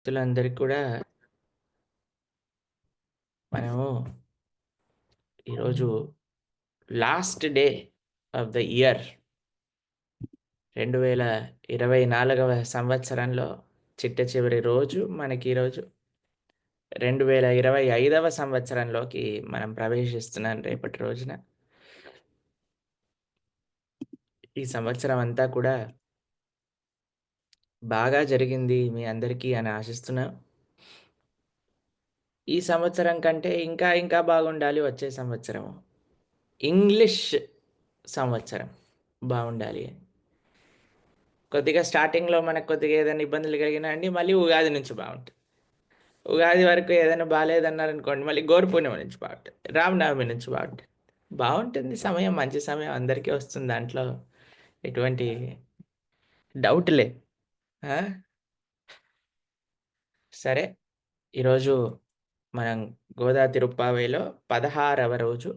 భక్తులందరికీ కూడా మనము ఈరోజు last day of the year 2024వ సంవత్సరంలో చిట్ట చివరి రోజు మనకి ఈరోజు 2025వ సంవత్సరంలోకి మనం ప్రవేశిస్తున్నాం రేపటి రోజున. ఈ సంవత్సరం అంతా కూడా బాగా జరిగింది మీ అందరికీ అని ఆశిస్తున్నాం. ఈ సంవత్సరం కంటే ఇంకా ఇంకా బాగుండాలి వచ్చే సంవత్సరము. ఇంగ్లీష్ సంవత్సరం బాగుండాలి అని. కొద్దిగా స్టార్టింగ్‌లో మనకు కొద్దిగా ఏదైనా ఇబ్బందులు కలిగినా అండి, మళ్ళీ ఉగాది నుంచి బావుంటది. ఉగాది వరకు ఏదైనా బాలేదన్నారనుకోండి, మళ్ళీ గోరు పూర్ణిమ నుంచి బావుంటది. రామనవమి నుంచి బావుంటది. బావుంటుంది సమయం, మంచి సమయం అందరికీ వస్తుంది. దాంట్లో ఎటువంటి డౌట్ లే. ఆ! సరే, ఈరోజు మనం గోదా తిరుప్పావైలో 16వ రోజు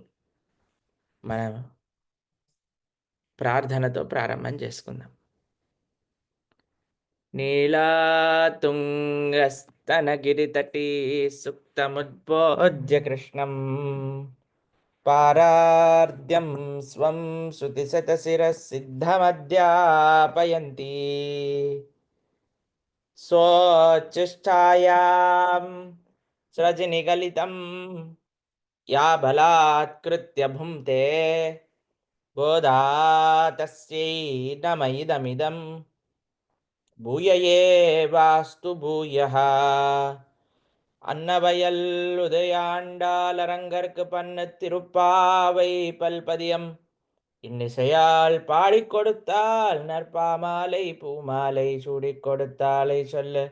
మనం ప్రార్థనతో ప్రారంభం చేసుకుందాం. నీలాతుంగస్తనగిరితటీ సుప్తముద్బోధ్య కృష్ణం పారార్ద్యం స్వం శృతిశతశిరసిద్ధమధ్యాపయంతి స్వోచ్ఛిష్టాయాం స్రజినిగలితం యా బలాత్కృత్య భుంక్తే గోదా తస్యై నమ ఇదమిదం భూయ ఏవాస్తు భూయః. அன்னவயல் உதயாண்டாலரங்கற்கு பண்ணு திருப்பாவை பல்பதியம் இன்னிசையால் பாடிக் கொடுத்தால் நற்பாமாலை பூமாலை சூடிக் கொடுத்தாலை சொல்லு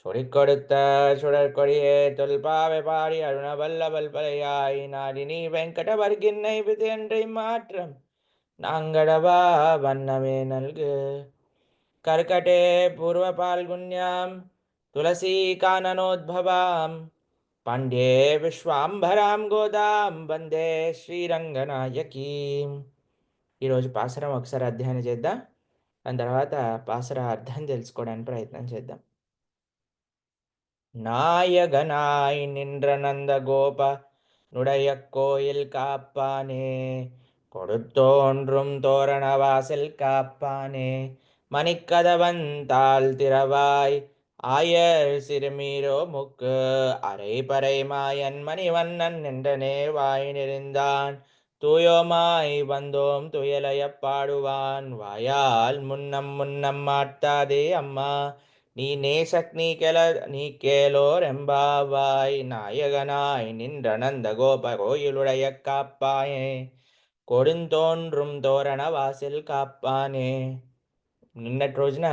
சூடிக் கொடுத்த சுடற்கொடியே தொல்பாவை பாடி அருணவல்ல பல்பலையாய் நாடினி வெங்கடவர்கின்னை விதையன்றை மாற்றம் நாங்கடவா வண்ணமே நல்கு कर्कटे पूर्वपाल्गुन्यां तुलसीकाननोद्भवां पाण्ड्ये విశ్వాంభరాం గోదాం వందే శ్రీరంగనాయకీం. ఈరోజు పాసరం ఒకసారి అధ్యయనం చేద్దాం. దాని తర్వాత పాసర అర్థం తెలుసుకోవడానికి ప్రయత్నం చేద్దాం. நாயகனாய் நின்ற நந்த கோப நுடைய கோயில் காப்பானே கொடுத்தோன்றும் தோரண வாசல் காப்பானே மணிக்கதவந்தாள் திறவாய் ஆயர் சிறுமீரோ முக்கு அரைபறை மாயன் மணிவண்ணன் நின்றனே வாய் நெறிந்தான் தூயோமாய் வந்தோம் துயலய பாடுவான் வாயால் முன்னம் முன்னம் மாட்டாதே அம்மா நீ நேசக் நீ கேலோர் எம்பாவாய் நாயகனாய் நின்ற நந்த கோப கோயிலுடைய காப்பாயே கொடுந்தோன்றும் தோரண వాసిల్ కాప్పానే. నిన్నటి రోజున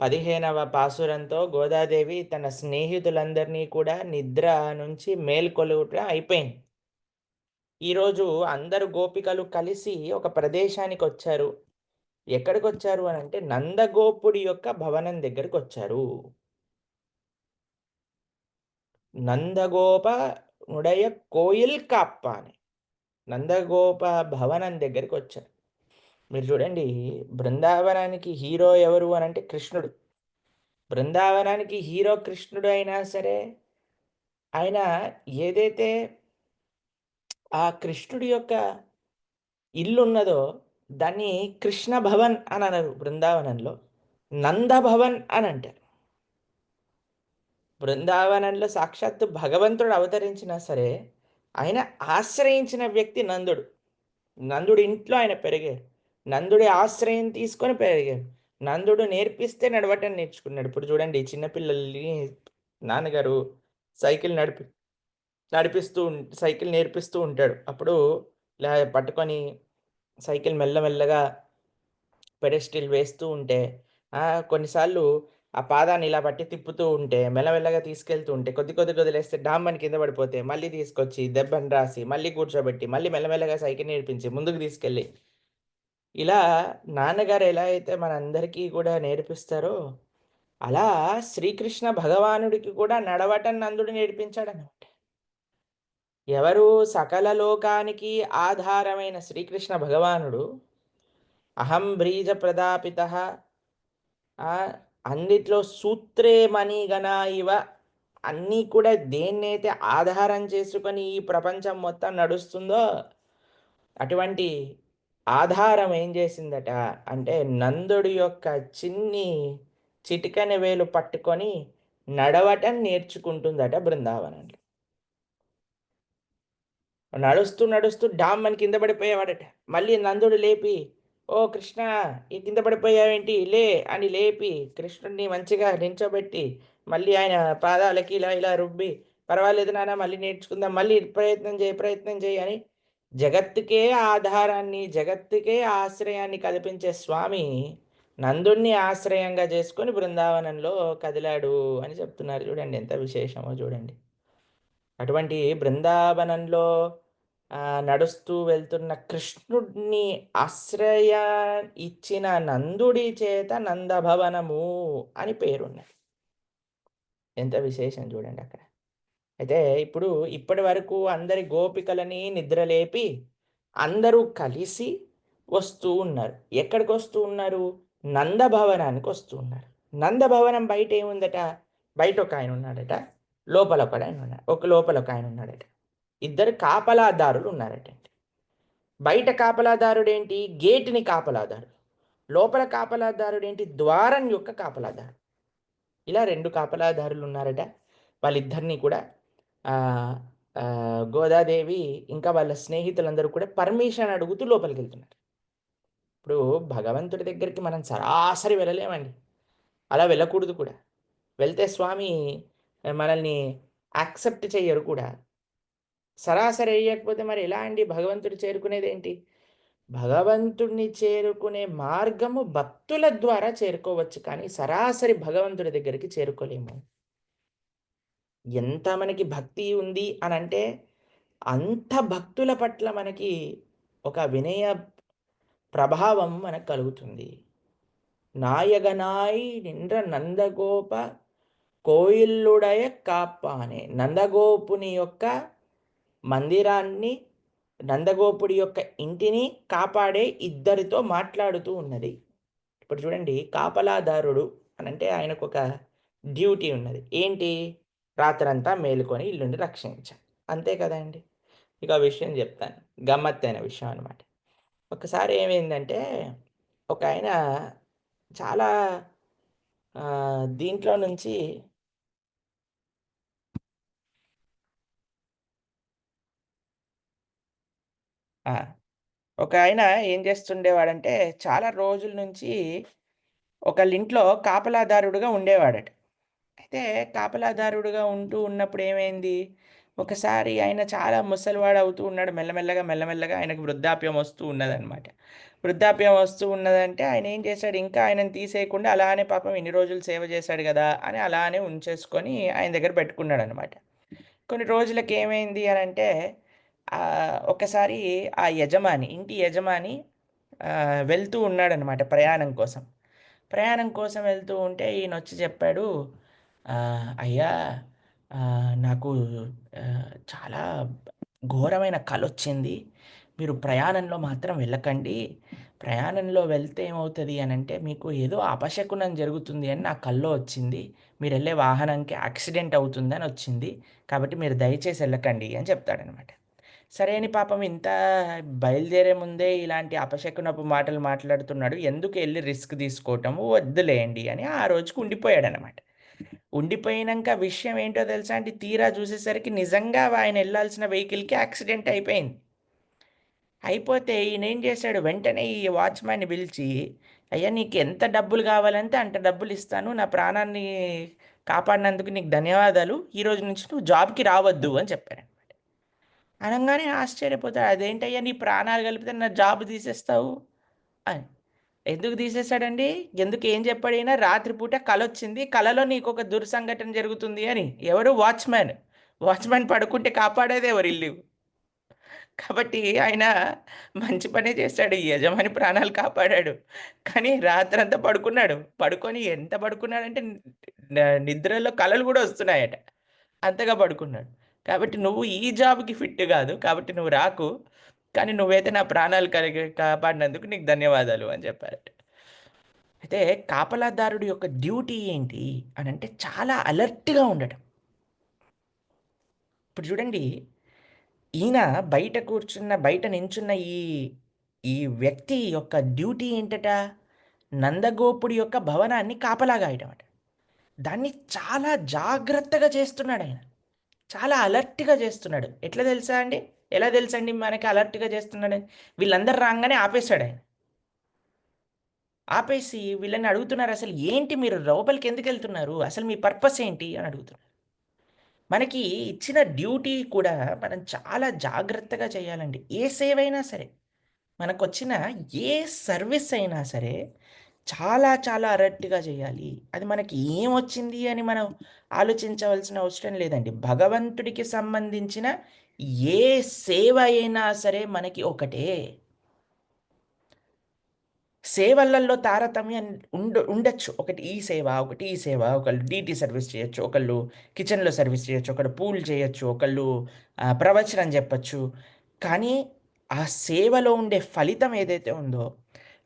15వ పాసురంతో గోదాదేవి తన స్నేహితులందరినీ కూడా నిద్ర నుంచి మేల్కొలుట అయిపోయింది. ఈరోజు అందరు గోపికలు కలిసి ఒక ప్రదేశానికి వచ్చారు. ఎక్కడికి వచ్చారు అని అంటే నందగోపుడి యొక్క భవనం దగ్గరికి వచ్చారు. నందగోప నుడయ కోయిల్ కాప్పాని నందగోప భవనం దగ్గరికి వచ్చారు. మీరు చూడండి, బృందావనానికి హీరో ఎవరు అని అంటే కృష్ణుడు. బృందావనానికి హీరో కృష్ణుడు అయినా సరే, ఆయన ఏదైతే ఆ కృష్ణుడి యొక్క ఇల్లు ఉన్నదో దాన్ని కృష్ణ భవన్ అని అనరు బృందావనంలో, నందభవన్ అని అంటారు. బృందావనంలో సాక్షాత్తు భగవంతుడు అవతరించినా సరే ఆయన ఆశ్రయించిన వ్యక్తి నందుడు. నందుడి ఇంట్లో ఆయన పెరిగారు. నందుడి ఆశ్రయం తీసుకొని పెరిగారు. నందుడు నేర్పిస్తే నడవటం నేర్చుకున్నాడు. ఇప్పుడు చూడండి, చిన్నపిల్లల్ని నాన్నగారు సైకిల్ నడిపిస్తూ సైకిల్ నేర్పిస్తూ ఉంటాడు. అప్పుడు ఇలా పట్టుకొని సైకిల్ మెల్లమెల్లగా పెడెస్టిల్ వేస్తూ ఉంటే కొన్నిసార్లు ఆ పాదాన్ని ఇలా పట్టి తిప్పుతూ ఉంటే మెల్లమెల్లగా తీసుకెళ్తూ ఉంటే కొద్ది కొద్ది వదిలేస్తే డామ్మని కింద పడిపోతే మళ్ళీ తీసుకొచ్చి దెబ్బని రాసి మళ్ళీ కూర్చోబెట్టి మళ్ళీ మెల్లమెల్లగా సైకిల్ నేర్పించి ముందుకు తీసుకెళ్ళి ఇలా నాన్నగారు ఎలా అయితే మనందరికీ కూడా నేర్పిస్తారో అలా శ్రీకృష్ణ భగవానుడికి కూడా నడవటం నందుడు నేర్పించాడనమాట. ఎవరు సకల లోకానికి ఆధారమైన శ్రీకృష్ణ భగవానుడు అహం బ్రీజ ప్రదాపిత అన్నిట్లో సూత్రే మణిగణ ఇవ అన్నీ కూడా దేన్నైతే ఆధారం చేసుకొని ఈ ప్రపంచం మొత్తం నడుస్తుందో అటువంటి ఆధారం ఏం చేసిందట అంటే నందుడి యొక్క చిన్ని చిటికని వేలు పట్టుకొని నడవటం నేర్చుకుంటుందట బృందావనంలో. నడుస్తూ నడుస్తూ డామ్మని కింద పడిపోయేవాడట. మళ్ళీ నందుడు లేపి, "ఓ కృష్ణ, ఈ కింద పడిపోయావేంటి? లే" అని లేపి కృష్ణుడిని మంచిగా నించోబెట్టి మళ్ళీ ఆయన పాదాలకి ఇలా ఇలా రుబ్బి, "పర్వాలేదు నాన్న, మళ్ళీ నేర్చుకుందాం, మళ్ళీ ప్రయత్నం చేయి, ప్రయత్నం చేయి" అని జగత్తుకే ఆధారాన్ని, జగత్తుకే ఆశ్రయాన్ని కల్పించే స్వామి నందుడిని ఆశ్రయంగా చేసుకొని బృందావనంలో కదిలాడు అని చెప్తున్నారు. చూడండి ఎంత విశేషమో చూడండి. అటువంటి బృందావనంలో నడుస్తూ వెళ్తున్న కృష్ణుడిని ఆశ్రయ ఇచ్చిన నందుడి చేత నందభవనము అని పేరున్నది. ఎంత విశేషం చూడండి అక్కడ. అయితే ఇప్పుడు ఇప్పటి వరకు అందరి గోపికలని నిద్రలేపి అందరూ కలిసి వస్తూ ఉన్నారు. ఎక్కడికి వస్తూ ఉన్నారు? నందభవనానికి వస్తూ ఉన్నారు. నందభవనం బయట ఏముందట? బయట ఒక ఆయన ఉన్నాడట, లోపల ఒక ఆయన ఉన్నాడు, లోపల ఒక ఆయన ఉన్నాడట. ఇద్దరు కాపలాదారులు ఉన్నారట. బయట కాపలాదారుడేంటి? గేటుని కాపలాదారుడు. లోపల కాపలాదారుడేంటి? ద్వారం యొక్క కాపలాదారుడు. ఇలా రెండు కాపలాదారులు ఉన్నారట. వాళ్ళిద్దరినీ కూడా గోదాదేవి ఇంకా వాళ్ళ స్నేహితులందరూ కూడా పర్మిషన్ అడుగుతూ లోపలికి వెళ్తున్నారు. ఇప్పుడు భగవంతుడి దగ్గరికి మనం సరాసరి వెళ్ళలేమండి, అలా వెళ్ళకూడదు కూడా. వెళ్తే స్వామి మనల్ని యాక్సెప్ట్ చెయ్యరు కూడా. సరాసరి వేయకపోతే మరి ఎలా అండి భగవంతుడు చేరుకునేది ఏంటి? భగవంతుడిని చేరుకునే మార్గము భక్తుల ద్వారా చేరుకోవచ్చు, కానీ సరాసరి భగవంతుడి దగ్గరికి చేరుకోలేము. ఎంత మనకి భక్తి ఉంది అనంటే అంత భక్తుల పట్ల మనకి ఒక వినయ ప్రభావం మనకు కలుగుతుంది. నాయగనాయి నిండ్ర నందగోప కోయిల్లుడయ కాపానే. నందగోపుని యొక్క మందిరాన్ని, నందగోపుడి యొక్క ఇంటిని కాపాడే ఇద్దరితో మాట్లాడుతూ ఉన్నది. ఇప్పుడు చూడండి, కాపలాదారుడు అనంటే ఆయనకు ఒక డ్యూటీ ఉన్నది. ఏంటి? రాత్రంతా మేలుకొని ఇల్లుని రక్షించాలి. అంతే కదండి. ఇక విషయం చెప్తాను, గమ్మత్తైన విషయం అనమాట. ఒకసారి ఏమైందంటే ఒక ఆయన చాలా దీంట్లో నుంచి ఒక ఆయన ఏం చేస్తుండేవాడంటే చాలా రోజుల నుంచి ఒకళ్ళింట్లో కాపలాదారుడుగా ఉండేవాడట. అయితే కాపలాదారుడుగా ఉంటూ ఉన్నప్పుడు ఏమైంది, ఒకసారి ఆయన చాలా ముసలివాడు అవుతూ ఉన్నాడు. మెల్లమెల్లగా, మెల్లమెల్లగా ఆయనకు వృద్ధాప్యం వస్తూ ఉన్నదనమాట. వృద్ధాప్యం వస్తూ ఉన్నదంటే ఆయన ఏం చేశాడు, ఇంకా ఆయనను తీసేయకుండా అలానే పాపం ఇన్ని రోజులు సేవ చేశాడు కదా అని అలానే ఉంచేసుకొని ఆయన దగ్గర పెట్టుకున్నాడనమాట. కొన్ని రోజులకి ఏమైంది అనంటే ఒకసారి ఆ యజమాని, ఇంటి యజమాని వెళ్తూ ఉన్నాడనమాట ప్రయాణం కోసం. ప్రయాణం కోసం వెళ్తూ ఉంటే ఈయనొచ్చి చెప్పాడు, "అయ్యా, నాకు చాలా ఘోరమైన కలొచ్చింది. మీరు ప్రయాణంలో మాత్రం వెళ్ళకండి. ప్రయాణంలో వెళ్తే ఏమవుతది అనంటే మీకు ఏదో అపశకునం జరుగుతుంది అని నా కల్లో వచ్చింది. మీరెళ్ళే వాహనానికి యాక్సిడెంట్ అవుతుందని వచ్చింది. కాబట్టి మీరు దయచేసి వెళ్ళకండి" అని చెప్తాడనమాట. సరే అని పాపం ఇంత బయలుదేరే ముందే ఇలాంటి అపశకునపు మాటలు మాట్లాడుతున్నాడు, ఎందుకు ఎళ్లి రిస్క్ తీసుకోవటము, వద్దులేండి అని ఆ రోజుకి ఉండిపోయాడనమాట. ఉండిపోయినంక విషయం ఏంటో తెలుసా అండి? తీరా చూసేసరికి నిజంగా ఆయన ఎళ్ళాల్సిన వెహికల్‌కి యాక్సిడెంట్ అయిపోయింది. అయిపోతే ఈయనేం చేశాడు, వెంటనే ఈ వాచ్‌మ్యాన్‌ని పిలిచి, "అయ్యా, నీకు ఎంత డబ్బులు కావాలంటే అంత డబ్బులిస్తాను. నా ప్రాణాన్ని కాపాడినందుకు నీకు ధన్యవాదాలు. ఈరోజు నుంచి నువ్వు జాబ్‌కి రావద్దు" అని చెప్పాడు. అనంగానే ఆశ్చర్యపోతాడు. "అదేంటయ్యా, నీ ప్రాణాలు కలిపితే నా జాబ్ తీసేస్తావు" అని. ఎందుకు తీసేసాడండి? ఎందుకు, ఏం చెప్పాడు ఈయన? రాత్రిపూట కలొచ్చింది. కలలో నీకొక దుర్సంఘటన జరుగుతుంది అని. ఎవరు? వాచ్‌మ్యాన్. వాచ్‌మ్యాన్ పడుకుంటే కాపాడేది ఎవరు ఇల్లు? కాబట్టి ఆయన మంచి పనే చేశాడు. ఈ యజమాని ప్రాణాలు కాపాడాడు. కానీ రాత్రంతా పడుకున్నాడు. పడుకొని ఎంత పడుకున్నాడంటే నిద్రలో కలలు గూడా వస్తున్నాయట. అంతగా పడుకున్నాడు. కాబట్టి "నువ్వు ఈ జాబ్‌కి ఫిట్ గాదు. కాబట్టి నువ్వు రాకు. కానీ నువ్వైతే నా ప్రాణాలు కాపాడినందుకు నీకు ధన్యవాదాలు" అని చెప్పారట. అయితే కాపలాదారుడి యొక్క డ్యూటీ ఏంటి అని అంటే చాలా అలర్ట్గా ఉండటం. ఇప్పుడు చూడండి, ఈయన బయట నించున్న ఈ ఈ వ్యక్తి యొక్క డ్యూటీ ఏంటట? నందగోపుడి యొక్క భవనాన్ని కాపలా గాయటం అట. దాన్ని చాలా జాగ్రత్తగా చేస్తున్నాడు ఆయన. చాలా అలర్ట్‌గా చేస్తున్నాడు. ఎట్లా తెలుసా అండి? ఎలా తెలుసండి మనకి అలర్ట్‌గా చేస్తున్నాడని? వీళ్ళందరూ రాంగానే ఆపేసాడాయన. ఆపేసి వీళ్ళని అడుగుతున్నారు, "అసలు ఏంటి మీరు లోపలికెందుకెళ్తున్నారు? అసలు మీ పర్పస్ ఏంటి?" అని అడుగుతున్నారు. మనకి ఇచ్చిన డ్యూటీ కూడా మనం చాలా జాగ్రత్తగా చేయాలండి. ఏ సేవైనా సరే, మనకొచ్చిన ఏ సర్వీస్ అయినా సరే, చాలా చాలా అలర్ట్‌గా చేయాలి. అది మనకి ఏమొచ్చింది అని మనం ఆలోచించవలసిన అవసరం లేదండి. భగవంతుడికి సంబంధించిన ఏ సేవ అయినా సరే మనకి ఒకటే. సేవలల్లో తారతమ్యం ఉండొచ్చు. ఒకటి ఈ సేవ, ఒకటి ఈ సేవ. ఒకళ్ళు డీటీ సర్వీస్ చేయొచ్చు. ఒకళ్ళు కిచెన్‌లో సర్వీస్ చేయొచ్చు. ఒకళ్ళు పూలు చేయొచ్చు. ఒకళ్ళు ప్రవచనం చెప్పొచ్చు. కానీ ఆ సేవలో ఉండే ఫలితం ఏదైతే ఉందో,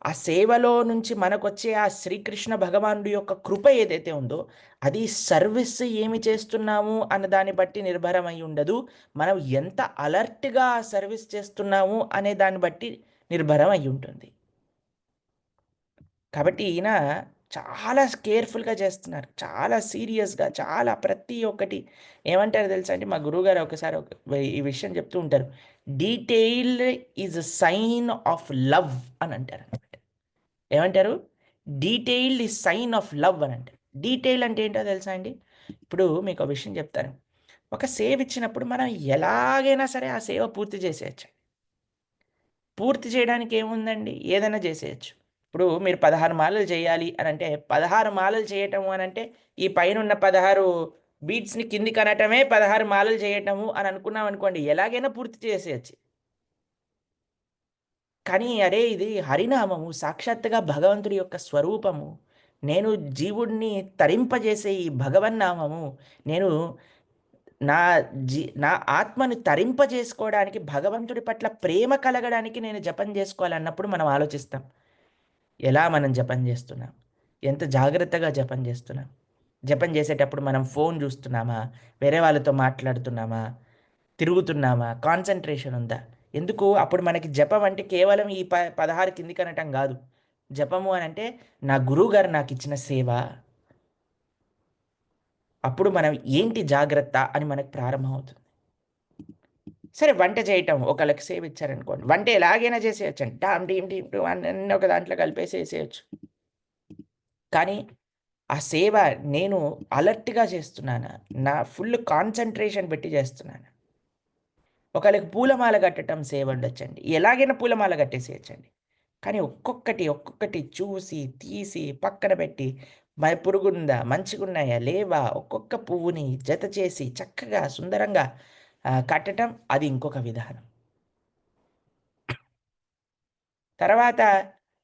ఆ సేవలో నుంచి మనకొచ్చే ఆ శ్రీకృష్ణ భగవానుడి యొక్క కృప ఏదైతే ఉందో, అది సర్వీస్ ఏమి చేస్తున్నాము అన్న దాన్ని బట్టి నిర్భరమై ఉండదు. మనం ఎంత అలర్ట్‌గా ఆ సర్వీస్ చేస్తున్నాము అనే దాన్ని బట్టి నిర్భరం అయ్యి ఉంటుంది. కాబట్టి ఈయన చాలా కేర్‌ఫుల్‌గా చేస్తున్నారు. చాలా సీరియస్‌గా, చాలా ప్రతి ఒక్కటి ఏమంటారో తెలుసా అండి? మా గురువుగారు ఒకసారి ఈ విషయం చెప్తూ ఉంటారు. "Detailed is a sign of love" అని అంటారనమాట. ఏమంటారు? "Detailed is sign of love" అని అంటారు. డీటెయిల్ అంటే ఏంటో తెలుసా అండి? ఇప్పుడు మీకో విషయం చెప్తాను. ఒక సేవ ఇచ్చినప్పుడు మనం ఎలాగైనా సరే ఆ సేవ పూర్తి చేసేయొచ్చు. పూర్తి చేయడానికి ఏముందండి? ఏదైనా చేసేయొచ్చు. ఇప్పుడు మీరు 16 మాలలు చేయాలి అనంటే, 16 మాలలు చేయటము అనంటే, ఈ పైనున్న 16 బీట్స్‌ని కిందికనటమే 16 మాలలు చేయటము అని అనుకున్నామనుకోండి, ఎలాగైనా పూర్తి చేసేయొచ్చు. కానీ అరే! ఇది హరినామము, సాక్షాత్తుగా భగవంతుడి యొక్క స్వరూపము. నేను జీవుడిని తరింపజేసే ఈ భగవన్నామము. నేను నా నా ఆత్మను తరింపజేసుకోవడానికి, భగవంతుడి పట్ల ప్రేమ కలగడానికి నేను జపం జేసుకోవాలన్నప్పుడు మనం ఆలోచిస్తాం. ఎలా మనం జపం చేస్తున్నాం? ఎంత జాగ్రత్తగా జపం చేస్తున్నాం? జపం చేసేటప్పుడు మనం ఫోన్ చూస్తున్నామా? వేరే వాళ్ళతో మాట్లాడుతున్నామా? తిరుగుతున్నామా? కాన్సంట్రేషన్ ఉందా? ఎందుకు అప్పుడు మనకి జపం అంటే కేవలం ఈ 16 కిందికనటం గాదు. జపము అనంటే నా గురువుగారు నాకిచ్చిన సేవ. అప్పుడు మనం ఏంటి జాగ్రత్త అని మనకు ప్రారంభమవుతుంది. సరే వంట చేయటం ఒకళ్ళకి సేవ ఇచ్చారనుకోండి. వంట ఎలాగైనా చేసేయొచ్చండి. డామ్ డీమ్ డీమ్ డూమ్ అన్నీ ఒక దాంట్లో కలిపేసేసేయొచ్చు. కానీ ఆ సేవ నేను అలర్ట్‌గా చేస్తున్నానా? నా ఫుల్ కాన్సంట్రేషన్ పెట్టి చేస్తున్నానా? ఒకళ్ళకి పూలమాల కట్టటం సేవ ఉండొచ్చండి. ఎలాగైనా పూలమాల కట్టేసేయొచ్చండి. కానీ ఒక్కొక్కటి చూసి, తీసి, పక్కన పెట్టి పురుగుందా? మంచిగున్నాయా? లేవా? ఒక్కొక్క పువ్వుని జత చేసి చక్కగా సుందరంగా కట్టటం అది ఇంకొక విధానం. తర్వాత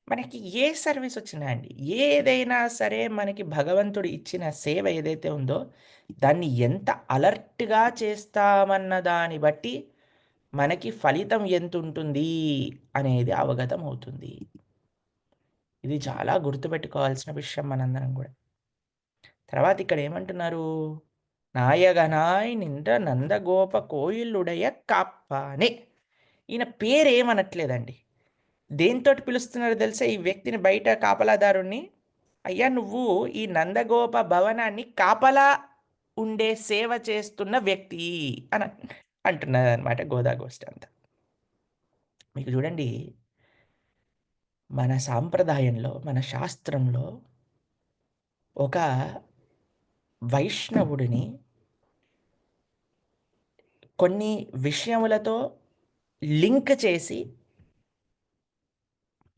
మనకి ఏ సర్వీస్ వచ్చినా అండి, ఏదైనా సరే మనకి భగవంతుడు ఇచ్చిన సేవ ఏదైతే ఉందో, దాన్ని ఎంత అలర్ట్‌గా చేస్తామన్న దాన్ని బట్టి, మనకి ఫలితం ఎంతుంటుంది అనేది అవగతం అవుతుంది. ఇది చాలా గుర్తుపెట్టుకోవాల్సిన విషయం మనందరం గూడా. తర్వాత ఇక్కడ ఏమంటున్నారు? నాయగనాయ్ నిండ నందగోప కోయిలుడయ కాప్పానే. ఈయన పేరేమనట్లేదండి. దేనితోటి పిలుస్తున్నారో తెలుసా ఈ వ్యక్తిని బయట కాపలాదారుణ్ణి? అయ్యా నువ్వు ఈ నందగోప భవనాన్ని కాపలా ఉండే సేవ చేస్తున్న వ్యక్తి అని అంటున్నదనమాట గోదాగోష్ఠి అంతా. మీకు చూడండి, మన సాంప్రదాయంలో, మన శాస్త్రంలో ఒక వైష్ణవుడిని కొన్ని విషయములతో లింక్ చేసి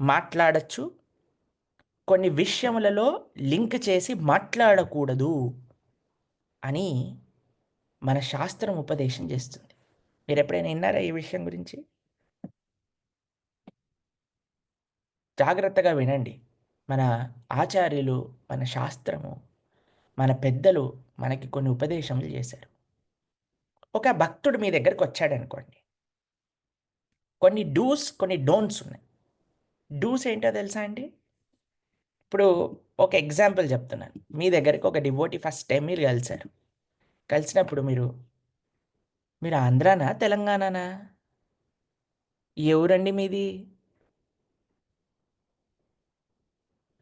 మాట్లాడొచ్చు. కొన్ని విషయములలో లింక్ చేసి మాట్లాడకూడదు అని మన శాస్త్రం ఉపదేశం చేస్తుంది. మీరెప్పుడైనా విన్నారా ఈ విషయం గురించి? జాగ్రత్తగా వినండి. మన ఆచార్యులు, మన శాస్త్రము, మన పెద్దలు మనకి కొన్ని ఉపదేశములు చేశారు. ఒక భక్తుడు మీ దగ్గరకొచ్చాడనుకోండి. కొన్ని డూస్, కొన్ని డోంట్స్ ఉన్నాయి. డూస్ ఏంటో తెలుసా అండి? ఇప్పుడు ఒక ఎగ్జాంపుల్ చెప్తున్నాను. మీ దగ్గరికి ఒక డివోటీ ఫస్ట్ టైం మీరు కలిసారు. కలిసినప్పుడు మీరు ఆంధ్రానా? తెలంగాణనా? ఏ ఊరండి మీది?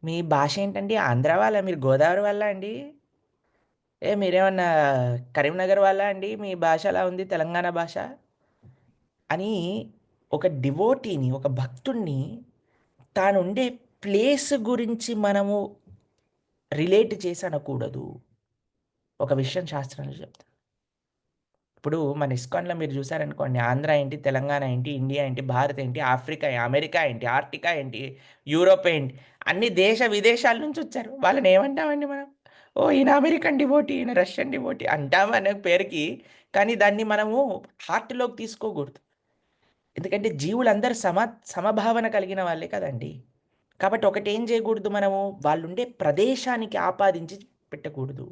మీ భాష ఏంటండి? ఆంధ్ర వాళ్ళా? మీరు గోదావరి వాళ్ళా అండి? మీరేమన్నా కరీంనగర్ వాళ్ళా అండి? మీ భాష అలా ఉంది తెలంగాణ భాష అని ఒక డివోటీని, ఒక భక్తుడిని తానుండే ప్లేస్ గురించి మనము రిలేట్ చేసి అనకూడదు. ఒక విషయం శాస్త్రంలో చెప్తారు. ఇప్పుడు మన ఇస్కాన్‌లో మీరు చూసారనుకోండి, ఆంధ్ర ఏంటి, తెలంగాణ ఏంటి, ఇండియా ఏంటి, భారత్ ఏంటి, ఆఫ్రికా, అమెరికా ఏంటి, ఆర్టికా ఏంటి, యూరోప్ ఏంటి, అన్ని దేశ విదేశాల నుంచి వచ్చారు. వాళ్ళని ఏమంటామండి మనం? ఓహ్! ఈయన అమెరికన్ డివోటీ, ఈయన రష్యన్ డివోటీ అంటాం అనే పేరుకి. కానీ దాన్ని మనము హార్ట్‌లోకి తీసుకోకూడదు. ఎందుకంటే జీవులందరూ సమభావన కలిగిన వాళ్ళే కదండీ! కాబట్టి ఒకటేం చేయకూడదు మనము, వాళ్ళుండే ప్రదేశానికి ఆపాదించి పెట్టకూడదు.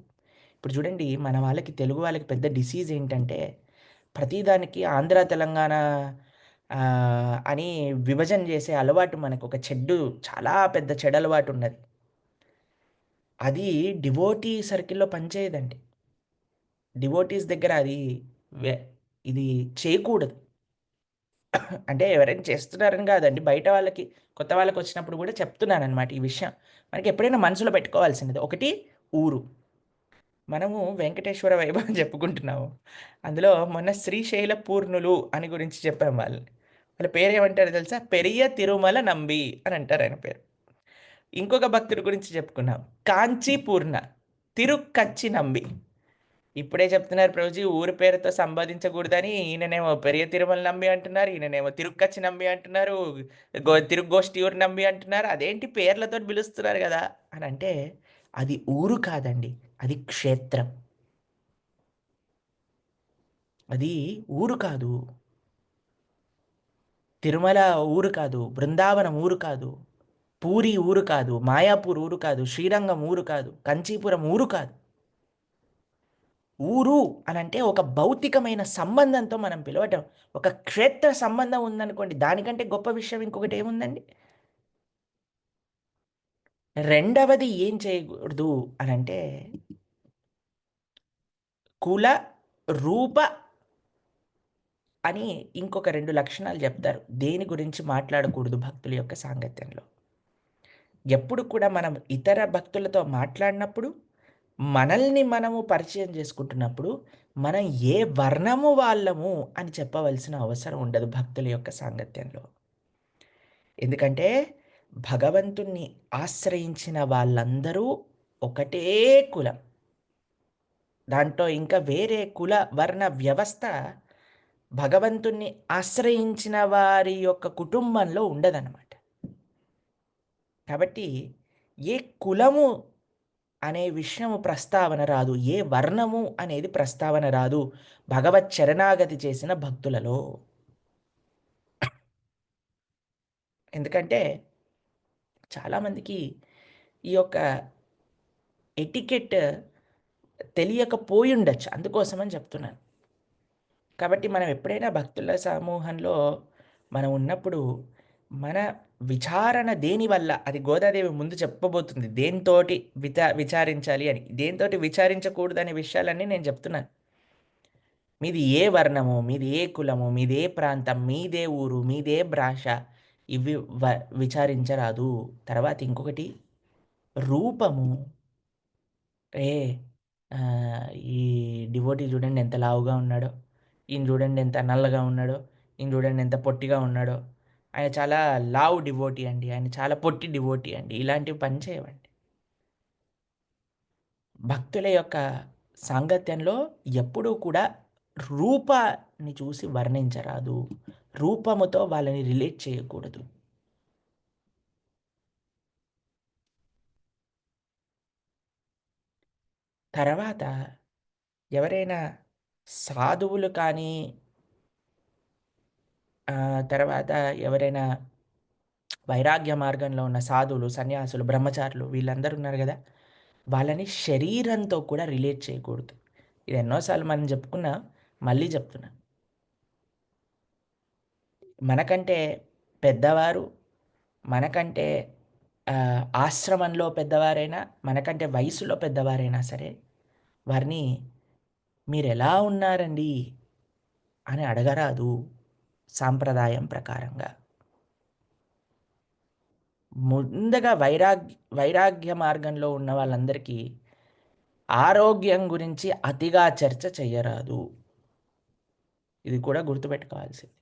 ఇప్పుడు చూడండి మన వాళ్ళకి, తెలుగు వాళ్ళకి పెద్ద డిసీజ్ ఏంటంటే, ప్రతిదానికి ఆంధ్ర, తెలంగాణ అని విభజన చేసే అలవాటు మనకు ఒక చాలా పెద్ద చెడలవాటున్నది. అది డివోటీ సర్కిల్‌లో పనిచేయదండి. డివోటీస్ దగ్గర అది వె ఇది చేయకూడదు. అంటే ఎవరైనా చేస్తున్నారని కాదండి. బయట వాళ్ళకి, కొత్త వాళ్ళకొచ్చినప్పుడు కూడా చెప్తున్నాననమాట ఈ విషయం. మనకెప్పుడైనా మనసులో పెట్టుకోవాల్సినది. ఒకటి ఊరు. మనము వెంకటేశ్వర వైభవం చెప్పుకుంటున్నాము. అందులో మొన్న శ్రీశైల పూర్ణులు అని గురించి చెప్పాం వాళ్ళని. వాళ్ళ పేరేమంటారో తెలుసా? పెరియ తిరుమల నంబి అని అంటారు ఆయన పేరు. ఇంకొక భక్తుడి గురించి చెప్పుకున్నాం. కాంచీ పూర్ణ, తిరుక్కచ్చి నంబి. ఇప్పుడే చెప్తున్నారు ప్రభుజీ ఊరి పేరుతో సంబోధించకూడదని. ఈయననేమో పెరియ తిరుమల నంబి అంటున్నారు. ఈయననేమో తిరుక్కచ్చి నంబి అంటున్నారు. తిరుగ్గోష్టియూరు నంబి అంటున్నారు. అదేంటి పేర్లతోటి పిలుస్తున్నారు కదా! అని అంటే అది ఊరు కాదండి. అది క్షేత్రం. అది ఊరు కాదు. తిరుమల ఊరు కాదు. బృందావనం ఊరు కాదు. పూరి ఊరు కాదు. మాయాపూర్ ఊరు కాదు. శ్రీరంగం ఊరు కాదు. కంచీపురం ఊరు కాదు. ఊరు అనంటే ఒక భౌతికమైన సంబంధంతో మనం పిలవటం. ఒక క్షేత్ర సంబంధం ఉందనుకోండి, దానికంటే గొప్ప విషయం ఇంకొకటి ఏముందండి? రెండవది ఏం చేయకూడదు అనంటే, కుల, రూప అని ఇంకొక 2 లక్షణాలు చెప్తారు. దేని గురించి మాట్లాడకూడదు భక్తుల యొక్క సాంగత్యంలో. ఎప్పుడు కూడా మనం ఇతర భక్తులతో మాట్లాడినప్పుడు, మనల్ని మనము పరిచయం చేసుకుంటున్నప్పుడు, మనం ఏ వర్ణము వాళ్ళము అని చెప్పవలసిన అవసరం ఉండదు భక్తుల యొక్క సాంగత్యంలో. ఎందుకంటే భగవంతుణ్ణి ఆశ్రయించిన వాళ్ళందరూ ఒకటే కులం. దాంట్లో ఇంకా వేరే కుల, వర్ణ వ్యవస్థ భగవంతుణ్ణి ఆశ్రయించిన వారి యొక్క కుటుంబంలో ఉండదనమాట. కాబట్టి ఏ కులము అనే విషయము ప్రస్తావన రాదు. ఏ వర్ణము అనేది ప్రస్తావన రాదు భగవత్ శరణాగతి చేసిన భక్తులలో. ఎందుకంటే చాలామందికి ఈ యొక్క ఎటికెట్ తెలియకపోయుండొచ్చు. అందుకోసమని చెప్తున్నాను. కాబట్టి మనం ఎప్పుడైనా భక్తుల సమూహంలో మనం ఉన్నప్పుడు మన విచారణ దేనివల్ల, అది గోదాదేవి ముందు చెప్పబోతుంది. దేనితోటి విచారించాలి అని. దేనితోటి విచారించకూడదనే విషయాలన్నీ నేను చెప్తున్నాను. మీది ఏ వర్ణము, మీది ఏ కులము, మీది ఏ ప్రాంతం, మీదే ఊరు, మీదే భాష, ఇవి విచారించరాదు. తర్వాత ఇంకొకటి రూపము. ఏ ఈ డివోటీ చూడండి ఎంత లావుగా ఉన్నాడో, ఈయన చూడండి ఎంత నల్లగా ఉన్నాడో, ఈయన చూడండి ఎంత పొట్టిగా ఉన్నాడో. ఆయన చాలా లావు డివోటీ అండి, ఆయన చాలా పొట్టి డివోటీ అండి. ఇలాంటివి పని చేయవండి. భక్తుల యొక్క సాంగత్యంలో ఎప్పుడూ కూడా రూపాన్ని చూసి వర్ణించరాదు. రూపముతో వాళ్ళని రిలేట్ చేయకూడదు. తర్వాత ఎవరైనా సాధువులు కానీ, తర్వాత ఎవరైనా వైరాగ్య మార్గంలో ఉన్న సాధువులు, సన్యాసులు, బ్రహ్మచారులు వీళ్ళందరూ ఉన్నారు గదా! వాళ్ళని శరీరంతో కూడా రిలేట్ చేయకూడదు. ఇది ఎన్నో సార్లు మనం చెప్పుకున్నా, మళ్ళీ చెప్తున్నా. మనకంటే పెద్దవారు, మనకంటే ఆశ్రమంలో పెద్దవారైనా, మనకంటే వయసులో పెద్దవారైనా సరే, వారిని మీరెలా ఉన్నారండి అని అడగరాదు సాంప్రదాయం ప్రకారంగా. ముందుగా వైరాగ్య మార్గంలో ఉన్న వాళ్ళందరికీ ఆరోగ్యం గురించి అతిగా చర్చ చెయ్యరాదు. ఇది కూడా గుర్తుపెట్టుకోవాల్సింది.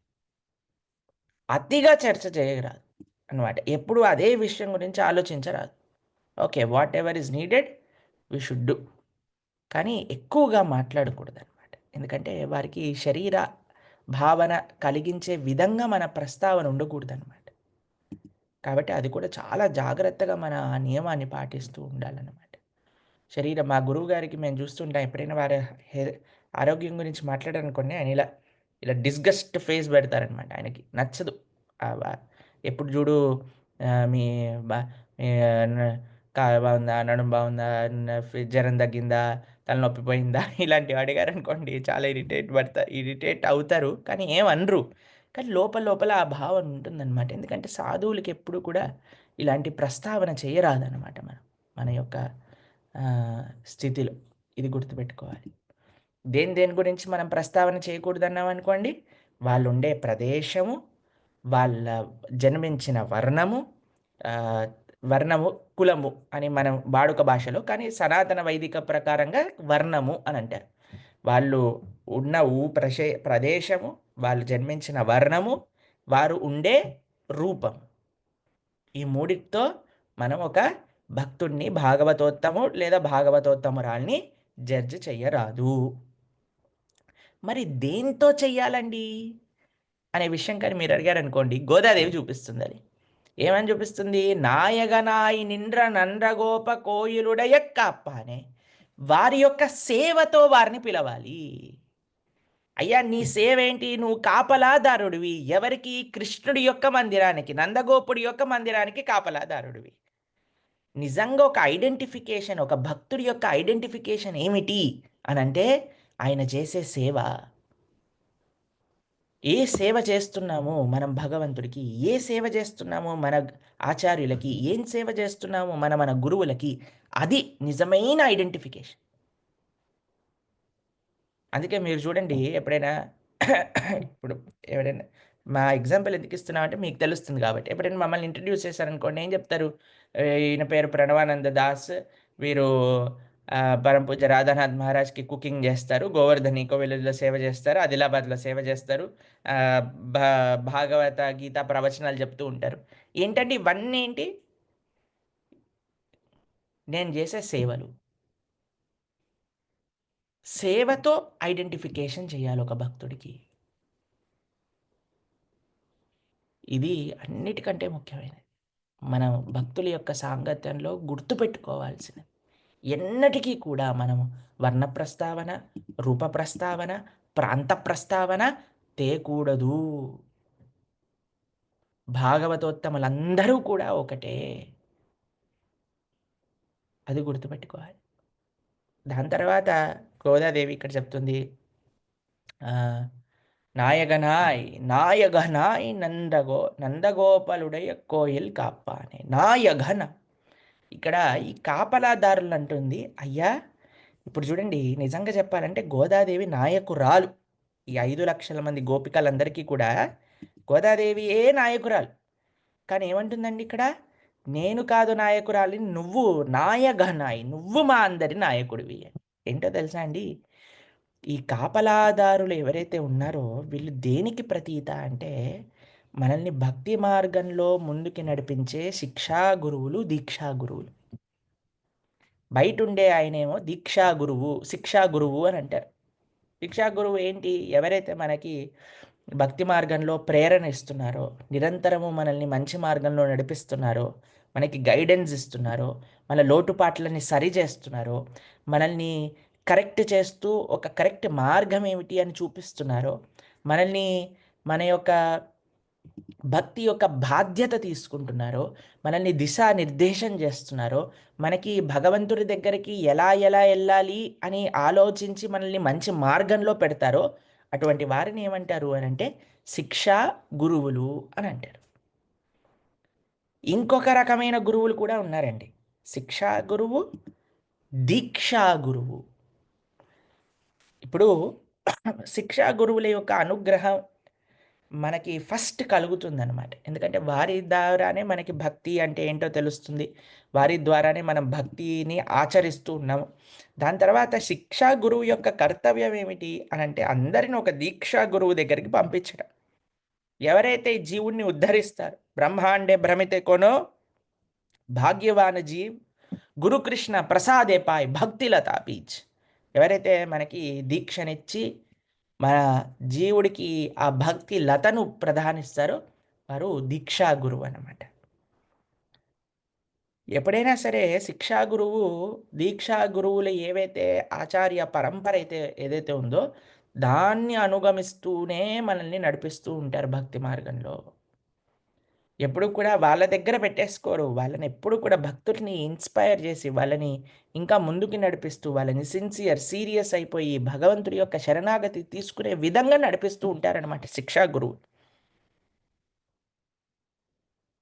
అతిగా చర్చ చేయరాదు అనమాట. ఎప్పుడు అదే విషయం గురించి ఆలోచించరాదు. Okay. Whatever is needed we should do. కానీ ఎక్కువగా మాట్లాడకూడదనమాట. ఎందుకంటే వారికి శరీర భావన కలిగించే విధంగా మన ప్రస్తావన ఉండకూడదనమాట. కాబట్టి అది కూడా చాలా జాగ్రత్తగా మన ఆ నియమాన్ని పాటిస్తూ ఉండాలన్నమాట. మా గురువుగారికి మేము చూస్తుంటాం, ఎప్పుడైనా వారి హె ఆరోగ్యం గురించి మాట్లాడారనుకోండి, ఆయన ఇలా ఇలా డిస్గస్ట్ ఫేస్ పెడతారనమాట. ఆయనకి నచ్చదు. ఎప్పుడు చూడు మీ బా మీ కాలు బాగుందా, నడుము బాగుందా, జ్వరం తగ్గిందా, తలనొప్పి పోయిందా ఇలాంటివి అడిగారనుకోండి, చాలా ఇరిటేట్ అవుతారు. కానీ ఏమనరు. కానీ లోపల లోపల ఆ భావన ఉంటుందన్నమాట. ఎందుకంటే సాధువులకి ఎప్పుడు కూడా ఇలాంటి ప్రస్తావన చేయరాదనమాట మన యొక్క స్థితిలో. ఇది గుర్తుపెట్టుకోవాలి. దేని గురించి మనం ప్రస్తావన చేయకూడదన్నామనుకోండి, వాళ్ళుండే ప్రదేశము, వాళ్ళ జన్మించిన వర్ణము, ఆహ్, వర్ణము, కులము అని మనం వాడుక భాషలో, కానీ సనాతన వైదిక ప్రకారంగా వర్ణము అనంటారు. వాళ్ళు ఉన్న ప్రదేశము, వాళ్ళు జన్మించిన వర్ణము, వారు ఉండే రూపం. ఈ మూడిటితో మనం ఒక భక్తుడిని, భాగవతోత్తము లేదా భాగవతోత్తమురాల్ని జడ్జ్ చెయ్యరాదు. మరి దేనితో చెయ్యాలండి అనే విషయం కానీ మీరు అడిగారనుకోండి, గోదాదేవి చూపిస్తుంది అది. ఏమని చూపిస్తుంది? నాయగనాయి నిండ్ర నండ్రగోప కోయిలుడయ కాపానే. వారి యొక్క సేవతో వారిని పిలవాలి. అయ్యా, నీ సేవ ఏంటి? నువ్వు కాపలాదారుడివి. ఎవరికి? కృష్ణుడి యొక్క మందిరానికి, నందగోపుడి యొక్క మందిరానికి కాపలాదారుడివి. నిజంగా ఒక ఐడెంటిఫికేషన్, ఒక భక్తుడి యొక్క ఐడెంటిఫికేషన్ ఏమిటి అనంటే ఆయన చేసే సేవ. ఏ సేవ చేస్తున్నామో మనం భగవంతుడికి, ఏ సేవ చేస్తున్నామో మన ఆచార్యులకి, ఏం సేవ చేస్తున్నామో మన గురువులకి, అది నిజమైన ఐడెంటిఫికేషన్. అందుకే మీరు చూడండి, ఎప్పుడైనా ఇప్పుడు ఎవరైనా, మా ఎగ్జాంపుల్ ఎందుకు ఇస్తున్నామంటే మీకు తెలుస్తుంది కాబట్టి, ఎప్పుడైనా మమ్మల్ని ఇంట్రడ్యూస్ చేశారనుకోండి, ఏం చెప్తారు? ఈయన పేరు ప్రణవానంద దాస్, వీరు పరమ పూజ్య రాధానాథ్ మహారాజ్కి కుకింగ్ చేస్తారు, గోవర్ధని కోవిలలో సేవ చేస్తారు, ఆదిలాబాద్లో సేవ చేస్తారు, భాగవత గీత ప్రవచనాలు చెప్తూ ఉంటారు. ఏంటంటే ఇవన్నీ ఏంటి? నేను చేసే సేవలు. సేవతో ఐడెంటిఫికేషన్ చేయాలి ఒక భక్తుడికి. ఇది అన్నిటికంటే ముఖ్యమైనది. మన భక్తుల యొక్క సాంగత్యంలో గుర్తుపెట్టుకోవాల్సినది. ఎన్నటికీ కూడా మనము వర్ణ ప్రస్తావన, రూప ప్రస్తావన, ప్రాంత ప్రస్తావన తేకూడదు. భాగవతోత్తములందరూ కూడా ఒకటే. అది గుర్తుపెట్టుకోవాలి. దాని తర్వాత గోదాదేవి ఇక్కడ చెప్తుంది, నాయగనాయ్ నాయగనాయ్ నందగోపాలుడయ కోయిల్ కాపానే నాయఘన. ఇక్కడ ఈ కాపలాదారులు అంటుంది, అయ్యా ఇప్పుడు చూడండి, నిజంగా చెప్పాలంటే గోదాదేవి నాయకురాలు. ఈ 5,00,000 మంది గోపికలందరికీ కూడా గోదాదేవియే నాయకురాలు. కానీ ఏమంటుందండి ఇక్కడ? నేను కాదు నాయకురాలిని, నువ్వు నాయగనాయ్, నువ్వు మా అందరి నాయకుడివి. ఏంటో తెలుసా అండి? ఈ కాపలాదారులు ఎవరైతే ఉన్నారో వీళ్ళు దేనికి ప్రతీత అంటే, మనల్ని భక్తి మార్గంలో ముందుకి నడిపించే శిక్షా గురువులు, దీక్షా గురువులు. బయటుండే ఆయనేమో దీక్షా గురువు, శిక్షా గురువు అని అంటారు. శిక్షా గురువు ఏంటి? ఎవరైతే మనకి భక్తి మార్గంలో ప్రేరణ ఇస్తున్నారో, నిరంతరము మనల్ని మంచి మార్గంలో నడిపిస్తున్నారో, మనకి గైడెన్స్ ఇస్తున్నారో, మన లోటుపాట్లని సరి చేస్తున్నారో, మనల్ని కరెక్ట్ చేస్తూ ఒక కరెక్ట్ మార్గం ఏమిటి అని చూపిస్తున్నారో, మనల్ని మన యొక్క భక్తి యొక్క బాధ్యత తీసుకుంటున్నారో, మనల్ని దిశానిర్దేశం చేస్తున్నారో, మనకి భగవంతుడి దగ్గరికి ఎలా ఎలా వెళ్ళాలి అని ఆలోచించి మనల్ని మంచి మార్గంలో పెడతారో, అటువంటి వారిని ఏమంటారు అని అంటే శిక్షా గురువులు అని అంటారు. ఇంకొక రకమైన గురువులు కూడా ఉన్నారండి. శిక్షా గురువు, దీక్షా గురువు. ఇప్పుడు శిక్షా గురువుల యొక్క అనుగ్రహం మనకి ఫస్ట్ కలుగుతుందనమాట. ఎందుకంటే వారి ద్వారానే మనకి భక్తి అంటే ఏంటో తెలుస్తుంది. వారి ద్వారానే మనం భక్తిని ఆచరిస్తూ ఉన్నాము. దాని తర్వాత శిక్షా గురువు యొక్క కర్తవ్యం ఏమిటి అనంటే అందరిని ఒక దీక్షా గురువు దగ్గరికి పంపించడం. ఎవరైతే ఈ జీవుడిని ఉద్ధరిస్తారు, బ్రహ్మాండే భ్రమితే కొనో భాగ్యవాన జీవ్ గురుకృష్ణ ప్రసాదే పాయ్ భక్తిలతా పీచ్. ఎవరైతే మనకి దీక్షనిచ్చి మన జీవుడికి ఆ భక్తి లతను ప్రదానిస్తారో వారు దీక్షా గురువు అన్నమాట. ఎప్పుడైనా సరే శిక్షా గురువు, దీక్షా గురువులు ఏవైతే ఆచార్య పరంపర అయితే ఏదైతే ఉందో దాన్ని అనుగమిస్తూనే మనల్ని నడిపిస్తూ ఉంటారు భక్తి మార్గంలో. ఎప్పుడు కూడా వాళ్ళ దగ్గర పెట్టేసుకోరు. వాళ్ళని ఎప్పుడు కూడా భక్తుల్ని ఇన్‌స్పైర్ చేసి, వాళ్ళని ఇంకా ముందుకు నడిపిస్తూ, వాళ్ళని సీరియస్ అయిపోయి భగవంతుడి యొక్క శరణాగతి తీసుకునే విధంగా నడిపిస్తూ ఉంటారనమాట శిక్షా గురువు.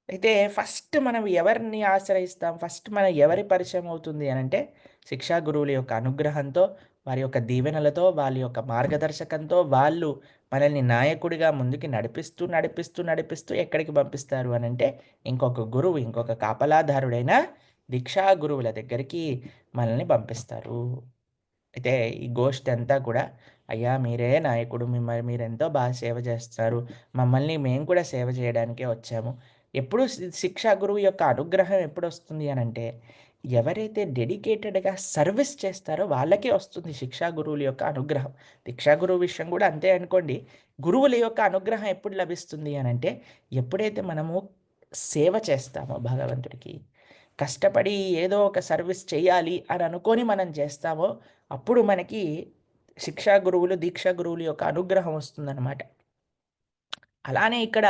అయితే ఫస్ట్ మనం ఎవరిని ఆశ్రయిస్తాం? ఫస్ట్ మనం ఎవరి పరిచయం అవుతుంది అనంటే, శిక్షా గురువుల యొక్క అనుగ్రహంతో, వారి యొక్క దీవెనలతో, వాళ్ళ యొక్క మార్గదర్శకంతో, వాళ్ళు మనల్ని నాయకుడిగా ముందుకి నడిపిస్తూ ఎక్కడికి పంపిస్తారు అనంటే, ఇంకొక గురువు, ఇంకొక కాపలాదారుడైన దీక్షా గురువుల దగ్గరికి మనల్ని పంపిస్తారు. అయితే ఈ గోష్ఠి అంతా కూడా, "అయ్యా! మీరే నాయకుడు. మీరెంతో బాగా సేవ చేస్తారు. మమ్మల్ని మేము కూడా సేవ చేయడానికే వచ్చాము." ఎప్పుడు శిక్షా గురువు యొక్క అనుగ్రహం ఎప్పుడొస్తుంది అనంటే, ఎవరైతే డెడికేటెడ్‌గా సర్విస్ చేస్తారో వాళ్ళకే వస్తుంది శిక్షా గురువుల యొక్క అనుగ్రహం. దీక్షా గురువు విషయం కూడా అంతే అనుకోండి. గురువుల యొక్క అనుగ్రహం ఎప్పుడు లభిస్తుంది అనంటే, ఎప్పుడైతే మనము సేవ చేస్తామో భగవంతుడికి, కష్టపడి ఏదో ఒక సర్విస్ చేయాలి అని అనుకోని మనం చేస్తామో అప్పుడు మనకి శిక్షా గురువులు, దీక్షా గురువుల యొక్క అనుగ్రహం వస్తుందనమాట. అలానే ఇక్కడ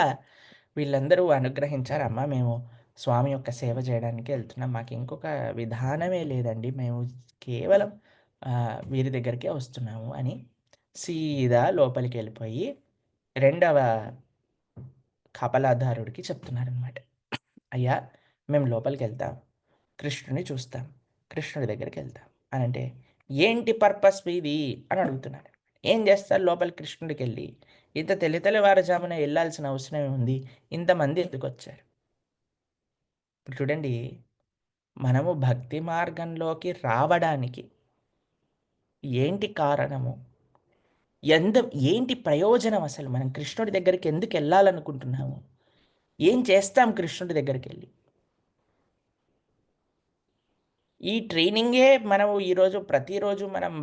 వీళ్ళందరూ అనుగ్రహించారమ్మా మేము స్వామి యొక్క సేవ చేయడానికి వెళ్తున్నాం. మాకు ఇంకొక విధానమే లేదండి. మేము కేవలం వీరి దగ్గరికే వస్తున్నాము అని సీదా లోపలికెళ్ళిపోయి రెండవ కపలాదారుడికి చెప్తున్నారనమాట. అయ్యా! మేము లోపలికెళ్తాం. కృష్ణుడిని చూస్తాం. కృష్ణుడి దగ్గరికెళ్తాం అనంటే, ఏంటి పర్పస్ మీది అని అడుగుతున్నాడు. ఏం చేస్తారు లోపల కృష్ణుడికెళ్ళి? ఇంత తెల్లవారుజామున ఎళ్ళాల్సిన అవసరం ఏముంది? ఇంతమంది ఎందుకొచ్చారు? ఇప్పుడు చూడండి, మనము భక్తి మార్గంలోకి రావడానికి ఏంటి కారణము? ఎంద ఏంటి ప్రయోజనం అసలు? మనం కృష్ణుడి దగ్గరికి ఎందుకెళ్ళాలనుకుంటున్నాము? ఏం చేస్తాం కృష్ణుడి దగ్గరికెళ్ళి? ఈ ట్రైనింగే మనము ఈరోజు ప్రతిరోజు మనం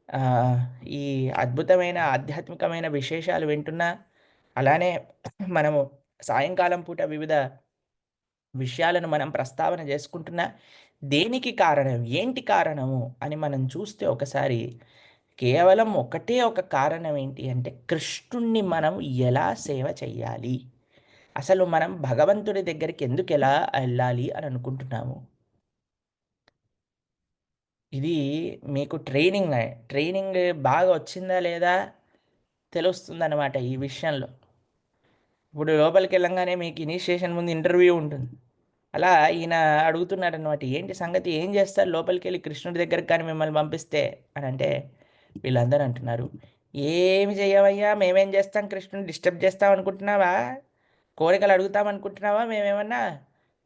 ఆహ్, ఈ అద్భుతమైన ఆధ్యాత్మికమైన విశేషాలు వింటున్నా, అలానే మనము సాయంకాలం పూట వివిధ విషయాలను మనం ప్రస్తావన చేసుకుంటున్నా, దేనికి కారణం? ఏంటి కారణము? అని మనం చూస్తే ఒకసారి కేవలం ఒకటే ఒక కారణం ఏంటి అంటే, కృష్ణుడిని మనం ఎలా సేవ చేయాలి? అసలు మనం భగవంతుడి దగ్గరికి ఎందుకెలా ఎళ్ళాలి అని అనుకుంటున్నాము? ఇది మీకు ట్రైనింగ్ బాగా వచ్చిందా లేదా తెలుస్తుందనమాట ఈ విషయంలో. ఇప్పుడు లోపలికెళ్ళంగానే మీకు ఇనిషియేషన్ ముందు ఇంటర్వ్యూ ఉంటుంది. అలా ఈయన అడుగుతున్నాడనమాట. "ఏంటి సంగతి? ఏం చేస్తారు లోపలికెళ్ళి కృష్ణుడి దగ్గరికి కానీ మిమ్మల్ని పంపిస్తే?" అనంటే వీళ్ళందరూ అంటున్నారు, "ఏమి చెయ్యమయ్యా! మేమేం చేస్తాం కృష్ణుడిని డిస్టర్బ్ చేస్తాం అనుకుంటున్నావా? కోరికలు అడుగుతాం అనుకుంటున్నావా మేమేమన్నా?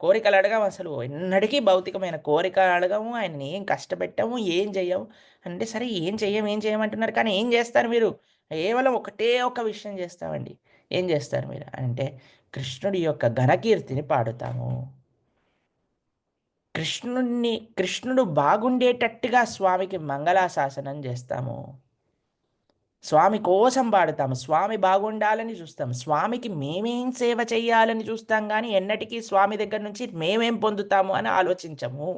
కోరికలు అడగము అసలు. ఎన్నటికీ భౌతికమైన కోరిక అడగము. ఆయనని ఏం కష్టపెట్టము. ఏం చెయ్యము." అంటే సరే ఏం చెయ్యమంటున్నారు. కానీ ఏం చేస్తారు మీరు? కేవలం ఒకటే ఒక విషయం చేస్తామండి. ఏం చేస్తారు మీరు? అంటే కృష్ణుడి యొక్క ఘనకీర్తిని పాడుతాము. కృష్ణుడు బాగుండేటట్టుగా స్వామికి మంగళాశాసనం చేస్తాము. స్వామి కోసం పాడుతాము. స్వామి బాగుండాలని చూస్తాం. స్వామికి మేమేం సేవ చేయాలని చూస్తాం గానీ, ఎన్నటికీ స్వామి దగ్గర నుంచి మేమేం పొందుతాము అని ఆలోచించము.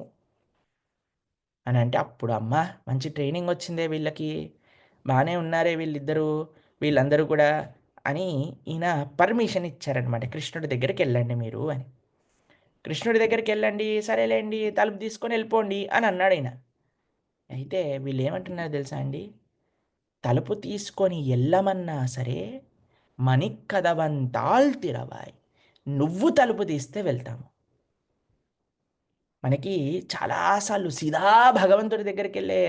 అనంటే అప్పుడు అమ్మా! మంచి ట్రైనింగ్ వచ్చిందే వీళ్ళకి. బానే ఉన్నారే వీళ్ళిద్దరూ, వీళ్ళందరూ కూడా అని ఈయన పర్మిషన్ ఇచ్చారనమాట. కృష్ణుడి దగ్గరికెళ్ళండి మీరు అని. కృష్ణుడి దగ్గరికెళ్ళండి, సరేలేండి తలుపు తీసుకొని ఎళ్ళిపోండి అని అన్నాడాయన. అయితే వీళ్ళేమంటున్నారో తెలుసా అండి? తలుపు తీసుకొని ఎళ్ళమన్నా సరే, మణిక్కదవం తాళ్ తిరవాయ్. నువ్వు తలుపు తీస్తే వెళ్తాము. మనకి చాలా సార్లు సీదా భగవంతుడి దగ్గరికెళ్ళే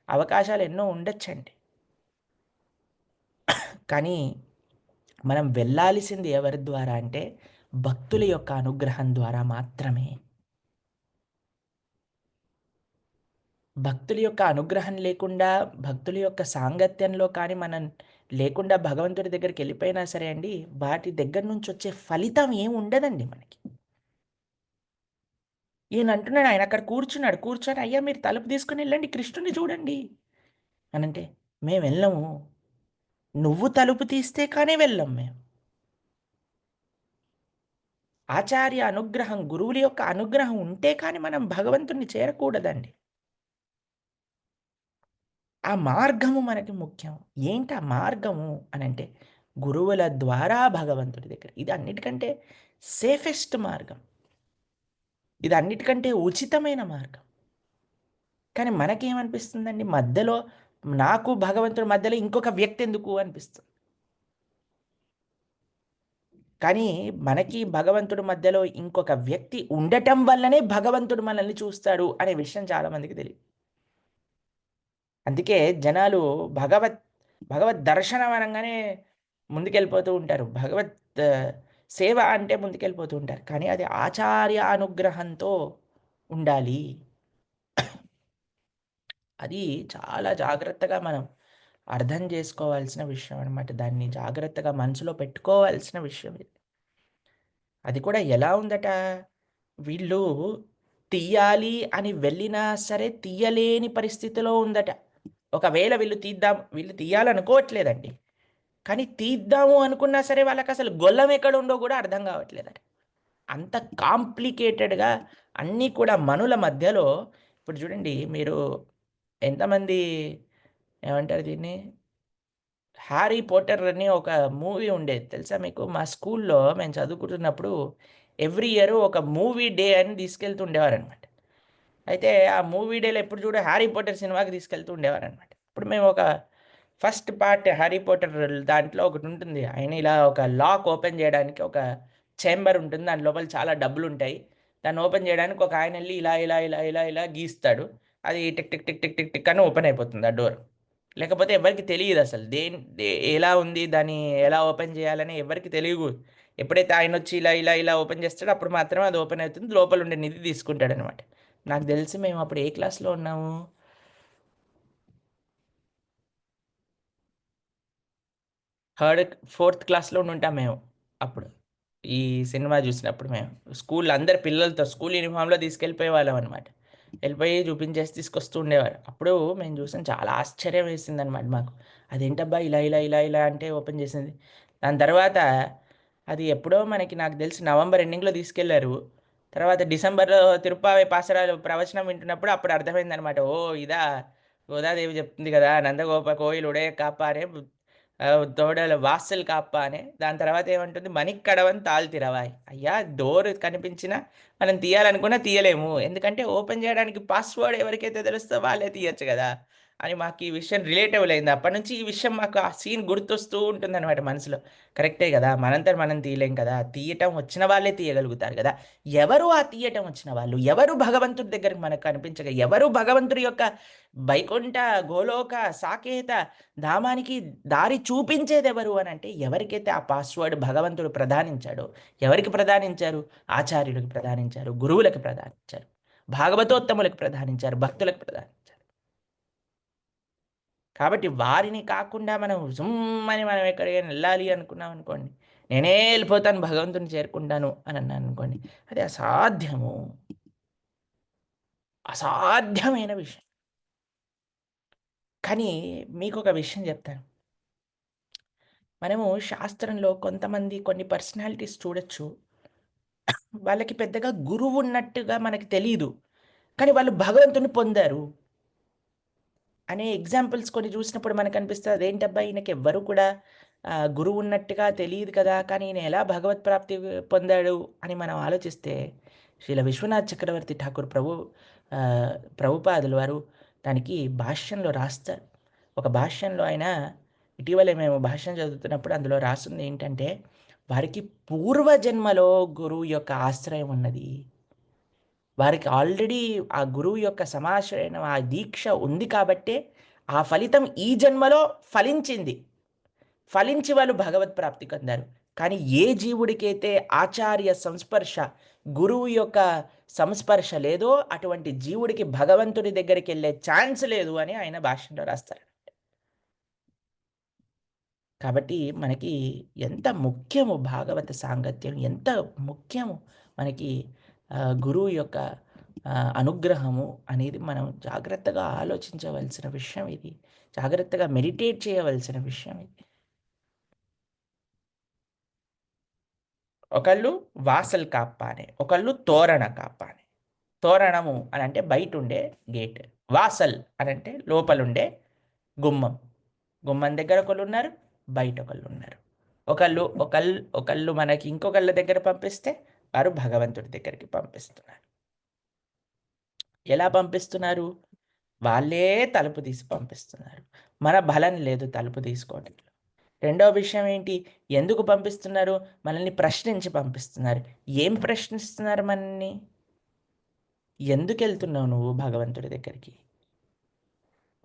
అవకాశాలు ఎన్నో ఉండొచ్చండి. కానీ మనం వెళ్ళాల్సింది ఎవరి ద్వారా అంటే భక్తుల యొక్క అనుగ్రహం ద్వారా మాత్రమే. భక్తుల యొక్క అనుగ్రహం లేకుండా, భక్తుల యొక్క సాంగత్యంలో కానీ మనం లేకుండా భగవంతుడి దగ్గరికెళ్ళిపోయినా సరే అండి, వాటి దగ్గర నుంచొచ్చే ఫలితం ఏం ఉండదండి మనకి. ఈయనంటున్నాడు, ఆయనక్కడ కూర్చున్నాడు. కూర్చొని, "అయ్యా! మీరు తలుపు తీసుకొనెళ్ళండి, కృష్ణుడిని చూడండి" అనంటే, "మేమెళ్ళము. నువ్వు తలుపు తీస్తే కానీ వెళ్ళం మేము." ఆచార్య అనుగ్రహం, గురువుల యొక్క అనుగ్రహం ఉంటే కానీ మనం భగవంతుడిని చేరకూడదండి. ఆ మార్గము మనకి ముఖ్యం. ఏంటి ఆ మార్గము అనంటే, గురువుల ద్వారా భగవంతుడి దగ్గర. ఇది అన్నిటికంటే సేఫెస్ట్ మార్గం. ఇది అన్నిటికంటే ఉచితమైన మార్గం. కానీ మనకేమనిపిస్తుందండి మధ్యలో నాకు భగవంతుడి మధ్యలో ఇంకొక వ్యక్తి ఎందుకు అనిపిస్తుంది. కానీ మనకి భగవంతుడి మధ్యలో ఇంకొక వ్యక్తి ఉండటం వల్లనే భగవంతుడు మనల్ని చూస్తాడు అనే విషయం చాలామందికి తెలీదు. అందుకే జనాలు భగవత్ భగవద్ దర్శనం అనంగానే ముందుకెళ్ళిపోతూ ఉంటారు. ఆహ్, సేవ అంటే ముందుకెళ్ళిపోతూ ఉంటారు. కానీ అది ఆచార్య అనుగ్రహంతో ఉండాలి. అది చాలా జాగ్రత్తగా మనం అర్థం చేసుకోవాల్సిన విషయం అనమాట. దాన్ని జాగ్రత్తగా మనసులో పెట్టుకోవాల్సిన విషయం ఇది. అది కూడా ఎలా ఉందట, వీళ్ళు తీయాలి అని వెళ్ళినా సరే తీయలేని పరిస్థితిలో ఉందట. ఒకవేళ వీళ్ళు తీయాలనుకోవట్లేదండి. కానీ తీద్దాము అనుకున్నా సరే వాళ్ళకసలు గొల్లెం ఎక్కడుందో గూడా అర్థం గావట్లేదట. అంత కాంప్లికేటెడ్‌గా అన్నీ కూడా మనుల మధ్యలో ఇప్పుడు చూడండి మీరు ఎంతమంది ఏమంటారు దీన్ని? 'హ్యారీ పాటర్' అని ఒక మూవీ ఉండేది తెలుసా మీకు? మా స్కూల్‌లో మేము చదువుకుంటున్నప్పుడు ఎవ్రీ ఇయర్ ఒక మూవీ డే అని తీసుకెళ్తుండేవారనమాట. అయితే ఆ మూవీ డేలో ఎప్పుడు చూడు 'హ్యారీ పాటర్' సినిమాకి తీసుకెళ్తూ ఉండేవారనమాట. ఇప్పుడు మేము ఒక ఫస్ట్ పార్ట్ 'హ్యారీ పాటర్' దాంట్లో ఒకటుంటుంది. ఆయన ఇలా ఒక లాక్ ఓపెన్ చేయడానికి ఒక చేంబర్ ఉంటుంది. దాని లోపల చాలా డబ్బులుంటాయి. దాన్ని ఓపెన్ చేయడానికి ఒక ఆయనెళ్లి ఇలా, ఇలా, ఇలా, ఇలా, ఇలా గీస్తాడు. అది tick, tick, tick, tick, tick, tick అని ఓపెన్ అయిపోతుంది ఆ డోర్. లేకపోతే ఎవ్వరికీ తెలీదసలు. ఎలా ఉంది? దాన్ని ఎలా ఓపెన్ చేయాలని ఎవ్వరికీ తెలియవు. ఎప్పుడైతే ఆయనొచ్చి ఇలా, ఇలా, ఇలా ఓపెన్ చేస్తాడో అప్పుడు మాత్రమే అది ఓపెన్ అవుతుంది. లోపలుండే నిధి తీసుకుంటాడనమాట. నాకు తెలిసి మేమప్పుడు ఏ క్లాస్‌లో ఉన్నాము? ఫోర్త్ క్లాస్‌లో ఉండుంటాం మేము అప్పుడు. ఈ సినిమా జూసినప్పుడు మేము. స్కూల్‌లో అందరు పిల్లలతో స్కూల్ యూనిఫార్మ్‌లో తీసుకెళ్ళిపోయేవాళ్ళమనమాట. ఎళ్ళిపోయి చూపించేసి తీసుకొస్తూ ఉండేవారు. అప్పుడు మేము చూసాం చాలా ఆశ్చర్యం వేసిందనమాట మాకు. అదేంటబ్బా! ఇలా, ఇలా, ఇలా, ఇలా అంటే ఓపెన్ చేసింది. దాని తర్వాత అది ఎప్పుడో నాకు తెలిసి నవంబర్ ఎండింగ్‌లో తీసుకెళ్లారు. తర్వాత డిసెంబర్‌లో 'తిరుప్పావై పాసరాలు' ప్రవచనం వింటున్నప్పుడు అప్పుడు అర్థమైందనమాట. ఓహ్! ఇదా గోదాదేవి చెప్తుంది కదా! 'నందగోప కోయిల్ ఉడయ కాపారే తోడల వాసల్ కాప్పానే' దాని తర్వాత ఏమంటుంది 'మణిక్కడవన్ తాళ్తిరవాయ్' అయ్యా డోర్ కనిపించినా మనం తీయాలనుకున్నా తీయలేము. ఎందుకంటే ఓపెన్ చేయడానికి పాస్వర్డ్ ఎవరికైతే తెలుస్తదో వాళ్ళే తీయొచ్చు గదా! అని మాకు ఈ విషయం రిలేటబుల్ అయింది. అప్పటినుంచి ఈ విషయం మాకు ఆ సీన్ గుర్తొస్తూ ఉంటుందనమాట మనసులో. కరెక్టే గదా! మనంతట మనం తీయలేం కదా! తీయటం వచ్చిన వాళ్ళే తీయగలుగుతారు గదా! ఎవరు ఆ తీయటం వచ్చిన వాళ్ళు? ఎవరు భగవంతుడి దగ్గరికి మనకు కనిపించగా ఎవరు భగవంతుడి యొక్క వైకుంఠ, గోలోక, సాకేత ధామానికి దారి చూపించేదెవరు అనంటే ఎవరికైతే ఆ పాస్వర్డ్ భగవంతుడు ప్రదానించాడో, ఎవరికి ప్రదానించారు? ఆచార్యులకు ప్రదానించారు, గురువులకు ప్రదానించారు, భాగవతోత్తములకు ప్రదానించారు, భక్తులకు ప్రదానించారు. కాబట్టి వారిని కాకుండా మనం జుమ్మని మనం ఎక్కడికైనా ఎళ్ళాలి అనుకున్నామనుకోండి, నేనే ఎళ్ళిపోతాను భగవంతుడిని చేరుకుంటాను అని అన్నాననుకోండి, అది అసాధ్యము. అసాధ్యమైన విషయం. కానీ మీకొక విషయం జెప్తాను. మనము శాస్త్రంలో కొంతమంది కొన్ని పర్సనాలిటీస్ చూడొచ్చు. వాళ్ళకి పెద్దగా గురువున్నట్టుగా మనకు తెలీదు. కానీ వాళ్ళు భగవంతుడిని పొందారు. అనే ఎగ్జాంపుల్స్ కొన్ని చూసినప్పుడు మనకనిపిస్తది అదేంటబ్బా! ఈయనకెవ్వరు కూడా గురువున్నట్టుగా తెలీదు కదా! కానీ ఈయన ఎలా భగవత్ ప్రాప్తి పొందాడు అని మనం ఆలోచిస్తే, శ్రీల విశ్వనాథ్ చక్రవర్తి ఠాకూర్ ప్రభుపాదుల వారు దానికి భాష్యంలో రాస్తారు. ఒక భాష్యంలో ఆయన ఇటీవలే మేము భాష్యం చదువుతున్నప్పుడు అందులో రాసుంది ఏంటంటే, వారికి పూర్వజన్మలో గురువు యొక్క ఆశ్రయం ఉన్నది. వారికి ఆల్రెడీ ఆ గురువు యొక్క సమాశ్రయణం, ఆ దీక్ష ఉంది కాబట్టే ఆ ఫలితం ఈ జన్మలో ఫలించింది. ఫలించి వాళ్ళు భగవత్ ప్రాప్తి పొందారు. కానీ ఏ జీవుడికైతే ఆచార్య సంస్పర్శ, గురువు యొక్క సంస్పర్శ లేదో అటువంటి జీవుడికి భగవంతుడి దగ్గరికి వెళ్ళే ఛాన్స్ లేదు అని ఆయన భాష్యంలో రాస్తారు. కాబట్టి మనకి ఎంత ముఖ్యము భాగవత సాంగత్యం, ఎంత ముఖ్యము మనకి గురువు యొక్క అనుగ్రహము అనేది మనం జాగ్రత్తగా ఆలోచించవలసిన విషయం ఇది. జాగ్రత్తగా మెడిటేట్ చేయవలసిన విషయం ఇది. ఒకళ్ళు వాసల్ కాప్పానే, ఒకళ్ళు తోరణ కాప్పానే. తోరణము అని అంటే బయట ఉండే గేట్, వాసల్ అని అంటే లోపలుండే గుమ్మం. గుమ్మం దగ్గర ఒకళ్ళు ఉన్నారు, బయట ఒకళ్ళు ఉన్నారు. ఒకళ్ళు మనకి ఇంకొకళ్ళ దగ్గర పంపిస్తే వారు భగవంతుడి దగ్గరికి పంపిస్తున్నారు. ఎలా పంపిస్తున్నారు? వాళ్ళే తలుపు తీసి పంపిస్తున్నారు. మన బలం లేదు తలుపు తీసుకోవడంలో. రెండో విషయం ఏంటి? ఎందుకు పంపిస్తున్నారు? మనల్ని ప్రశ్నించి పంపిస్తున్నారు. ఏం ప్రశ్నిస్తున్నారు మనల్ని? ఎందుకెళ్తున్నావు నువ్వు భగవంతుడి దగ్గరికి?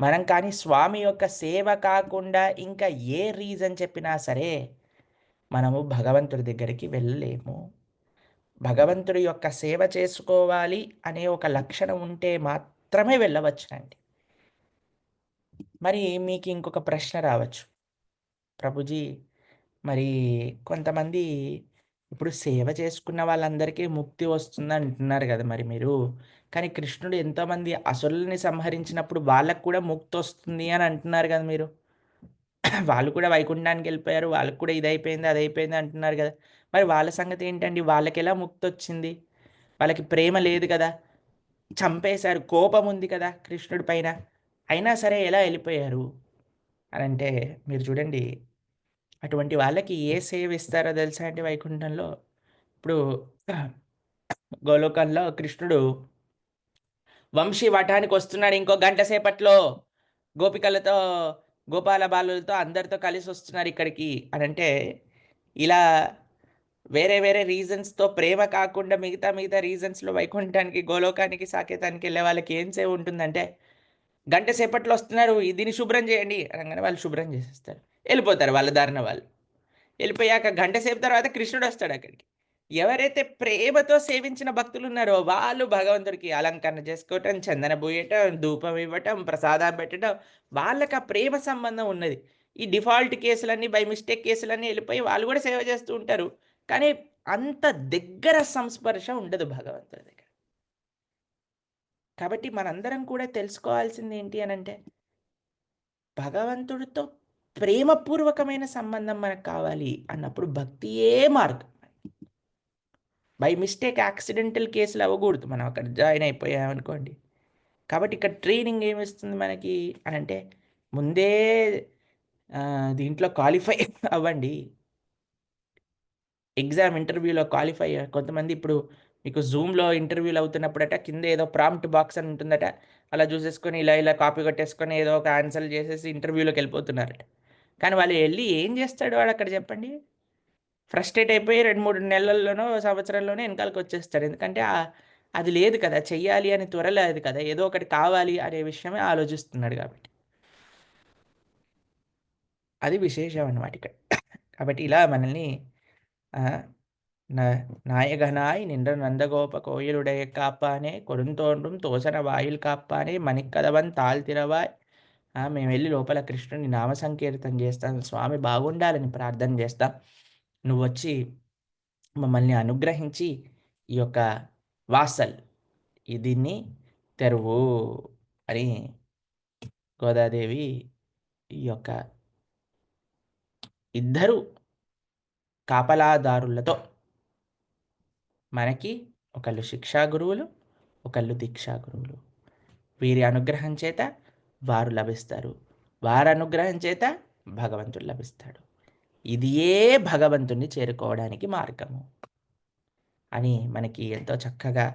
మనం కానీ స్వామి యొక్క సేవ కాకుండా ఇంకా ఏ రీజన్ చెప్పినా సరే మనము భగవంతుడి దగ్గరికి వెళ్ళలేము. భగవంతుడి యొక్క సేవ చేసుకోవాలి అనే ఒక లక్షణం ఉంటే మాత్రమే వెళ్ళవచ్చునండి. మరి మీకు ఇంకొక ప్రశ్న రావచ్చు. ప్రభుజీ, మరి కొంతమంది ఇప్పుడు సేవ చేసుకున్న వాళ్ళందరికీ ముక్తి వస్తుంది అంటున్నారు కదా మరి మీరు. కానీ కృష్ణుడు ఎంతోమంది అసురుల్ని సంహరించినప్పుడు వాళ్ళకు కూడా ముక్తి వస్తుంది అని అంటున్నారు కదా మీరు. వాళ్ళు కూడా వైకుంఠానికి వెళ్ళిపోయారు. వాళ్ళకి కూడా ఇదైపోయింది, అదైపోయింది అంటున్నారు కదా! మరి వాళ్ళ సంగతి ఏంటండి? వాళ్ళకెలా ముక్తొచ్చింది? వాళ్ళకి ప్రేమ లేదు కదా! చంపేశారు. కోపం ఉంది కదా కృష్ణుడి పైన. అయినా సరే ఎలా వెళ్ళిపోయారు? అనంటే మీరు చూడండి, అటువంటి వాళ్ళకి ఏ సేవ ఇస్తారో తెలుసా అండి వైకుంఠంలో? ఇప్పుడు గోలోకంలో కృష్ణుడు వంశీ వటానికి వస్తున్నాడు ఇంకో గంట సేపట్లో. గోపికలతో, గోపాల బాలులతో అందరితో కలిసి వస్తున్నారు ఇక్కడికి అనంటే, ఇలా వేరే వేరే రీజన్స్‌తో ప్రేమ కాకుండా మిగతా రీజన్స్‌లో వైకుంఠానికి, గోలోకానికి, సాకేతానికి వెళ్ళే వాళ్ళకి ఏం సేవ ఉంటుందంటే, గంట సేపట్లో వస్తున్నారు దీన్ని శుభ్రం చేయండి అనంగానే వాళ్ళు శుభ్రం చేసేస్తారు. వెళ్ళిపోతారు వాళ్ళ దారిన వాళ్ళు. వెళ్ళిపోయాక గంట సేపు తర్వాత కృష్ణుడు వస్తాడు అక్కడికి. ఎవరైతే ప్రేమతో సేవించిన భక్తులున్నారో వాళ్ళు భగవంతుడికి అలంకరణ చేసుకోవటం, చందన పూయటం, ధూపం ఇవ్వటం, ప్రసాదం పెట్టటం, వాళ్ళకి ఆ ప్రేమ సంబంధం ఉన్నది. ఈ డిఫాల్ట్ కేసులన్నీ, బై మిస్టేక్ కేసులన్నీ వెళ్ళిపోయి వాళ్ళు కూడా సేవ చేస్తూ ఉంటారు. కానీ అంత దగ్గర సంస్పర్శ ఉండదు భగవంతుడి దగ్గర. కాబట్టి మనందరం కూడా తెలుసుకోవాల్సింది ఏంటి అనంటే, భగవంతుడితో ప్రేమపూర్వకమైన సంబంధం మనకు కావాలి అన్నప్పుడు భక్తియే మార్గం. బై మిస్టేక్ యాక్సిడెంటల్ కేసులు అవ్వకూడదు మనం అక్కడ జాయిన్ అయిపోయామనుకోండి. కాబట్టి ఇక్కడ ట్రైనింగ్ ఏమిస్తుంది మనకి అనంటే, ముందే దీంట్లో క్వాలిఫై అవ్వండి. ఎగ్జామ్ ఇంటర్వ్యూలో క్వాలిఫై కొంతమంది ఇప్పుడు మీకు జూమ్‌లో ఇంటర్వ్యూలు అవుతున్నప్పుడట కింద ఏదో ప్రాంప్ట్ బాక్స్ అని ఉంటుందట. అలా చూసేసుకొని ఇలా కాపీ కొట్టేసుకొని ఏదో ఒక ఆన్సర్‌లు చేసేసి ఇంటర్వ్యూలోకెళ్ళిపోతున్నారట. కానీ వాళ్ళు ఎళ్లి ఏం చేస్తాడు వాడక్కడ చెప్పండి? ఫ్రస్ట్రేట్ అయిపోయి 2, 3 నెలల్లోనో, సంవత్సరంలోనే ఎనకాలకొచ్చేస్తాడు. ఎందుకంటే అది లేదు కదా! చెయ్యాలి అని త్వర లేదు కదా! ఏదో ఒకటి కావాలి అనే విషయమే ఆలోచిస్తున్నాడు కాబట్టి. అది విశేషం అన్నమాట ఇక్కడ. కాబట్టి ఇలా మనల్ని ఆహ్, "ந நாயகனாய் நின்ற நந்தகோப கோயிலுடைய காப்பானே கொடுந்தோன்றும் తోసన వాయిల్ కాప్పానే మణిక్కదవన్ తాళ్తిరవాయ్." మేమెళ్లి లోపల కృష్ణుని నామ సంకీర్తన చేస్తాం. స్వామి బాగుండాలని ప్రార్థన చేస్తాం. నువ్వొచ్చి మమ్మల్ని అనుగ్రహించి ఈ యొక్క వాసల్ దీన్ని తెరువు అని గోదాదేవి ఈ యొక్క ఇద్దరు కాపలాదారులతో మనకి ఒకళ్ళు శిక్షా గురువులు, ఒకళ్ళు దీక్షా గురువులు. వీరి అనుగ్రహం చేత వారు లభిస్తారు. వారి అనుగ్రహం చేత భగవంతుడు లభిస్తాడు. ఇదియే భగవంతుణ్ణి చేరుకోవడానికి మార్గము అని మనకి ఎంతో చక్కగా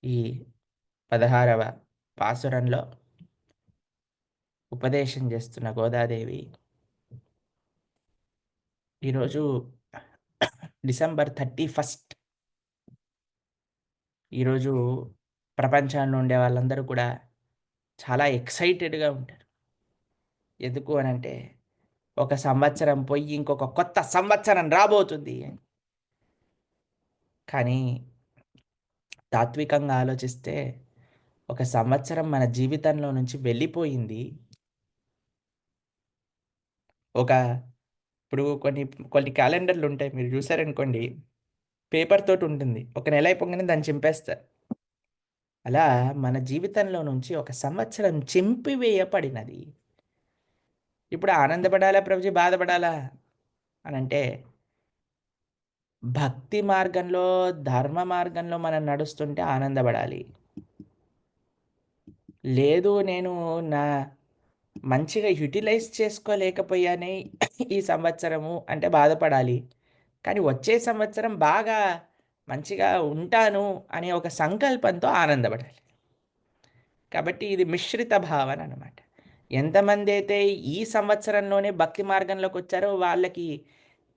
ఈ 16వ పాసురంలో ఉపదేశం చేస్తున్న గోదాదేవి ఈరోజు డిసెంబర్ 31 ఈరోజు ప్రపంచంలో ఉండే వాళ్ళందరూ కూడా చాలా ఎక్సైటెడ్‌గా ఉంటారు. ఎందుకు అనంటే, ఒక సంవత్సరం పోయి ఇంకొక కొత్త సంవత్సరం రాబోతుంది అని. కానీ తాత్వికంగా ఆలోచిస్తే, ఒక సంవత్సరం మన జీవితంలో నుంచి వెళ్ళిపోయింది. ఒక ఇప్పుడు కొన్ని క్యాలెండర్‌లుంటాయి. మీరు చూసారనుకోండి, పేపర్ తోటుంటుంది. ఒక నెల అయిపోగానే దాన్ని చింపేస్తారు. అలా మన జీవితంలో నుంచి ఒక సంవత్సరం చింపివేయబడినది. ఇప్పుడు ఆనందపడాలా ప్రభుజీ బాధపడాలా అనంటే, భక్తి మార్గంలో, ధర్మ మార్గంలో మనం నడుస్తుంటే ఆనందపడాలి. లేదు నేను నా మంచిగా యుటిలైజ్ చేసుకోలేకపోయానే ఈ సంవత్సరము అంటే బాధపడాలి. కానీ వచ్చే సంవత్సరం బాగా మంచిగా ఉంటాను అనే ఒక సంకల్పంతో ఆనందపడాలి. కాబట్టి ఇది మిశ్రిత భావన అనమాట. ఎంతమందైతే ఈ సంవత్సరంలోనే భక్తి మార్గంలోకొచ్చారో వాళ్ళకి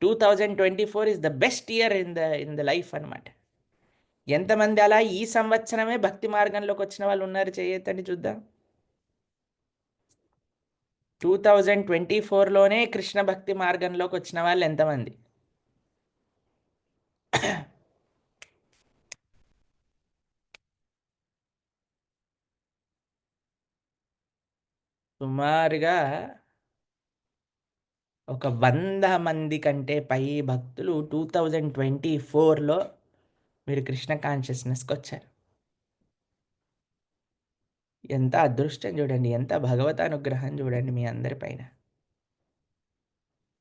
2024 is the best year in the life అనమాట. ఎంతమంది అలా ఈ సంవత్సరమే భక్తి మార్గంలోకొచ్చిన వాళ్ళున్నారు చెయ్యెత్తండి చూద్దాం. 2024లోనే కృష్ణ భక్తి మార్గంలోకొచ్చిన వాళ్ళెంతమంది? సుమారుగా ఒక 100 మంది కంటే పై భక్తులు 2024లో మీరు కృష్ణ కాన్షియస్‌నెస్‌కొచ్చారు. ఎంత అదృష్టం చూడండి. ఎంత భగవతానుగ్రహం చూడండి మీ అందరి పైన.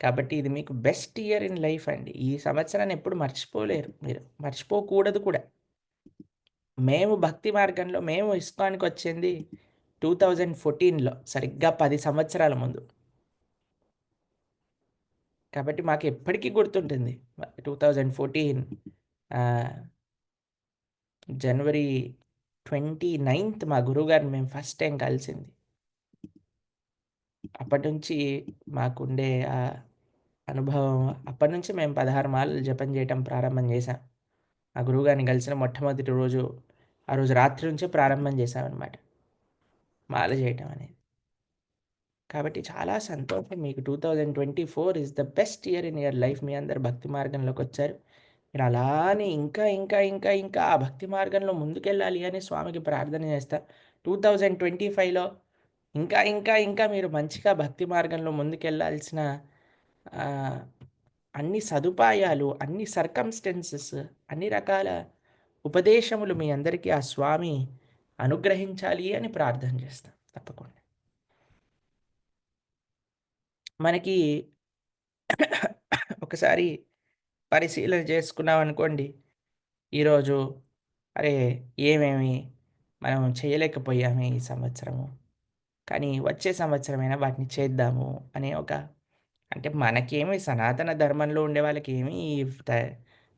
కాబట్టి ఇది మీకు బెస్ట్ ఇయర్ ఇన్ లైఫ్ అండి. ఈ సంవత్సరాన్ని ఎప్పుడు మర్చిపోలేరు మీరు. మర్చిపోకూడదు కూడా. మేము భక్తి మార్గంలో మేము ఇస్కాన్‌కొచ్చింది 2014లో సరిగ్గా 10 సంవత్సరాల ముందు. కాబట్టి మాకెప్పటికీ గుర్తుంటుంది. 2014 ఆహ్, జనవరి 29థ్ మా గురువుగారిని మేము ఫస్ట్ టైమ్ కలిసింది. అప్పటినుంచి మాకుండే అనుభవం అప్పటినుంచి మేము 16 మాలలు జపం చేయటం ప్రారంభం చేశాం. ఆ గురువుగారిని కలిసిన మొట్టమొదటి రోజు, ఆ రోజు రాత్రి నుంచే ప్రారంభం చేశామనమాట మాల చేయటం అనేది. కాబట్టి చాలా సంతోషం మీకు 2024 is the best year in your life. మీ అందరూ భక్తి మార్గంలోకొచ్చారు. మీరు అలానే ఇంకా ఆ భక్తి మార్గంలో ముందుకెళ్ళాలి అని స్వామికి ప్రార్థన చేస్తా. 2025లో ఇంకా మీరు మంచిగా భక్తి మార్గంలో ముందుకెళ్ళాల్సిన ఆహ్, అన్ని సదుపాయాలు, అన్ని సర్కమ్‌స్టెన్సెస్, అన్ని రకాల ఉపదేశములు మీ అందరికీ ఆ స్వామి అనుగ్రహించాలి అని ప్రార్థన చేస్తా తప్పకుండా. మనకి ఒకసారి పరిశీలన చేసుకున్నామనుకోండి, ఈరోజు అరే! ఏమేమి మనం చేయలేకపోయామే ఈ సంవత్సరము. కానీ వచ్చే సంవత్సరమైనా వాటిని చేద్దాము అనే ఒక అంటే మనకేమి సనాతన ధర్మంలో ఉండే వాళ్ళకేమి ఈ త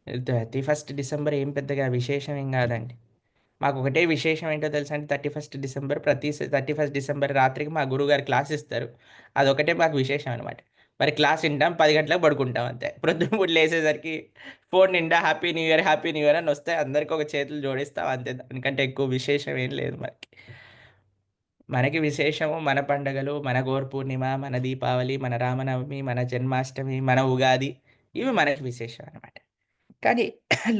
31 డిసెంబర్ ఏం పెద్దగా విశేషం ఏం గాదండి. మాకొకటే విశేషం ఏంటో తెలుసా అండి? 31 డిసెంబర్ 31 డిసెంబర్ రాత్రికి మా గురువుగారు క్లాస్ ఇస్తారు. అదొకటే మాకు విశేషం అనమాట. మరి క్లాస్ ఇంటాం, 10 గంటలకు పడుకుంటాం అంతే. ప్రొద్దున పూట లేసేసరికి ఫోను నిండా happy new year, happy new year అని వస్తాయి. అందరికి ఒక చేతులు జోడిస్తాం అంతే. దానికంటే ఎక్కువ విశేషం ఏం లేదు మనకి. మనకి విశేషము మన పండగలు, మన గోర్ పూర్ణిమ, మన దీపావళి, మన రామనవమి, మన జన్మాష్టమి, మన ఉగాది ఇవి మనకి విశేషం అనమాట. కానీ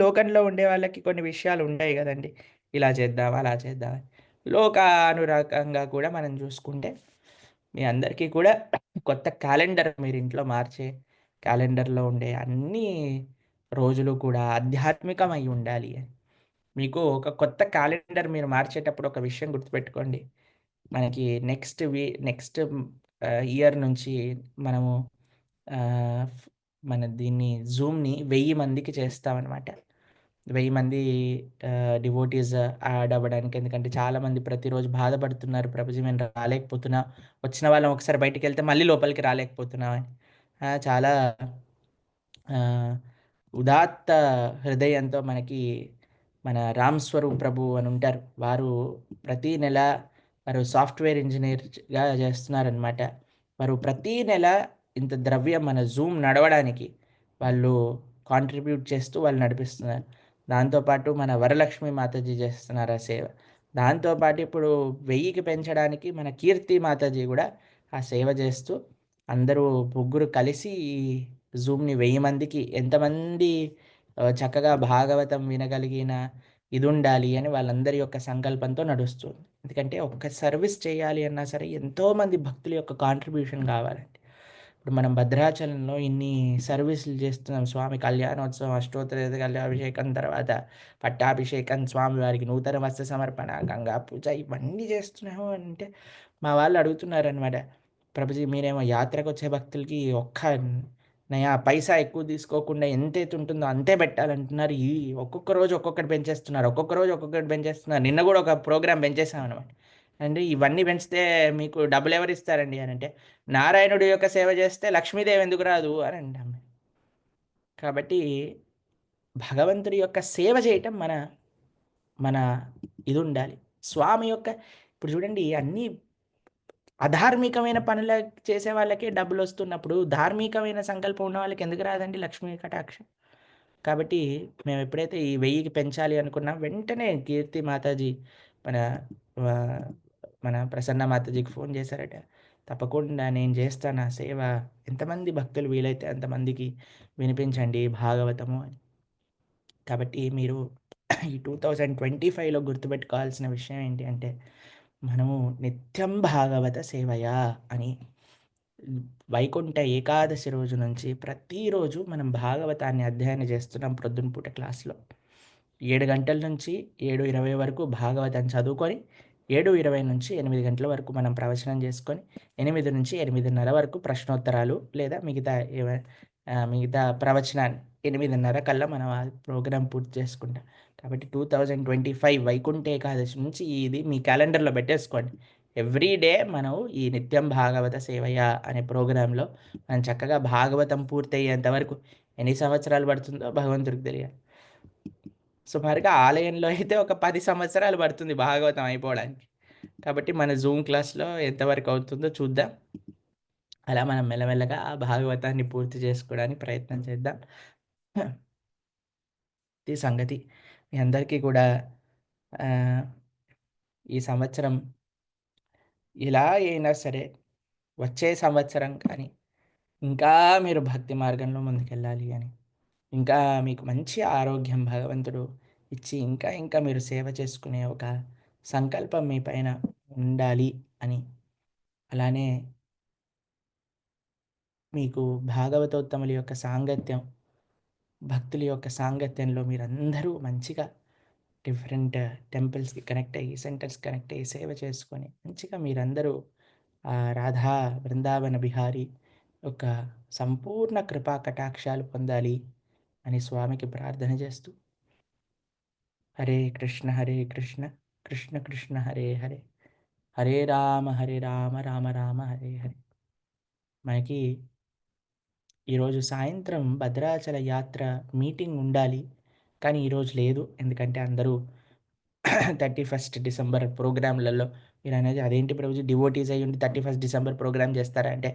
లోకంలో ఉండే వాళ్ళకి కొన్ని విషయాలు ఉంటాయి గదండీ! ఇలా చేద్దాం, అలా చేద్దాం అని. లోకానురకంగా కూడా మనం చూసుకుంటే మీ అందరికీ కూడా కొత్త క్యాలెండర్ మీరు ఇంట్లో మార్చే క్యాలెండర్‌లో ఉండే అన్ని రోజులు కూడా ఆధ్యాత్మికమై ఉండాలి అని. మీకు ఒక కొత్త క్యాలెండర్ మీరు మార్చేటప్పుడు ఒక విషయం గుర్తుపెట్టుకోండి. మనకి నెక్స్ట్ ఇయర్ నుంచి మనము ఆహ్, ఫ్ మన దీన్ని జూమ్‌ని 1000 మందికి చేస్తామనమాట. 1000 మంది డివోటీస్ యాడ్ అవ్వడానికి. ఎందుకంటే చాలామంది ప్రతిరోజు బాధపడుతున్నారు. ప్రభుజీ మేము రాలేకపోతున్నా. వచ్చిన వాళ్ళం ఒకసారి బయటికెళ్తే మళ్ళీ లోపలికి రాలేకపోతున్నాం అని. చాలా ఆహ్, ఉదాత్త హృదయంతో మనకి మన రామ్ స్వరూప్ ప్రభు అని ఉంటారు. వారు ప్రతి నెల వారు సాఫ్ట్‌వేర్ ఇంజినీర్‌గా చేస్తున్నారనమాట. వారు ప్రతి నెల ఇంత ద్రవ్యం మన జూమ్ నడవడానికి వాళ్ళు కాంట్రిబ్యూట్ చేస్తూ వాళ్ళు నడిపిస్తున్నారు. దాంతోపాటు మన వరలక్ష్మి మాతాజీ చేస్తున్నారు ఆ సేవ. దాంతోపాటు ఇప్పుడు 1000కి పెంచడానికి మన కీర్తి మాతాజీ కూడా ఆ సేవ చేస్తూ అందరూ ముగ్గురు కలిసి ఈ జూమ్‌ని 1000 మందికి ఎంతమంది చక్కగా భాగవతం వినగలిగిన ఇదుండాలి అని వాళ్ళందరి యొక్క సంకల్పంతో నడుస్తుంది. ఎందుకంటే ఒక్క సర్విస్ చేయాలి అన్నా సరే ఎంతోమంది భక్తుల యొక్క కాంట్రిబ్యూషన్ కావాలండి. ఇప్పుడు మనం భద్రాచలంలో ఇన్ని సర్వీసులు చేస్తున్నాం. స్వామి కళ్యాణోత్సవం, అష్టోత్తర కళ్యాణాభిషేకం, తర్వాత పట్టాభిషేకం, స్వామివారికి నూతన వస్త్ర సమర్పణ, గంగా పూజ ఇవన్నీ చేస్తున్నాము అంటే మా వాళ్ళు అడుగుతున్నారనమాట. ప్రభుజీ మీరేమో యాత్రకొచ్చే భక్తులకి ఒక్క నయా పైసా ఎక్కువ తీసుకోకుండా ఎంతైతే ఉంటుందో అంతే పెట్టాలంటున్నారు. ఈ ఒక్కొక్క రోజు ఒక్కొక్కటి పెంచేస్తున్నారు. ఒక్కొక్క రోజు ఒక్కొక్కటి పెంచేస్తున్నారు. నిన్న గూడా ఒక ప్రోగ్రామ్ పెంచేసామనమాట. అంటే ఇవన్నీ పెంచితే మీకు డబ్బులెవరిస్తారండి అనంటే, నారాయణుడి యొక్క సేవ చేస్తే లక్ష్మీదేవి ఎందుకు రాదు అని అంటాం. కాబట్టి భగవంతుడి యొక్క సేవ చేయటం మన మన ఇదుండాలి. స్వామి యొక్క ఇప్పుడు చూడండి అన్నీ అధార్మికమైన పనుల చేసే వాళ్ళకే డబ్బులొస్తున్నప్పుడు, ధార్మికమైన సంకల్పం ఉన్న వాళ్ళకి ఎందుకు రాదండి లక్ష్మీ కటాక్షం? కాబట్టి మేమెప్పుడైతే ఈ 1000కి పెంచాలి అనుకున్నాం, వెంటనే కీర్తి మాతాజీ మన ఆహ్, మన ప్రసన్న మాతాజీకి ఫోన్ చేశారట. తప్పకుండా నేను చేస్తాను ఆ సేవ. ఎంతమంది భక్తులు వీలైతే అంతమందికి వినిపించండి భాగవతము అని. కాబట్టి మీరు ఈ 2025లో గుర్తుపెట్టుకోవాల్సిన విషయం ఏంటి అంటే, మనము నిత్యం భాగవత సేవయా అని వైకుంఠ ఏకాదశి రోజు నుంచి ప్రతిరోజు మనం భాగవతాన్ని అధ్యయనం చేస్తున్నాం ప్రొద్దున పూట క్లాస్‌లో. 7 గంటల నుంచి 7:20 వరకు భాగవతం చదువుకొని, 7:20 నుంచి 8 గంటల వరకు మనం ప్రవచనం చేసుకొని, 8-8:30 వరకు ప్రశ్నోత్తరాలు లేదా మిగతా ప్రవచనాన్ని 8:30 కల్లా మనం ఆ ప్రోగ్రామ్ పూర్తి చేసుకుంటాం. కాబట్టి 2025 వైకుంఠ ఏకాదశి నుంచి ఇది మీ క్యాలెండర్‌లో పెట్టేసుకోండి. ఎవ్రీ డే మనం ఈ నిత్యం భాగవత సేవయ అనే ప్రోగ్రామ్‌లో మనం చక్కగా భాగవతం పూర్తయ్యేంత వరకు ఎన్ని సంవత్సరాలు పడుతుందో భగవంతుడికి తెలియాలి. సుమారుగా ఆలయంలో అయితే ఒక 10 సంవత్సరాలు పడుతుంది భాగవతం అయిపోవడానికి. కాబట్టి మన జూమ్ క్లాస్‌లో ఎంతవరకు అవుతుందో చూద్దాం. అలా మనం మెల్లమెల్లగా ఆ భాగవతాన్ని పూర్తి చేసుకోవడానికి ప్రయత్నం చేద్దాం. ఇది సంగతి. మీ అందరికీ కూడా ఆహ్, ఈ సంవత్సరం ఎలా అయినా సరే వచ్చే సంవత్సరం కానీ ఇంకా మీరు భక్తి మార్గంలో ముందుకెళ్ళాలి అని, ఇంకా మీకు మంచి ఆరోగ్యం భగవంతుడు ఇచ్చి ఇంకా ఇంకా మీరు సేవ చేసుకునే ఒక సంకల్పం మీ పైన ఉండాలి అని, అలానే మీకు భాగవతోత్తముల యొక్క సాంగత్యం, భక్తుల యొక్క సాంగత్యంలో మీరందరూ మంచిగా డిఫరెంట్ టెంపుల్స్‌కి కనెక్ట్ అయ్యి, సెంటర్స్ కనెక్ట్ అయ్యి సేవ చేసుకొని మంచిగా మీరందరూ రాధా బృందావన బిహారీ యొక్క సంపూర్ణ కృపా కటాక్షాలు పొందాలి అని స్వామికి ప్రార్థన చేస్తూ, హరే కృష్ణ హరే కృష్ణ, కృష్ణ కృష్ణ హరే హరే, హరే రామ రామ రామ హరే హరే. మనకి ఈరోజు సాయంత్రం భద్రాచల యాత్ర మీటింగ్ ఉండాలి. కానీ ఈరోజు లేదు. ఎందుకంటే అందరూ 31 డిసెంబర్ ప్రోగ్రామ్‌లలో మీరనేది అదేంటి ప్రభుజీ డివోటీస్ అయ్యుండి 31 డిసెంబర్ ప్రోగ్రామ్ చేస్తారా అంటే,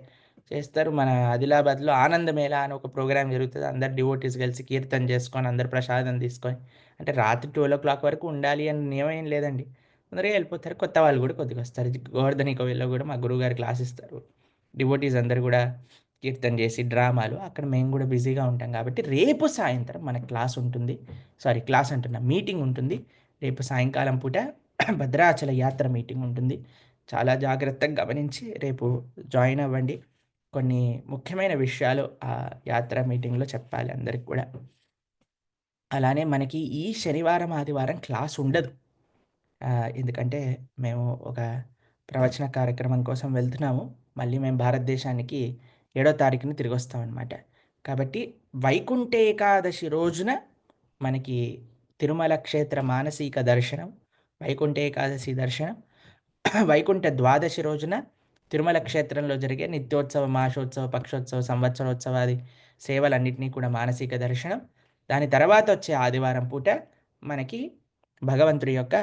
చేస్తారు. మన ఆదిలాబాద్‌లో ఆనందమేళ అని ఒక ప్రోగ్రామ్ జరుగుతది. అందరు డివోటీస్ కలిసి కీర్తన చేసుకొని, అందరూ ప్రసాదం తీసుకొని, అంటే రాత్రి 12:00 వరకు ఉండాలి అని నియమం ఏం లేదండి. తొందరగా వెళ్ళిపోతారు. కొత్త వాళ్ళు కూడా కొద్దిగొస్తారు. గోవర్ధని కోవిల్‌లో కూడా మా గురువుగారు క్లాస్ ఇస్తారు. డివోటీస్ అందరూ కూడా కీర్తన చేసి డ్రామాలు అక్కడ మేము కూడా బిజీగా ఉంటాం కాబట్టి రేపు సాయంత్రం మన క్లాస్ ఉంటుంది. సారీ క్లాస్ అంటున్నా మీటింగ్ ఉంటుంది. రేపు సాయంకాలం పూట భద్రాచల యాత్ర మీటింగ్ ఉంటుంది. చాలా జాగ్రత్తగా గమనించి రేపు జాయిన్ అవ్వండి. కొన్ని ముఖ్యమైన విషయాలు ఆ యాత్ర మీటింగ్‌లో చెప్పాలి అందరికి కూడా. అలానే మనకి ఈ శనివారం, ఆదివారం క్లాస్ ఉండదు. ఎందుకంటే మేము ఒక ప్రవచన కార్యక్రమం కోసం వెళ్తున్నాము. మళ్ళీ మేము భారతదేశానికి 7వ తారీఖున తిరిగొస్తామనమాట. కాబట్టి వైకుంఠ ఏకాదశి రోజున మనకి తిరుమల క్షేత్ర మానసిక దర్శనం, వైకుంఠ ఏకాదశి దర్శనం, వైకుంఠ ద్వాదశి రోజున తిరుమల క్షేత్రంలో జరిగే నిత్యోత్సవ, మాసోత్సవ, పక్షోత్సవ, సంవత్సరోత్సవాది సేవలన్నిటినీ కూడా మానసిక దర్శనం. దాని తర్వాత వచ్చే ఆదివారం పూట మనకి భగవంతుడి యొక్క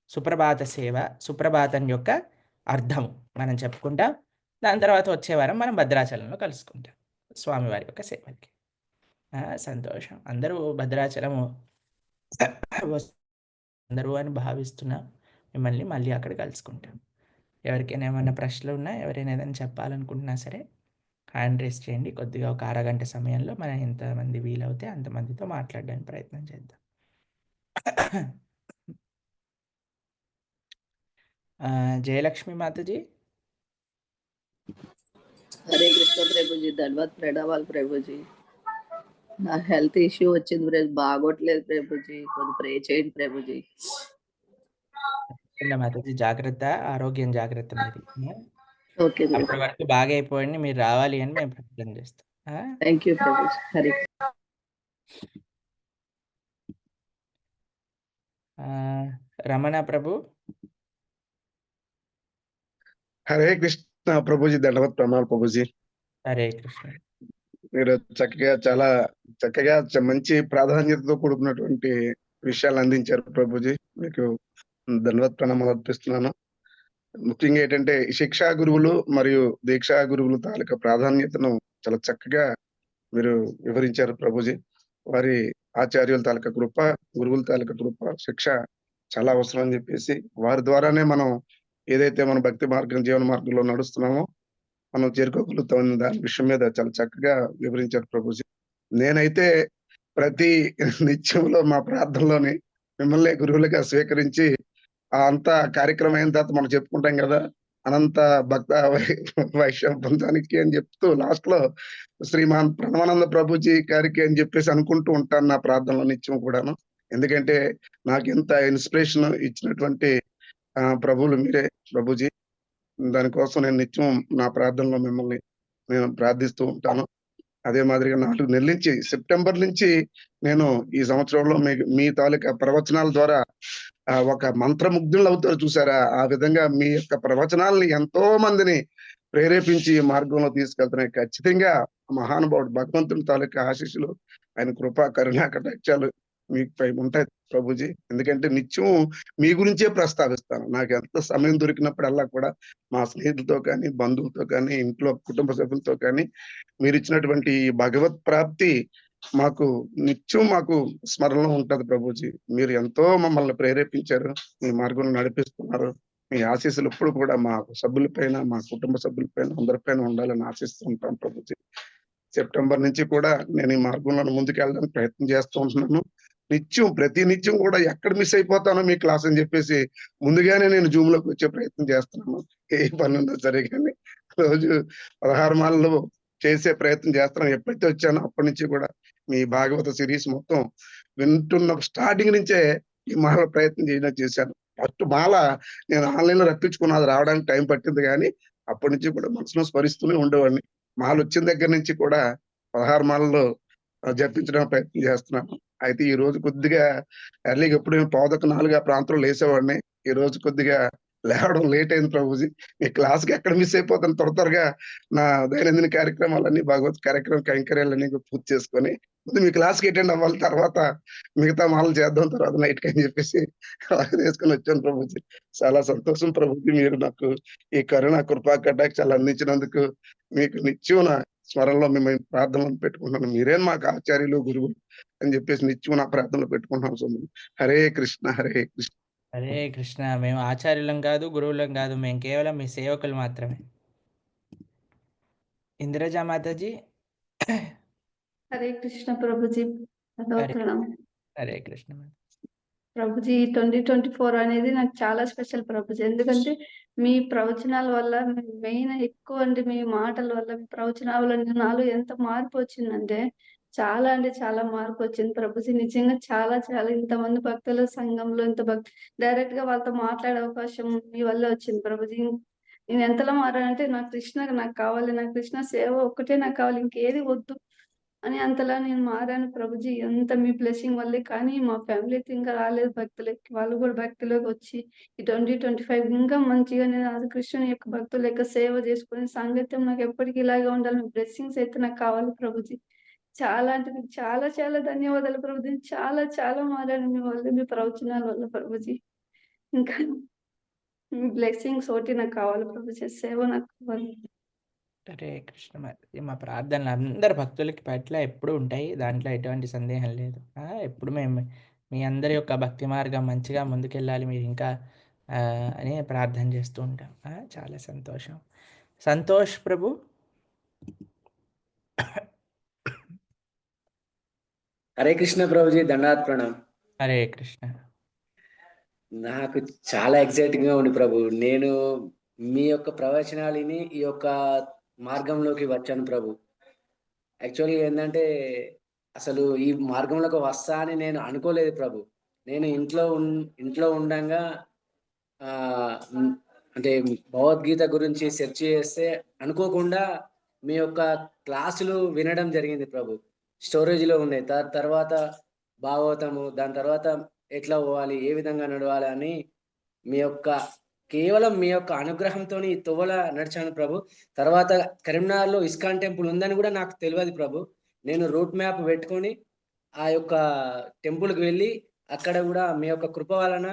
సుప్రభాత సేవ, సుప్రభాతం యొక్క అర్థము మనం చెప్పుకుంటాం. దాని తర్వాత వచ్చే వారం మనం భద్రాచలంలో కలుసుకుంటాం స్వామివారి యొక్క సేవలకి. సంతోషం. అందరూ భద్రాచలము అందరూ అని భావిస్తున్నా. మిమ్మల్ని మళ్ళీ అక్కడ కలుసుకుంటాం. ఎవరికైనా ఏమైనా ప్రశ్నలు ఉన్నా, ఎవరైనా ఏదైనా చెప్పాలనుకుంటున్నా సరే హ్యాండ్ రైజ్ చేయండి. కొద్దిగా ఒక అరగంట సమయంలో మనం ఎంతమంది వీలవుతే అంతమందితో మాట్లాడడానికి ప్రయత్నం చేద్దాం. జయలక్ష్మి మాతాజీ. హరే కృష్ణ ప్రభుజీ, ధన్యవాద్ ప్రణామాలు ప్రభుజీ. నా హెల్త్ ఇష్యూ వచ్చింది ప్రభు, బాగోట్లేదు ప్రభుజీ, కొద్ది ప్రే చేయండి ప్రభుజీ. మాతాజీ జాగ్రత్త, ఆరోగ్యం జాగ్రత్త మీది. ఓకే అప్పటి వరకు బాగా అయిపోయింది, మీరు రావాలి అని మేము ప్రార్థన చేస్తాం. Thank you Prabhuji. హరే రమణ ప్రభు. హరే కృష్ణ ప్రభుజీ, దండవత్ ప్రణామాలు ప్రభుజీ. హరే కృష్ణ. మీరు చాలా చక్కగా మంచి ప్రాధాన్యతతో కూడుకున్నటువంటి విషయాలు అందించారు ప్రభుజీ. మీకు ధన్యవాద ప్రణామాలు అర్పిస్తున్నాను. ముఖ్యంగా ఏంటంటే శిక్షా గురువులు మరియు దీక్షా గురువులు తాలూకా ప్రాధాన్యతను చాలా చక్కగా మీరు వివరించారు ప్రభుజీ. వారి ఆచార్యుల తాలూకా కృప, గురువుల తాలూకా కృప, శిక్ష చాలా అవసరం అని చెప్పేసి, వారి ద్వారానే మనం ఏదైతే మన భక్తి మార్గం, జీవన మార్గంలో నడుస్తున్నామో మనం చేరుకోగలుగుతాం. దాని విషయం మీద చాలా చక్కగా వివరించారు ప్రభుజీ. నేనైతే ప్రతి నిత్యంలో మా ప్రార్థనలోని మిమ్మల్ని గురువులుగా స్వీకరించి అంత కార్యక్రమం అయిన తర్వాత మనం చెప్పుకుంటాం కదా, అనంత భక్త వైశ్య బృందానికి అని చెప్తూ లాస్ట్ లో శ్రీమాన్ ప్రణవానంద ప్రభుజీ గారికి అని చెప్పేసి అనుకుంటూ ఉంటాను నా ప్రార్థనలో నిత్యం కూడాను. ఎందుకంటే నాకు ఎంత ఇన్స్పిరేషన్ ఇచ్చినటువంటి ప్రభువులు మీరే ప్రభుజీ. దానికోసం నేను నిత్యం నా ప్రార్థనలో మిమ్మల్ని నేను ప్రార్థిస్తూ ఉంటాను. అదే మాదిరిగా 4 నెలల నుంచి, సెప్టెంబర్ నుంచి నేను ఈ సంవత్సరంలో మీ తాలూకా ప్రవచనాల ద్వారా ఒక మంత్రముగ్ధులు అవుతారు చూసారా, ఆ విధంగా మీ యొక్క ప్రవచనాలని ఎంతో మందిని ప్రేరేపించి ఈ మార్గంలో తీసుకెళ్తున్నాయి. ఖచ్చితంగా మహానుభావుడు భగవంతుని తాలూకా ఆశీస్సులు, ఆయన కృపా కరుణా కటాక్షాలు మీపై ఉంటాయి ప్రభుజీ. ఎందుకంటే నిత్యం మీ గురించే ప్రస్తావిస్తాను. నాకు ఎంత సమయం దొరికినప్పుడల్లా కూడా మా స్నేహితులతో కానీ, బంధువులతో కానీ, ఇంట్లో కుటుంబ సభ్యులతో కానీ మీరు ఇచ్చినటువంటి భగవత్ ప్రాప్తి నిత్యం మాకు స్మరణలో ఉంటది ప్రభుజీ. మీరు ఎంతో మమ్మల్ని ప్రేరేపించారు, మీ మార్గంలో నడిపిస్తున్నారు. మీ ఆశీస్సులు ఎప్పుడు కూడా మా సభ్యులపైన, మా కుటుంబ సభ్యులపైన, అందరిపైన ఉండాలని ఆశిస్తూ ఉంటాం ప్రభుజీ. సెప్టెంబర్ నుంచి కూడా నేను ఈ మార్గంలో ముందుకెళ్ళడానికి ప్రయత్నం చేస్తూ ఉంటున్నాను. ప్రతి నిత్యం కూడా ఎక్కడ మిస్ అయిపోతానో మీ క్లాస్ అని చెప్పేసి ముందుగానే నేను జూమ్ లోకి వచ్చే ప్రయత్నం చేస్తున్నాను. ఏ పని ఉందో సరే కానీ రోజు 16 మాలలో చేసే ప్రయత్నం చేస్తున్నాను. ఎప్పుడైతే వచ్చానో అప్పటి నుంచి కూడా మీ భాగవత సిరీస్ మొత్తం వింటున్న స్టార్టింగ్ నుంచే ఈ మాల ప్రయత్నం చేయడం చేశాను. ఫస్ట్ మాల నేను ఆన్లైన్ లో రప్పించుకున్నది, రావడానికి టైం పట్టింది, కానీ అప్పటి నుంచి కూడా మనసులో స్మరిస్తూనే ఉండేవాడిని. మాల వచ్చిన దగ్గర నుంచి కూడా 16 మాలలో జపించడానికి ప్రయత్నం చేస్తున్నాను. అయితే ఈ రోజు కొద్దిగా ఎర్లీగా, ఎప్పుడు 3:45 ఆ ప్రాంతంలో లేసేవాడిని. ఈ రోజు కొద్దిగా లేవడం లేట్ అయింది ప్రభుజీ. మీ క్లాస్ కి ఎక్కడ మిస్ అయిపోతాను, త్వరగా నా దైనందిన కార్యక్రమాలన్నీ, భగవత్ కైంకర్యాలన్నీ పూర్తి చేసుకొని ముందు మీ క్లాస్ కి అటెండ్ అవ్వాలి, తర్వాత మిగతా మాలలు చేద్దాం తర్వాత నైట్ అని చెప్పేసి తీసుకొని వచ్చాను ప్రభుజీ. చాలా సంతోషం ప్రభుజీ, మీరు నాకు ఈ కరుణ కృపా కటాక్షాలు అందించినందుకు మీకు నిత్యం నా స్మరణలో మిమ్మల్ని ప్రార్థనలు పెట్టుకుంటున్నాను. మీరే మాకు ఆచార్యులు, గురువులు అని చెప్పేసి నిత్యం నా ప్రార్థనలు పెట్టుకుంటున్నాం స్వామి. హరే కృష్ణ హరే కృష్ణ. హరే కృష్ణ. మేము ఆచార్యులం కాదు, గురువులం కాదు, మేము కేవలం మీ సేవకులు మాత్రమే. ఇందిరజా మాతాజీ. హరే కృష్ణ ప్రభుజీ. హరే కృష్ణ ప్రభుజీ. 2024 అనేది నాకు చాలా స్పెషల్ ప్రభుజీ. ఎందుకంటే మీ ప్రవచనాల వల్ల, మెయిన్ ఎక్కువ అంటే మీ మాటల వల్ల, మీ ప్రవచనాల వల్ల నాలో ఎంత మార్పు వచ్చిందంటే చాలా అంటే చాలా మార్పు వచ్చింది ప్రభుజీ. నిజంగా చాలా చాలా ఇంతమంది భక్తుల సంఘంలో ఇంత డైరెక్ట్ గా వాళ్ళతో మాట్లాడే అవకాశం మీ వల్ల వచ్చింది ప్రభుజీ. నేను ఎంతలా మారానంటే నాకు కావాలి, నా కృష్ణ సేవ ఒక్కటే నాకు కావాలి, ఇంకేది వద్దు అని అంతలా నేను మారాను ప్రభుజీ. అంత మీ బ్లెస్సింగ్ వల్లే. కానీ మా ఫ్యామిలీ అయితే ఇంకా రాలేదు భక్తులకి, వాళ్ళు కూడా భక్తిలోకి వచ్చి ఈ 2025 ఇంకా మంచిగా నేను అది కృష్ణుని యొక్క భక్తుల యొక్క సేవ చేసుకుని సాంగత్యం నాకు ఎప్పటికీ ఇలాగే ఉండాలి. మీ బ్లెస్సింగ్స్ అయితే నాకు కావాలి ప్రభుజీ. చాలా అంటే మీకు చాలా చాలా ధన్యవాదాలు ప్రభుజీ. చాలా చాలా మారాను మీ వల్ల, మీ ప్రవచనాల వల్ల ప్రభుజీ. ఇంకా మీ బ్లెస్సింగ్స్ ఒకటి నాకు కావాలి ప్రభుజీ, సేవ నాకు కావాలి. హరే కృష్ణ. మా ప్రార్థనలు అందరు భక్తులకి పట్ల ఎప్పుడు ఉంటాయి, దాంట్లో ఎటువంటి సందేహం లేదు. ఎప్పుడు మేము మీ అందరి యొక్క భక్తి మార్గం మంచిగా ముందుకెళ్ళాలి మీరు ఇంకా అని ప్రార్థన చేస్తూ ఉంటాం. చాలా సంతోషం. సంతోష్ ప్రభు. హరే కృష్ణ ప్రభుజీ, దండాత్ ప్రణామ్. హరే కృష్ణ. నాకు చాలా ఎక్సైటింగ్ గా ఉంది ప్రభు. నేను మీ యొక్క ప్రవచనాలని ఈ యొక్క మార్గంలోకి వచ్చాను ప్రభు. యాక్చువల్లీ ఏంటంటే అసలు ఈ మార్గంలోకి వస్తా అని నేను అనుకోలేదు ప్రభు. నేను ఇంట్లో ఉండంగా ఆ అంటే భగవద్గీత గురించి సెర్చ్ చేస్తే అనుకోకుండా మీ యొక్క క్లాసులు వినడం జరిగింది ప్రభు. స్టోరేజ్లో ఉన్నాయి. తర్వాత భాగవతము, దాని తర్వాత ఎట్లా పోవాలి, ఏ విధంగా నడవాలి అని కేవలం మీ యొక్క అనుగ్రహంతో ఈ తోవల నడిచాను ప్రభు. తర్వాత కరీంనగర్లో ఇస్కాన్ టెంపుల్ ఉందని కూడా నాకు తెలియదు ప్రభు. నేను రూట్ మ్యాప్ పెట్టుకొని ఆ యొక్క టెంపుల్కి వెళ్ళి అక్కడ కూడా మీ యొక్క కృప వలన,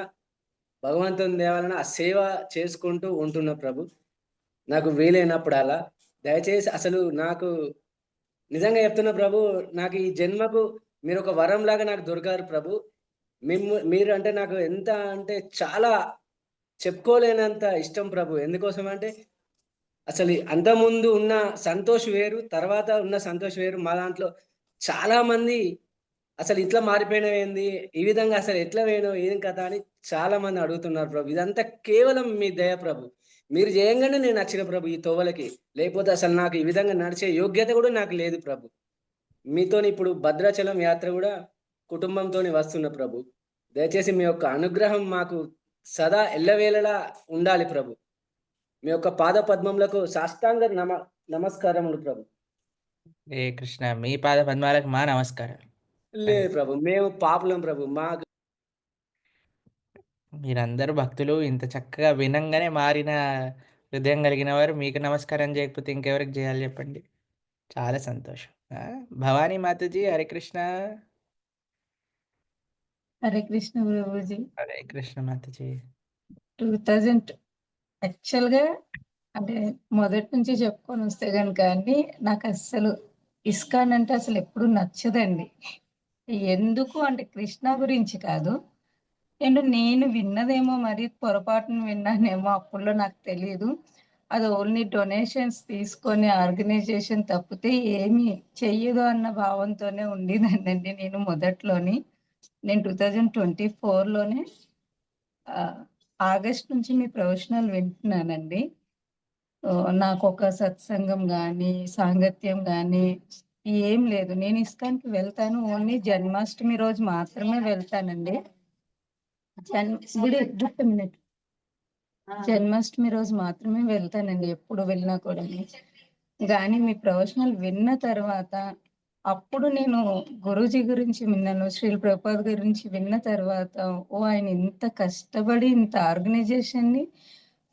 భగవంతుని దేవాలన ఆ సేవ చేసుకుంటూ ఉంటున్నా ప్రభు. నాకు వీలైనప్పుడు అలా దయచేసి అసలు నాకు నిజంగా చెప్తున్నా ప్రభు, నాకు ఈ జన్మకు మీరు ఒక వరం లాగా నాకు దొరికారు ప్రభు. మీరు అంటే నాకు ఎంత అంటే చాలా చెప్పుకోలేనంత ఇష్టం ప్రభు. ఎందుకోసం అంటే అసలు అంతకుముందు ఉన్న సంతోష్ వేరు, తర్వాత ఉన్న సంతోష్ వేరు. మా దాంట్లో చాలా మంది అసలు ఇట్లా మారిపోయినవేంది, ఈ విధంగా అసలు ఎట్లా వేయను, ఏం కథ అని చాలా మంది అడుగుతున్నారు ప్రభు. ఇదంతా కేవలం మీ దయ ప్రభు. మీరు చేయంగానే నేను నచ్చిన ప్రభు ఈ తోవలకి. లేకపోతే అసలు నాకు ఈ విధంగా నడిచే యోగ్యత కూడా నాకు లేదు ప్రభు. మీతోని ఇప్పుడు భద్రాచలం యాత్ర కూడా కుటుంబంతో వస్తున్న ప్రభు. దయచేసి మీ యొక్క అనుగ్రహం మాకు సదా ఎల్లవేళలా ఉండాలి ప్రభు. మీ యొక్క పాద పద్మములకు సాష్టాంగ నమస్కారములు ప్రభు. ఏ కృష్ణ, మీ పాద పద్మాలకు మా నమస్కారం. లేదు ప్రభు, మేము పాపులం ప్రభు. మాకు మీరందరూ భక్తులు, ఇంత చక్కగా వినంగానే మారిన హృదయం కలిగిన వారు, మీకు నమస్కారం చేయకపోతే ఇంకెవరికి చేయాలి చెప్పండి. చాలా సంతోషం. భవానీ మాతాజీ, హరే కృష్ణ. హరే కృష్ణ ప్రభుజీ. హరే కృష్ణ మాతాజీ. 2000 యాక్చువల్గా అంటే మొదటి నుంచి చెప్పుకొని వస్తే కనుక అండి, నాకు అస్సలు ఇస్కాన్ అంటే అసలు ఎప్పుడు నచ్చదండి. ఎందుకు అంటే కృష్ణ గురించి కాదు, అండ్ నేను విన్నదేమో మరి పొరపాటున విన్నానేమో, అప్పుల్లో నాకు తెలియదు. అది ఓన్లీ డొనేషన్స్ తీసుకొని ఆర్గనైజేషన్ తప్పితే ఏమీ చెయ్యదు అన్న భావంతోనే ఉండేదాన్నండి నేను మొదట్లోని. నేను 2024లోనే ఆగస్ట్ నుంచి మీ ప్రవచనాలు వింటున్నానండి. నాకు ఒక సత్సంగం కానీ, సాంగత్యం కానీ ఏం లేదు. నేను ఇస్కాన్‌కి వెళ్తాను, ఓన్లీ జన్మాష్టమి రోజు మాత్రమే వెళ్తానండి. Just minute. జన్మాష్టమి రోజు మాత్రమే వెళ్తానండి, ఎప్పుడు వెళ్ళినా కూడా. కానీ మీ ప్రవచనాలు విన్న తర్వాత అప్పుడు నేను గురూజీ గురించి విన్నాను, శ్రీల ప్రభుపాద్ గురించి విన్న తర్వాత, ఆయన ఇంత కష్టపడి ఇంత ఆర్గనైజేషన్ని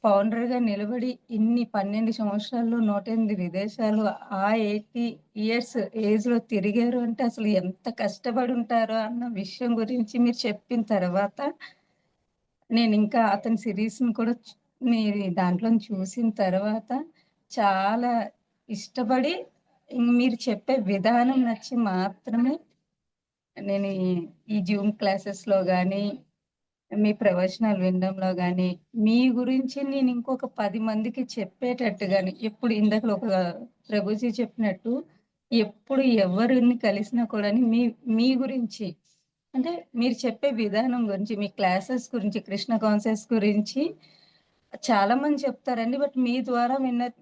ఫౌండర్గా నిలబడి ఇన్ని 12 సంవత్సరాల్లో 108 విదేశాలు 80 ఇయర్స్ ఏజ్లో తిరిగారు అంటే అసలు ఎంత కష్టపడి ఉంటారో అన్న విషయం గురించి మీరు చెప్పిన తర్వాత నేను ఇంకా అతని సిరీస్ని కూడా మీరు దాంట్లో చూసిన తర్వాత చాలా ఇష్టపడి మీరు చెప్పే విధానం నచ్చి మాత్రమే నేను ఈ జూమ్ క్లాసెస్లో కానీ, మీ ప్రవచనాలు వినడంలో కానీ, మీ గురించి నేను ఇంకొక 10 మందికి చెప్పేటట్టు కానీ, ఎప్పుడు ఇందాక ఒక ప్రభుజీ చెప్పినట్టు ఎప్పుడు ఎవరిని కలిసినా కూడా మీ గురించి అంటే మీరు చెప్పే విధానం గురించి, మీ క్లాసెస్ గురించి, కృష్ణ కాన్సెప్ట్స్ గురించి చాలా మంది చెప్తారండి. బట్ మీ ద్వారా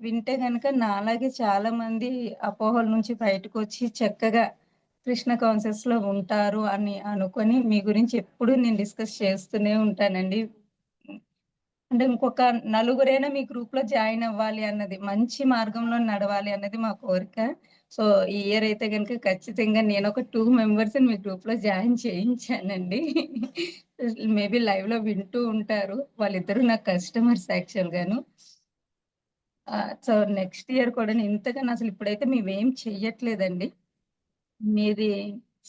వింటే గనక నాలాగే చాలా మంది అపోహల నుంచి బయటకు వచ్చి చక్కగా కృష్ణ కాన్సెప్ట్స్‌లో ఉంటారు అని అనుకొని మీ గురించి ఎప్పుడు నేను డిస్కస్ చేస్తూనే ఉంటానండి. అంటే ఇంకొక నలుగురైనా మీ గ్రూప్‌లో జాయిన్ అవ్వాలి అన్నది, మంచి మార్గంలో నడవాలి అన్నది మా కోరిక. సో, ఈ ఇయర్ అయితే గనుక ఖచ్చితంగా నేనొక 2 మెంబర్స్‌ని మీ గ్రూప్‌లో జాయిన్ చేయించానండి. మేబీ లైవ్‌లో వింటూ ఉంటారు. వాళ్ళిద్దరూ నాకు కస్టమర్స్ యాక్చువల్‌గాను. సో, నెక్స్ట్ ఇయర్ కూడా ఇంతకన్నా అసలు ఇప్పుడైతే మేమేం చెయ్యట్లేదండి. మీది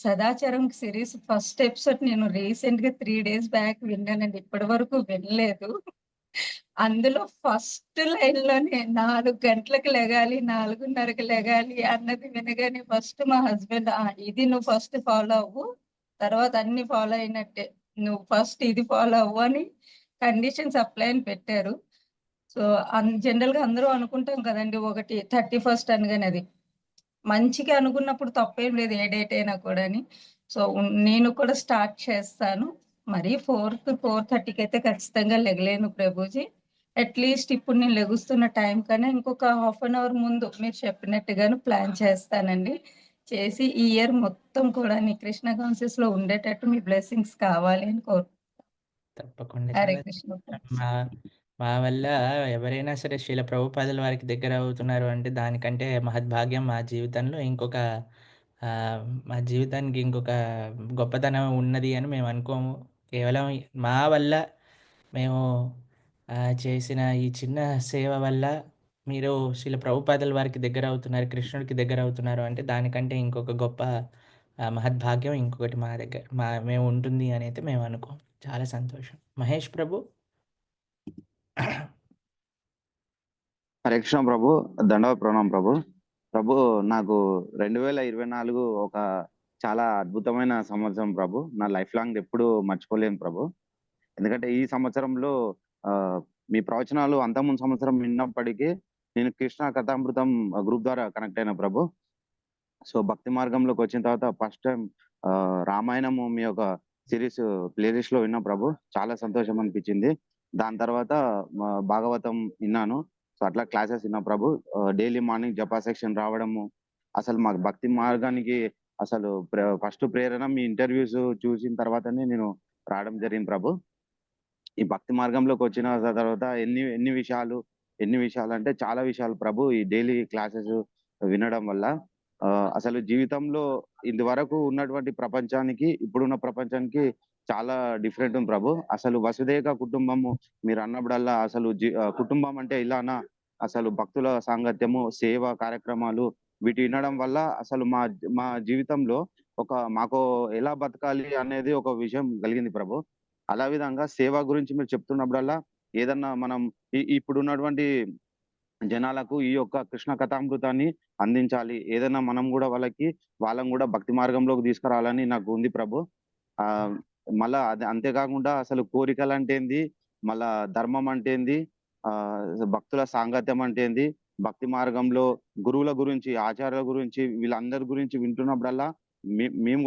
సదాచారం సిరీస్ ఫస్ట్ ఎపిసోడ్ నేను రీసెంట్‌గా 3 డేస్ బ్యాక్ విన్నానండి. ఇప్పటి వరకు వినలేదు. అందులో ఫస్ట్ లైన్‌లోనే 4 గంటలకు లెగాలి, 4:30కి లెగాలి అన్నది వినగానే ఫస్ట్ మా హస్బెండ్ ఇది నువ్వు ఫస్ట్ ఫాలో అవ్వు. తర్వాత అన్ని ఫాలో అయినట్టే. నువ్వు ఫస్ట్ ఇది ఫాలో అవ్వు అని కండిషన్స్ అప్లై అని పెట్టారు. సో, జనరల్‌గా అందరూ అనుకుంటాం కదండీ! ఒకటి 31st అనగానే అది. మంచిగా అనుకున్నప్పుడు తప్పేం లేదు ఏ డేట్ అయినా కూడాని. సో, నేను కూడా స్టార్ట్ చేస్తాను. మరీ 4:30కి అయితే ఖచ్చితంగా లెగలేను ప్రభుజీ. అట్‌లీస్ట్ ఇప్పుడు నేను లెగుస్తున్న టైం కన్నా ఇంకొక హాఫ్ అన్ అవర్ ముందు మీరు చెప్పినట్టుగాను ప్లాన్ చేస్తానండి. చేసి ఈ ఇయర్ మొత్తం కూడా నీ కృష్ణ కాన్షియస్‌లో ఉండేటట్టు మీ బ్లెస్సింగ్స్ కావాలి అని తప్పకుండా. హరే చాలా కృష్ణ సంతోషం. మా మా వల్ల ఎవరైనా సరే శ్రీల ప్రభుపాదుల వారికి దగ్గర అవుతున్నారు అంటే దానికంటే మహద్భాగ్యం మా జీవితంలో ఇంకొక మా జీవితానికి ఇంకొక గొప్పతనం ఉన్నది అని మేము అనుకోము. కేవలం మా వల్ల మేము చేసిన ఈ చిన్న సేవ వల్ల మీరు శ్రీల ప్రభుపాదుల వారికి దగ్గర అవుతున్నారు, కృష్ణుడికి దగ్గర అవుతున్నారు అంటే దానికంటే ఇంకొక గొప్ప మహద్భాగ్యం ఇంకొకటి మా దగ్గర మేము ఉంటుంది అని అయితే మేము అనుకోం. చాలా సంతోషం. మహేష్ ప్రభు. హరే కృష్ణ ప్రభు, దండవ ప్రణాం ప్రభు. ప్రభు, నాకు 2024 ఒక చాలా అద్భుతమైన సంవత్సరం ప్రభు. నా లైఫ్ లాంగ్ ఎప్పుడు మర్చిపోలేను ప్రభు. ఎందుకంటే ఈ సంవత్సరంలో మీ ప్రవచనాలు అంతకుముందు సంవత్సరం విన్నప్పటికీ నేను కృష్ణ కథామృతం గ్రూప్ ద్వారా కనెక్ట్ అయిన ప్రభు. సో భక్తి మార్గంలోకి వచ్చిన తర్వాత ఫస్ట్ టైం రామాయణము మీ యొక్క సిరీస్ ప్లేలిస్ట్ లో విన్నా ప్రభు. చాలా సంతోషం అనిపించింది. దాని తర్వాత భాగవతం విన్నాను. సో అట్లా క్లాసెస్ విన్నా ప్రభు. డైలీ మార్నింగ్ జపా సెక్షన్ రావడము, అసలు మాకు భక్తి మార్గానికి అసలు ఫస్ట్ ప్రేరణ మీ ఇంటర్వ్యూస్ చూసిన తర్వాతనే నేను రావడం జరిగింది ప్రభు. ఈ భక్తి మార్గంలోకి వచ్చిన తర్వాత ఎన్ని విషయాలు అంటే చాలా విషయాలు ప్రభు ఈ డైలీ క్లాసెస్ వినడం వల్ల అసలు జీవితంలో ఇంతవరకు ఉన్నటువంటి ప్రపంచానికి ఇప్పుడున్న ప్రపంచానికి చాలా డిఫరెంట్ ఉంది ప్రభు. అసలు వసుదైక కుటుంబము మీరు అన్నప్పుడల్లా అసలు కుటుంబం అంటే ఇలానా, అసలు భక్తుల సాంగత్యము, సేవ కార్యక్రమాలు వీటి వినడం వల్ల అసలు మా జీవితంలో మాకు ఎలా బతకాలి అనేది ఒక విషయం కలిగింది ప్రభు. అలా విధంగా సేవ గురించి మీరు చెప్తున్నప్పుడల్లా ఏదన్నా మనం ఇప్పుడు ఉన్నటువంటి జనాలకు ఈ యొక్క కృష్ణ కథామృతాన్ని అందించాలి, ఏదైనా మనం కూడా వాళ్ళని కూడా భక్తి మార్గంలోకి తీసుకురావాలని నాకు ఉంది ప్రభు. మళ్ళా అంతేకాకుండా అసలు కోరికలు అంటే ఏంది, మళ్ళా ధర్మం అంటే ఏంది, భక్తుల సాంగత్యం అంటే ఏంది, భక్తి మార్గంలో గురువుల గురించి, ఆచార్యుల గురించి, వీళ్ళందరి గురించి వింటున్నప్పుడల్లా మేము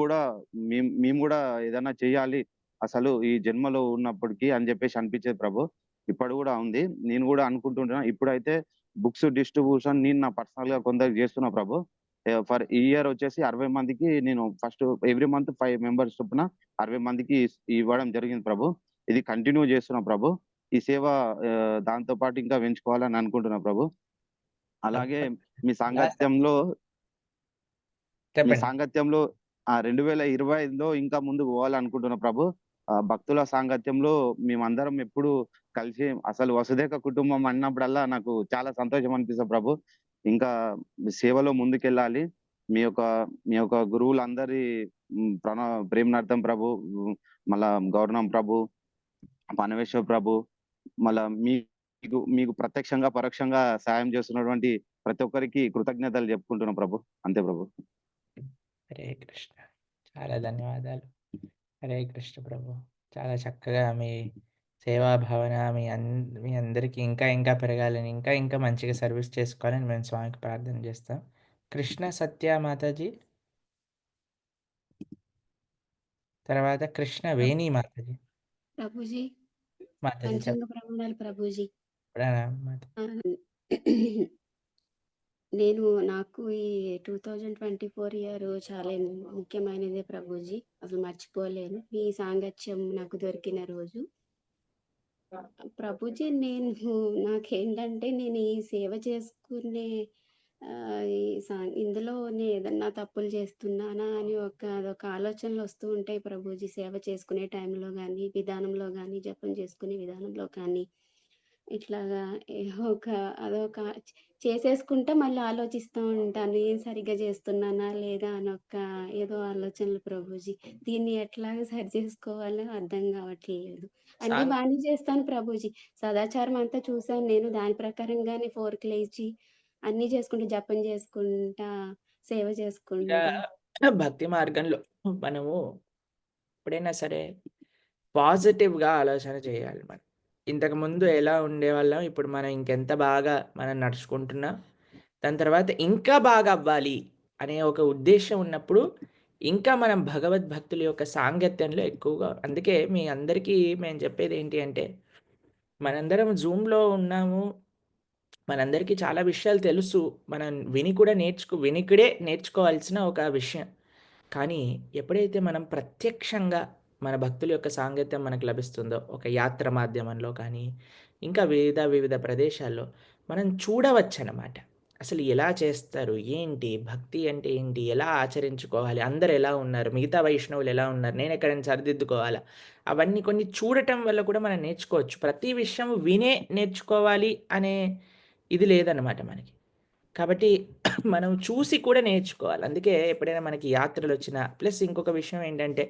కూడా ఏదైనా చేయాలి అసలు ఈ జన్మలో ఉన్నప్పటికీ అని చెప్పేసి అనిపించేది ప్రభు. ఇప్పుడు కూడా ఉంది. నేను కూడా అనుకుంటుంటున్నా. ఇప్పుడైతే బుక్స్ డిస్ట్రిబ్యూషన్ నేను నా పర్సనల్ గా కొందరికి చేస్తున్నా ప్రభు. ఫర్ ఈ ఇయర్ వచ్చేసి 60 మందికి నేను ఫస్ట్ ఎవ్రీ మంత్ 5 మెంబర్స్ చొప్పున 60 మందికి ఇవ్వడం జరిగింది ప్రభు. ఇది కంటిన్యూ చేస్తున్నా ప్రభు. ఈ సేవ దాంతో పాటు ఇంకా పెంచుకోవాలని అనుకుంటున్నా ప్రభు. అలాగే మీ సాంగత్యంలో 2025లో ఇంకా ముందుకు పోవాలనుకుంటున్నా ప్రభు. భక్తుల సాంగత్యంలో మేమందరం ఎప్పుడు కలిసి అసలు వసుదైక కుటుంబం అన్నప్పుడల్లా నాకు చాలా సంతోషం అనిపిస్తుంది ప్రభు. ఇంకా సేవలో ముందుకెళ్ళాలి. మీ యొక్క గురువులందరి ప్రేమనార్థం ప్రభు, మళ్ళా గౌరవం ప్రభు, పనవేశ్వర ప్రభు, మళ్ళా మీకు ప్రత్యక్షంగా పరోక్షంగా సాయం చేస్తున్నటువంటి ప్రతి ఒక్కరికి కృతజ్ఞతలు చెప్పుకుంటున్నాం ప్రభు. అంతే ప్రభు. హరే కృష్ణ. చాలా ధన్యవాదాలు. హరే కృష్ణ ప్రభు. చాలా చక్కగా మీ సేవా భావన మీ అందరికీ ఇంకా పెరగాలని, ఇంకా మంచిగా సర్వీస్ చేసుకోవాలని మేము స్వామికి ప్రార్థన చేస్తాం. కృష్ణ సత్య మాతాజీ, తర్వాత కృష్ణ వేణి మాతాజీ. ప్రభుజీ, మాతాజీ పంచాంగ ప్రమాణాలు ప్రభుజీ. నాకు ఈ 2024 ఇయర్ చాలా ముఖ్యమైనదే ప్రభుజీ. అసలు మర్చిపోలేను. మీ సాంగత్యం నాకు దొరికిన రోజు. ప్రభుజీ, నాకేంటంటే నేను ఈ సేవ చేసుకునే ఇందులో ఏదన్నా తప్పులు చేస్తున్నానా అని అదొక ఆలోచనలు వస్తూ ఉంటాయి ప్రభుజీ. సేవ చేసుకునే టైంలో కానీ, విధానంలో కానీ, జపం చేసుకునే విధానంలో కానీ, ఇట్లాగా అదొక చేసేసుకుంటే మళ్ళీ ఆలోచిస్తూ ఉంటాను, ఏం సరిగ్గా చేస్తున్నానా లేదా అని ఏదో ఆలోచనలు ప్రభుజీ. దీన్ని ఎట్లాగా సరి చేసుకోవాలో అర్థం కావట్లేదు. అన్ని బాగానే చేస్తాను ప్రభుజీ. సదాచారం అంతా చూసాను నేను. దాని ప్రకారంగానే 4కి లేచి అన్ని చేసుకుంటా, జపం చేసుకుంటా, సేవ చేసుకుంటా. భక్తి మార్గంలో మనము ఎప్పుడైనా సరే పాజిటివ్‌గా ఆలోచన చేయాలి మనం. ఇంతకుముందు ఎలా ఉండేవాళ్ళం, ఇప్పుడు మనం ఇంకెంత బాగా మనం నడుచుకుంటున్నాం. దాని తర్వాత ఇంకా బాగా అవ్వాలి అనే ఒక ఉద్దేశ్యం ఉన్నప్పుడు, ఇంకా మనం భగవద్భక్తుల యొక్క సాంగత్యంలో ఎక్కువగా అందుకే మీ అందరికీ మేము చెప్పేది ఏంటి అంటే, మనందరం జూమ్‌లో ఉన్నాము. మనందరికీ చాలా విషయాలు తెలుసు. మనం వినికిడే నేర్చుకోవాల్సిన ఒక విషయం. కానీ ఎప్పుడైతే మనం ప్రత్యక్షంగా మన భక్తుల యొక్క సాంగత్యం మనకు లభిస్తుందో, ఒక యాత్ర మాధ్యమంలో కానీ, ఇంకా వివిధ ప్రదేశాల్లో మనం చూడవచ్చనమాట. అసలు ఎలా చేస్తారు? ఏంటి? భక్తి అంటే ఏంటి? ఎలా ఆచరించుకోవాలి? అందరూ ఎలా ఉన్నారు? మిగతా వైష్ణవులు ఎలా ఉన్నారు? నేనెక్కడైనా సరిదిద్దుకోవాలా? అవన్నీ కొన్ని చూడటం వల్ల కూడా మనం నేర్చుకోవచ్చు. ప్రతి విషయం వినే నేర్చుకోవాలి అనే ఇది లేదనమాట మనకి. కాబట్టి మనం చూసి కూడా నేర్చుకోవాలి. అందుకే ఎప్పుడైనా మనకి యాత్రలొచ్చినా ప్లస్ ఇంకొక విషయం ఏంటంటే,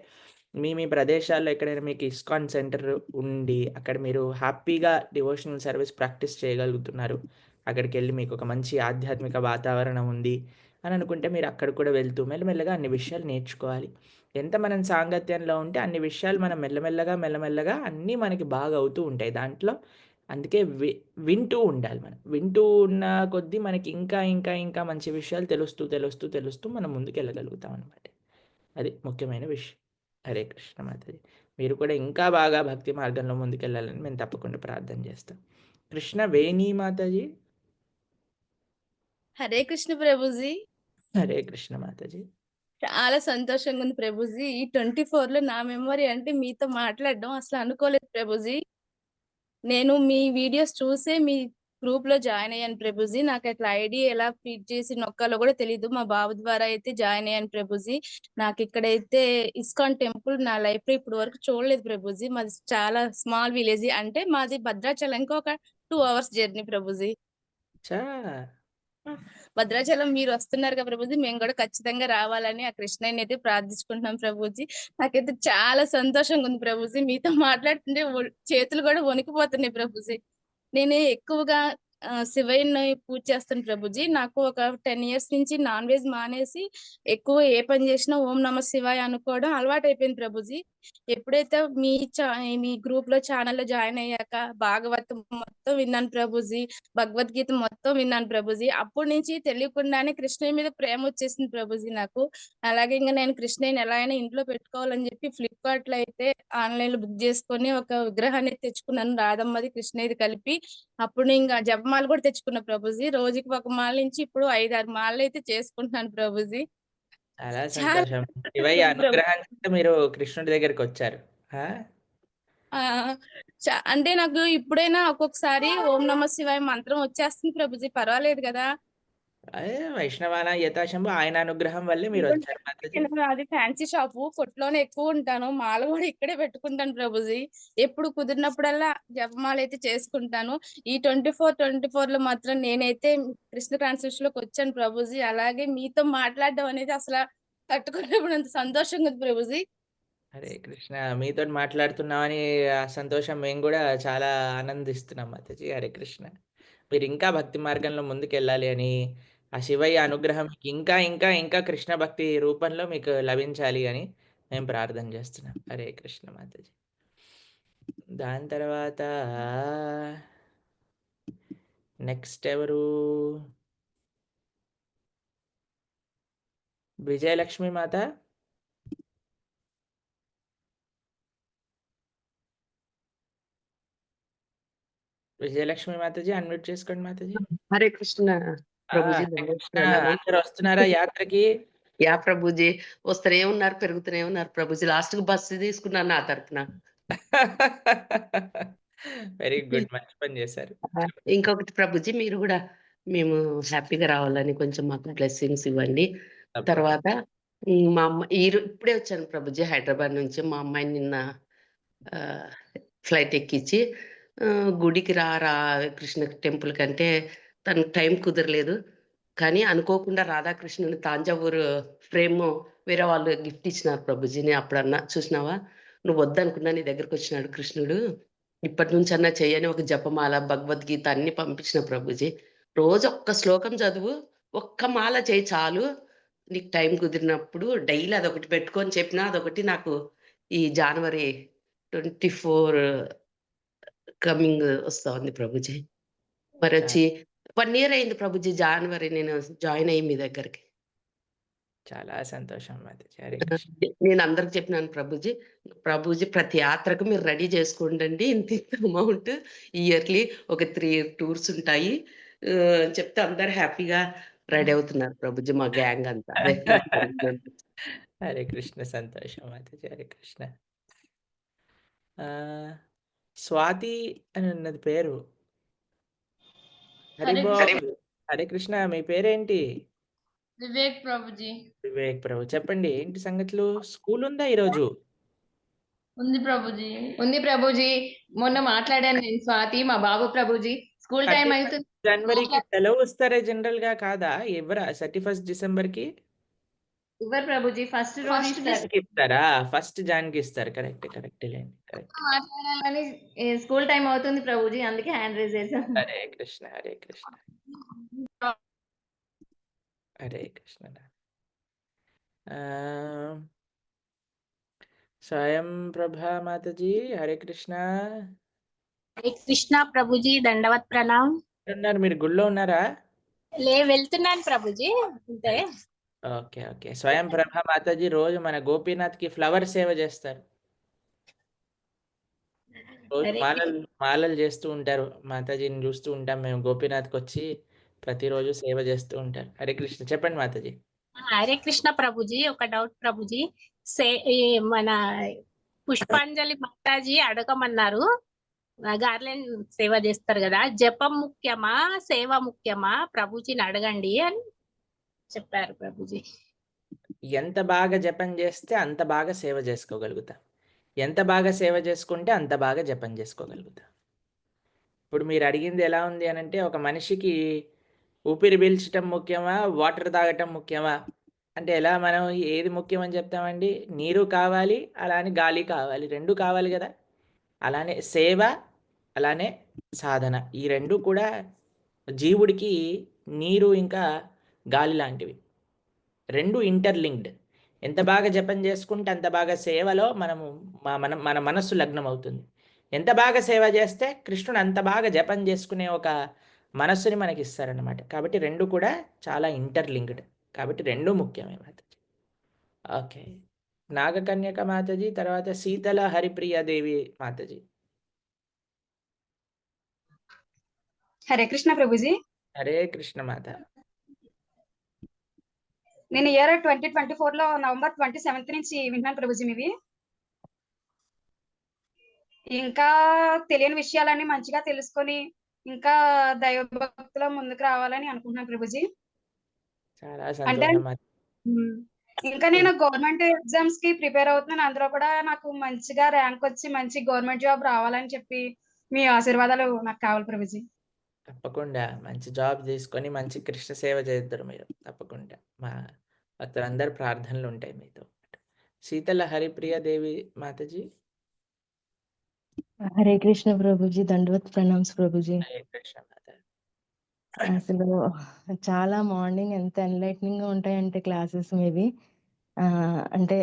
మీ ప్రదేశాల్లో ఎక్కడైనా మీకు ఇస్కాన్ సెంటర్ ఉండి, అక్కడ మీరు హ్యాపీగా డివోషనల్ సర్వీస్ ప్రాక్టీస్ చేయగలుగుతున్నారు. అక్కడికెళ్ళి మీకొక మంచి ఆధ్యాత్మిక వాతావరణం ఉంది అని అనుకుంటే, మీరు అక్కడికి కూడా వెళ్తూ మెల్లమెల్లగా అన్ని విషయాలు నేర్చుకోవాలి. ఎంత మనం సాంగత్యంలో ఉంటే అన్ని విషయాలు మనం మెల్లమెల్లగా అన్నీ మనకి బాగా అవుతూ ఉంటాయి. దాంట్లో అందుకే వింటూ ఉండాలి మనం. వింటూ ఉన్న కొద్దీ మనకి ఇంకా మంచి విషయాలు తెలుస్తూ మనం ముందుకెళ్ళగలుగుతాం అనమాట. అది ముఖ్యమైన విషయం. హరే కృష్ణ మాతాజీ. మీరు కూడా ఇంకా బాగా భక్తి మార్గంలో ముందుకెళ్ళాలని మేము తప్పకుండా ప్రార్థన చేస్తాం. కృష్ణ వేణి మాతాజీ. హరే కృష్ణ ప్రభుజీ. హరే కృష్ణ మాతాజీ. చాలా సంతోషంగా ఉంది ప్రభుజీ. ఈ 24లో నా మెమరీ అంటే మీతో మాట్లాడడం అసలు అనుకోలేదు ప్రభుజీ. నేను మీ వీడియోస్ చూసే మీ గ్రూప్ లో జాయిన్ అయ్యాను ప్రభుజీ. నాకు అట్లా ఐడి ఎలా ఫీడ్ చేసి నొక్కాలో కూడా తెలీదు. మా బాబు ద్వారా అయితే జాయిన్ అయ్యాను ప్రభుజీ. నాకు ఇక్కడైతే ఇస్కాన్ టెంపుల్ నా లైఫ్ లో ఇప్పుడు వరకు చూడలేదు ప్రభుజీ. మాది చాలా స్మాల్ విలేజ్, అంటే మాది భద్రాచలంకి ఒక 2 hours జర్నీ ప్రభుజీ. చా భద్రాచలం మీరు వస్తున్నారు కదా ప్రభుజీ, మేము కూడా ఖచ్చితంగా రావాలని ఆ కృష్ణయ్యని అయితే ప్రార్థించుకుంటున్నాం ప్రభుజీ. నాకైతే చాలా సంతోషంగా ఉంది ప్రభుజీ. మీతో మాట్లాడుతుంటే చేతులు కూడా వణికిపోతున్నాయి ప్రభుజీ. నేను ఎక్కువగా శివయ్యని పూజ చేస్తాను ప్రభుజీ. నాకు ఒక 10 years నుంచి నాన్ వెజ్ మానేసి ఎక్కువ ఏ పని చేసినా ఓం నమ శివాయ అనుకోవడం అలవాటు అయిపోయింది ప్రభుజీ. ఎప్పుడైతే మీ గ్రూప్ లో ఛానల్లో జాయిన్ అయ్యాక భాగవతం మొత్తం విన్నాను ప్రభుజీ, భగవద్గీత మొత్తం విన్నాను ప్రభుజీ. అప్పటి నుంచి తెలియకుండానే కృష్ణయ్య మీద ప్రేమ వచ్చేసింది ప్రభుజీ నాకు. అలాగే ఇంకా నేను కృష్ణయ్యని ఎలా అయినా ఇంట్లో పెట్టుకోవాలని చెప్పి ఫ్లిప్కార్ట్ లో అయితే ఆన్లైన్ లో బుక్ చేసుకొని ఒక విగ్రహాన్ని తెచ్చుకున్నాను, రాధమ్మది కృష్ణయ్యది కలిపి. అప్పుడు ఇంకా జపమాల కూడా తెచ్చుకున్నా ప్రభుజీ. రోజుకి ఒక మాల నుంచి ఇప్పుడు 5-6 మాలలు అయితే చేసుకుంటున్నాను ప్రభుజీ. చాలా చాలా సంతోషం. శివయ్య అనుగ్రహం చేత మీరు కృష్ణుడి దగ్గరికి వచ్చారు. ఆ అంటే నాకు ఇప్పుడైనా ఒక్కొక్కసారి ఓం నమ శివాయ మంత్రం వచ్చేస్తుంది ప్రభుజీ, పర్వాలేదు కదా. అదే వైష్ణవాన యథాశంభు ఆయన అనుగ్రహం వల్లే మీరు వచ్చారు మాతాజీ. అది ఫ్యాన్సీ షాపు, కొట్లోనే ఎక్కువ ఉంటాను. మాల కూడా ఇక్కడే పెట్టుకుంటాను ప్రభుజీ. ఎప్పుడు కుదిరినప్పుడల్లా జపమాల అయితే చేసుకుంటాను. ఈ 24లో మాత్రం నేనైతే కృష్ణ కాన్షియస్ లోకి వచ్చాను ప్రభుజీ. అలాగే మీతో మాట్లాడడం అనేది అసలు తట్టుకోలేనంత సంతోషంగా ఉంది ప్రభుజీ. హరే కృష్ణ. మీతోటి మాట్లాడుతున్నామని ఆ సంతోషం మేము కూడా చాలా ఆనందిస్తున్నాం మాతాజీ. హరే కృష్ణ. మీరు ఇంకా భక్తి మార్గంలో ముందుకెళ్ళాలి అని, ఆ శివయ్య అనుగ్రహం మీకు ఇంకా కృష్ణ భక్తి రూపంలో మీకు లభించాలి అని మేము ప్రార్థన చేస్తున్నాం. హరే కృష్ణ మాతాజీ. దాని తర్వాత నెక్స్ట్ ఎవరు? విజయలక్ష్మి మాత. విజయలక్ష్మి మాతాజీ అన్మ్యూట్ చేసుకోండి మాతాజీ. హరే కృష్ణ ప్రభుజీ. హరే కృష్ణ. అందరు వస్తున్నారా యాత్రకి? యా ప్రభుజీ, వస్తూనే ఉన్నారు, పెరుగుతూనే ఉన్నారు ప్రభుజీ. లాస్ట్ కు బస్సు తీసుకున్నాను నా తరపున. వెరీ గుడ్, మంచి పని చేశారు. ఇంకొకటి ప్రభుజీ, మీరు కూడా మేము హ్యాపీగా రావాలని కొంచెం మాకు బ్లెస్సింగ్స్ ఇవ్వండి. తర్వాత మా అమ్మ ఇప్పుడే వచ్చాను ప్రభుజీ హైదరాబాద్ నుంచి. మా అమ్మాయిని నిన్న ఫ్లైట్ ఎక్కించి గుడికి రా కృష్ణ టెంపుల్ కంటే తనకు టైం కుదరలేదు. కానీ అనుకోకుండా రాధాకృష్ణుని తాంజావూరు ఫ్రేమ్ వేరే వాళ్ళు గిఫ్ట్ ఇచ్చినారు ప్రభుజీ. నేను అప్పుడన్నా చూసినావా, నువ్వు వద్దనుకున్నా నీ దగ్గరకు వచ్చినాడు కృష్ణుడు, ఇప్పటి నుంచి అన్నా చేయని ఒక జపమాల భగవద్గీత అన్ని పంపించిన ప్రభుజీ. రోజు ఒక్క శ్లోకం చదువు, ఒక్క మాల చేయి చాలు, నీకు టైం కుదిరినప్పుడు డైలీ అదొకటి పెట్టుకొని చెప్పినా అదొకటి నాకు ఈ జనవరి 24 కమింగ్ వస్తా ఉంది ప్రభుజీ. మరి వచ్చి 1 ఇయర్ అయింది ప్రభుజీ. జనవరి నేను జాయిన్ అయ్యి మీ దగ్గరికి. చాలా సంతోషం మాతాజీ. హరే కృష్ణ. నేను అందరికి చెప్పినాను ప్రభుజీ, ప్రభుజీ ప్రతి యాత్రకు మీరు రెడీ చేసుకోండి, ఇంత అమౌంట్ ఇయర్లీ ఒక 3 టూర్స్ ఉంటాయి చెప్తే అందరు హ్యాపీగా రెడీ అవుతున్నారు ప్రభుజీ, మా గ్యాంగ్ అంతా. హరే కృష్ణ. సంతోషం మాతాజీ. హరే కృష్ణ. స్వాతి అని ఉన్నది పేరు. హరిబాబు. హరే కృష్ణ. మీ పేరేంటి? వివేక్ ప్రభుజీ. వివేక్ ప్రభు. చెప్పండి ఏంటి సంగతులు? స్కూల్ ఉందా ఈరోజు? ఉంది ప్రభుజీ. ఉంది ప్రభుజీ. మొన్న మాట్లాడాను నేను స్వాతి, మా బాబు ప్రభుజీ. స్కూల్ టైం అవుతుంది. జనవరికి సెలవు ఇస్తారే జనరల్ గా, కాదా? ఎవరా 31 డిసెంబర్ కి? ఇవ్వరు ప్రభుజీ. ఫస్ట్ రోజు ఇస్తారా? ఫస్ట్ జాన్ కి ఇస్తారు. కరెక్ట్ కరెక్ట్ లేండి. కరెక్ట్. మాట్లాడాలని స్కూల్ టైం అవుతుంది ప్రభుజీ, అందుకే హ్యాండ్ రైజ్ చేశాను. హరే కృష్ణ. హరే కృష్ణ. హరే కృష్ణ. స్వయం ప్రభా మాతాజీ. హరే కృష్ణ. హరే కృష్ణ ప్రభుజీ. దండవత్ ప్రణామ్. ఉన్నారు మీరు గుళ్ళో ఉన్నారా? వెళ్తున్నాను ప్రభుజీ. అంతే. Okay okay. స్వయం ప్రభా మాతాజీ రోజు మన గోపీనాథ్ కి ఫ్లవర్ సేవ చేస్తారు. రోజు మాలలు చేస్తూ ఉంటారు. మాతాజీని చూస్తూ ఉంటాం మేము. గోపీనాథ్కి వచ్చి ప్రతిరోజు సేవ చేస్తూ ఉంటారు. హరే కృష్ణ. చెప్పండి మాతాజీ. హరే కృష్ణ ప్రభుజీ. ఒక డౌట్ ప్రభుజీ. మన పుష్పాంజలి మాతాజీ అడగమన్నారు, గార్లెండ్ సేవ చేస్తారు కదా, జపం ముఖ్యమా సేవ ముఖ్యమా? ప్రభుజీని అడగండి అని చెప్పారు ప్రభుజీ. ఎంత బాగా జపం చేస్తే అంత బాగా సేవ చేసుకోగలుగుతాం. ఎంత బాగా సేవ చేసుకుంటే అంత బాగా జపం చేసుకోగలుగుతాం. ఇప్పుడు మీరు అడిగింది ఎలా ఉంది అని అంటే, ఒక మనిషికి ఊపిరి పీల్చటం ముఖ్యమా వాటర్ తాగటం ముఖ్యమా అంటే ఎలా మనం ఏది ముఖ్యమని చెప్తామండి? నీరు కావాలి, అలానే గాలి కావాలి, రెండు కావాలి కదా. అలానే సేవ, అలానే సాధన, ఈ రెండు కూడా జీవుడికి నీరు ఇంకా గాలి లాంటివి. రెండు ఇంటర్లింక్డ్. ఎంత బాగా జపం చేసుకుంటే అంత బాగా సేవలో మన మనస్సు లగ్నం అవుతుంది. ఎంత బాగా సేవ చేస్తే కృష్ణుడు అంత బాగా జపం చేసుకునే ఒక మనస్సుని మనకి ఇస్తారనమాట. కాబట్టి రెండు కూడా చాలా ఇంటర్లింక్డ్. కాబట్టి రెండు ముఖ్యమే మాతాజీ. ఓకే. నాగకన్యక మాతాజీ, తర్వాత శీతల హరిప్రియ దేవి మాతాజీ. హరే కృష్ణ ప్రభుజీ. హరే కృష్ణ మాత. నేను ఇయర్ 2024 లో నవంబర్ 27 నుంచి వింటున్నాను ప్రభుజీ మీవి. ఇంకా తెలియని విషయాలన్నీ మంచిగా తెలుసుకొని ఇంకా దైవభక్తిలో ముందుకు రావాలని అనుకుంటున్నాను ప్రభుజీ. చాలా అంటే సంతోషం. ఇంకా నేను గవర్నమెంట్ ఎగ్జామ్స్ కి ప్రిపేర్ అవుతున్నాను. అందులో కూడా నాకు మంచిగా ర్యాంక్ వచ్చి మంచి గవర్నమెంట్ జాబ్ రావాలని చెప్పి మీ ఆశీర్వాదాలు నాకు కావాలి ప్రభుజీ. తప్పకుండా మంచి జాబ్ తీసుకొని మంచి కృష్ణ సేవ చేద్దరు మీరు. తప్పకుండా మా భక్తులందరూ ప్రార్థనలు ఉంటాయి మీతో. శీతల హరిప్రియ దేవి మాతాజీ. హరే కృష్ణ ప్రభుజీ. దండవత్ ప్రణామ్స్ ప్రభుజీ. హరే కృష్ణ మాత. అసలు చాలా మార్నింగ్ ఎంత ఎన్లైట్నింగ్ గా ఉంటాయంటే క్లాసెస్ మేబీ అంటే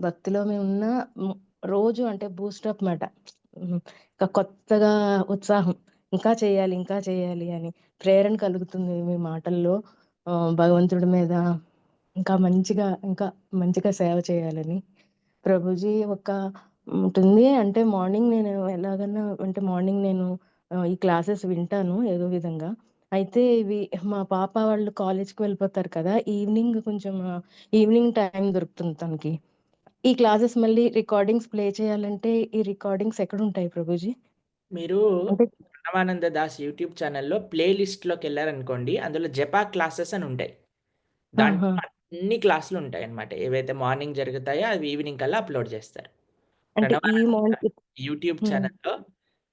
భక్తిలో మేము ఉన్న రోజు అంటే బూస్టప్ మాట. ఇంకా కొత్తగా ఉత్సాహం, ఇంకా చేయాలి అని ప్రేరణ కలుగుతుంది మీ మాటల్లో. భగవంతుడి మీద ఇంకా మంచిగా సేవ చేయాలని. ప్రభుజీ ఒక ఉంటుంది అంటే మార్నింగ్ నేను ఎలాగన్నా అంటే మార్నింగ్ నేను ఈ క్లాసెస్ వింటాను ఏదో విధంగా. అయితే ఇవి మా పాప వాళ్ళు కాలేజ్కి వెళ్ళిపోతారు కదా, ఈవినింగ్ టైం దొరుకుతుంది తనకి. ఈ క్లాసెస్ మళ్ళీ రికార్డింగ్స్ ప్లే చేయాలంటే ఈ రికార్డింగ్స్ ఎక్కడ ఉంటాయి ప్రభుజీ? మీరు ప్రణవానంద దాస్ యూట్యూబ్ ఛానల్లో ప్లేలిస్ట్లోకి వెళ్ళారనుకోండి, అందులో జపా క్లాసెస్ అని ఉంటాయి. దాంట్లో అన్ని క్లాసులు ఉంటాయి అన్నమాట. ఏవైతే మార్నింగ్ జరుగుతాయో అవి ఈవినింగ్ కల్లా అప్లోడ్ చేస్తారు. అంటే ఈ మార్నింగ్ యూట్యూబ్ ఛానల్లో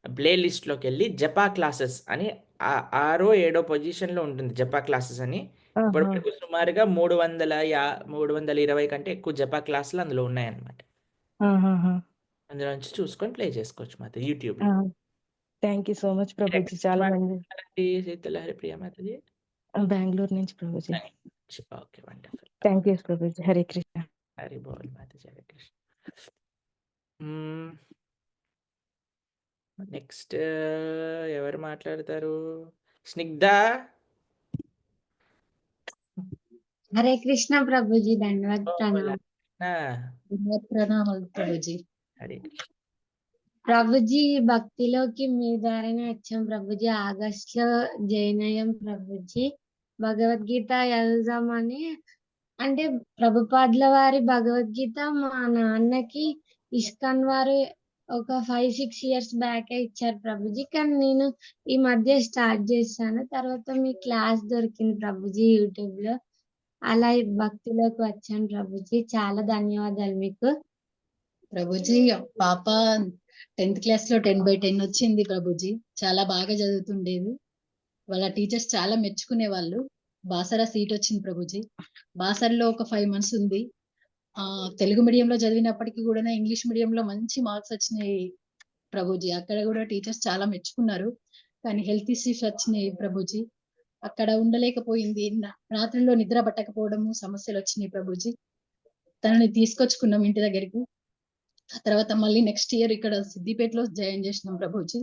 ప్లేలిస్ట్లోకి వెళ్ళి జపా క్లాసెస్ అని 6వ 7వ పొజిషన్లో ఉంటుంది. జపా క్లాసెస్ అని ఇప్పటివరకు సుమారుగా 320 కంటే ఎక్కువ జపా క్లాసులు అందులో ఉన్నాయన్నమాట. అందులో నుంచి చూసుకొని ప్లే చేసుకోవచ్చు మాత YouTube. Thank you so much Prabhuji. చాలా మంది శీతల హరిప్రియ మాతాజీ. బెంగళూరు నుంచి Prabhuji. Okay, wonderful. Thank you Prabhuji. Hare Krishna. Hari boll Mataji. Hare Krishna. Next ఎవరు మాట్లాడతారు? స్నిగ్ధ. హరే కృష్ణ ప్రభుజీ, ధన్యవాద ఓ, ప్రణామం. ఆ, ధన్యవాద ప్రణామాలు ప్రభుజీ. హరే ప్రభుజీ, భక్తిలోకి మీ ద్వారానే వచ్చాం ప్రభుజీ. ఆగస్ట్ లో జాయిన్ అయ్యాం ప్రభుజీ. భగవద్గీత వెళ్దామని, అంటే ప్రభుపాదుల వారి భగవద్గీత మా నాన్నకి ఇస్కాన్ వారు ఒక 5-6 ఇయర్స్ బ్యాక్ ఇచ్చారు ప్రభుజీ. కానీ నేను ఈ మధ్య స్టార్ట్ చేశాను. తర్వాత మీ క్లాస్ దొరికింది ప్రభుజీ యూట్యూబ్ లో. అలా ఈ భక్తిలోకి వచ్చాను ప్రభుజీ. చాలా ధన్యవాదాలు మీకు. ప్రభుజీ, పాప 10th క్లాస్ లో 10/10 వచ్చింది ప్రభుజీ. చాలా బాగా చదువుతుండేది. వాళ్ళ టీచర్స్ చాలా మెచ్చుకునే వాళ్ళు. బాసరా సీట్ వచ్చింది ప్రభుజీ. బాసర్లో ఒక 5 months ఉంది. తెలుగు మీడియంలో చదివినప్పటికీ కూడా ఇంగ్లీష్ మీడియంలో మంచి మార్క్స్ వచ్చినాయి ప్రభుజీ. అక్కడ కూడా టీచర్స్ చాలా మెచ్చుకున్నారు. కానీ హెల్త్ ఇష్యూస్ వచ్చినాయి ప్రభుజీ. అక్కడ ఉండలేకపోయింది. రాత్రిలో నిద్ర పట్టకపోవడము సమస్యలు వచ్చినాయి ప్రభుజీ. తనని తీసుకొచ్చుకున్నాం ఇంటి దగ్గరికి. ఆ తర్వాత మళ్ళీ నెక్స్ట్ ఇయర్ ఇక్కడ సిద్దిపేటలో జాయిన్ చేసినాం ప్రభుజీ.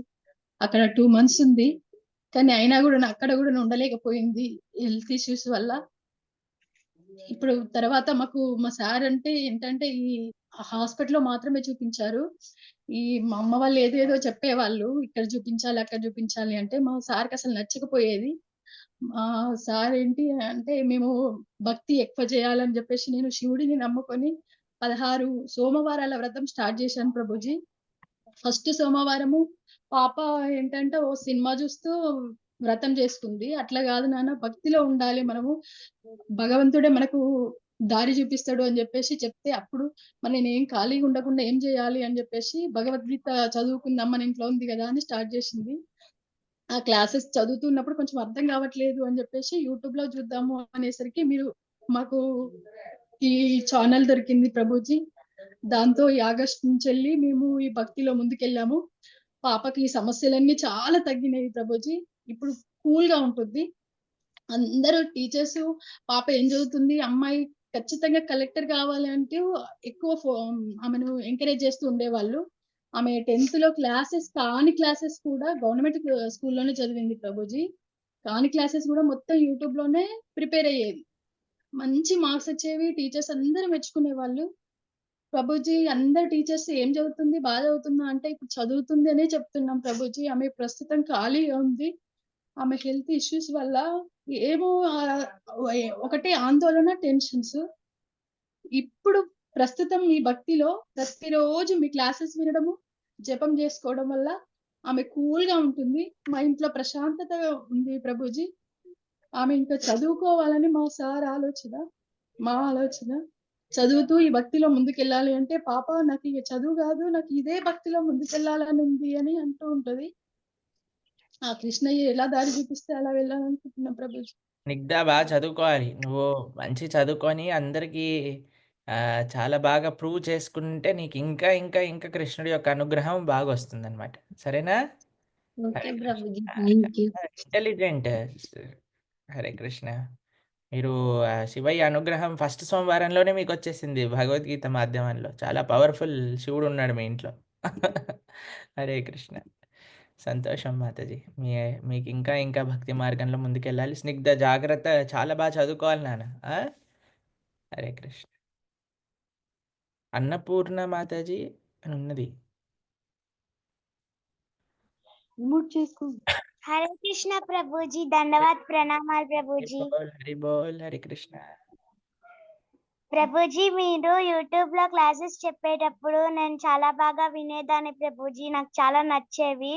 అక్కడ 2 months ఉంది. కానీ అయినా కూడా అక్కడ కూడా ఉండలేకపోయింది హెల్త్ ఇష్యూస్ వల్ల. ఇప్పుడు తర్వాత మాకు మా సార్ అంటే ఏంటంటే ఈ హాస్పిటల్లో మాత్రమే చూపించారు. మా అమ్మ వాళ్ళు ఏదేదో చెప్పేవాళ్ళు, ఇక్కడ చూపించాలి అక్కడ చూపించాలి అంటే. మా సార్కి అసలు నచ్చకపోయేది. మా సార్ ఏంటి అంటే, మేము భక్తి ఎక్కువ చేయాలని చెప్పేసి నేను శివుడిని నమ్ముకొని 16 సోమవారాల వ్రతం స్టార్ట్ చేశాను ప్రభుజీ. ఫస్ట్ సోమవారము పాప ఏంటంటే ఓ సినిమా చూస్తూ వ్రతం చేసుకుంది. అట్లా కాదు నాన్న, భక్తిలో ఉండాలి మనము, భగవంతుడే మనకు దారి చూపిస్తాడు అని చెప్పేసి చెప్తే, అప్పుడు మరి నేనేం ఖాళీగా ఉండకుండా ఏం చేయాలి అని చెప్పేసి భగవద్గీత చదువుకుందాం, మన ఇంట్లో ఉంది కదా అని స్టార్ట్ చేసింది. ఆ క్లాసెస్ చదువుతున్నప్పుడు కొంచెం అర్థం కావట్లేదు అని చెప్పేసి యూట్యూబ్ లో చూద్దాము అనేసరికి మీరు మాకు ఈ ఛానల్ దొరికింది ప్రభుజీ. దాంతో ఈ ఆగస్ట్ నుంచి వెళ్ళి మేము ఈ భక్తిలో ముందుకెళ్ళాము. పాపకి ఈ సమస్యలన్నీ చాలా తగ్గినాయి ప్రభుజీ. ఇప్పుడు కూల్ గా ఉంటుంది. అందరూ టీచర్స్ పాప ఏం చదువుతుంది, అమ్మాయి ఖచ్చితంగా కలెక్టర్ కావాలి అంటే ఎక్కువ ఆమెను ఎంకరేజ్ చేస్తూ ఉండేవాళ్ళు. ఆమె 10th లో క్లాసెస్ కాని క్లాసెస్ కూడా గవర్నమెంట్ స్కూల్లోనే చదివింది ప్రభుజీ. కాని క్లాసెస్ కూడా మొత్తం యూట్యూబ్ లోనే ప్రిపేర్ అయ్యేది. మంచి మార్క్స్ వచ్చేవి. టీచర్స్ అందరూ మెచ్చుకునే వాళ్ళు ప్రభుజీ. అందరు టీచర్స్ ఏం చదువుతుంది, బాగా చదువుతుందా అంటే ఇప్పుడు చదువుతుంది అనే చెప్తున్నాం ప్రభుజీ. ఆమె ప్రస్తుతం ఖాళీగా ఉంది. ఆమె హెల్త్ ఇష్యూస్ వల్ల ఏమో ఒకటే ఆందోళన, టెన్షన్స్. ఇప్పుడు ప్రస్తుతం మీ భక్తిలో ప్రతిరోజు మీ క్లాసెస్ వినడము, జపం చేసుకోవడం వల్ల ఆమె కూల్ గా ఉంటుంది. మా ఇంట్లో ప్రశాంతత ఉంది ప్రభుజీ. ఆమె ఇంకా చదువుకోవాలని మా సార్ ఆలోచన, మా ఆలోచన. చదువుతూ ఈ భక్తిలో ముందుకెళ్ళాలి అంటే, పాప నాకు ఇక చదువు కాదు, నాకు ఇదే భక్తిలో ముందుకెళ్ళాలని ఉంది అని అంటూ ఉంటది. ఆ కృష్ణయ్య ఎలా దారి చూపిస్తే అలా వెళ్ళాలనుకుంటున్నా ప్రభుజీ. స్నిగ్ధ, బాగా చదువుకోవాలి. నువ్వు మంచి చదువుకొని అందరికీ చాలా బాగా ప్రూవ్ చేసుకుంటే నీకు ఇంకా ఇంకా ఇంకా కృష్ణుడి యొక్క అనుగ్రహం బాగా వస్తుందన్నమాట. సరేనా? Okay Hare Krishna. Prabhuji, thank you. Intelligent. Hare Krishna. మీరు శివయ్య అనుగ్రహం ఫస్ట్ సోమవారంలోనే మీకు వచ్చేసింది భగవద్గీత మాధ్యమంలో. చాలా పవర్ఫుల్ శివుడు ఉన్నాడు మీ ఇంట్లో. హరే కృష్ణ. సంతోషం మాతాజీ. మీకు ఇంకా ఇంకా భక్తి మార్గంలో ముందుకెళ్ళాలి. స్నిగ్ధ, జాగ్రత్త, చాలా బాగా చదువుకోవాలి నాన్న. హరే కృష్ణ. అన్నపూర్ణ మాతాజీ అని ఉన్నది. మ్యూట్ చేసుకో. హరే కృష్ణ ప్రభుజీ, దండవాత్ ప్రణామాలు ప్రభుజీ. హరి బోల్, హరి కృష్ణ. ప్రభుజీ, మీరు యూట్యూబ్ లో క్లాసెస్ చెప్పేటప్పుడు నేను చాలా బాగా వినేదాన్ని ప్రభుజీ. నాకు చాలా నచ్చేవి.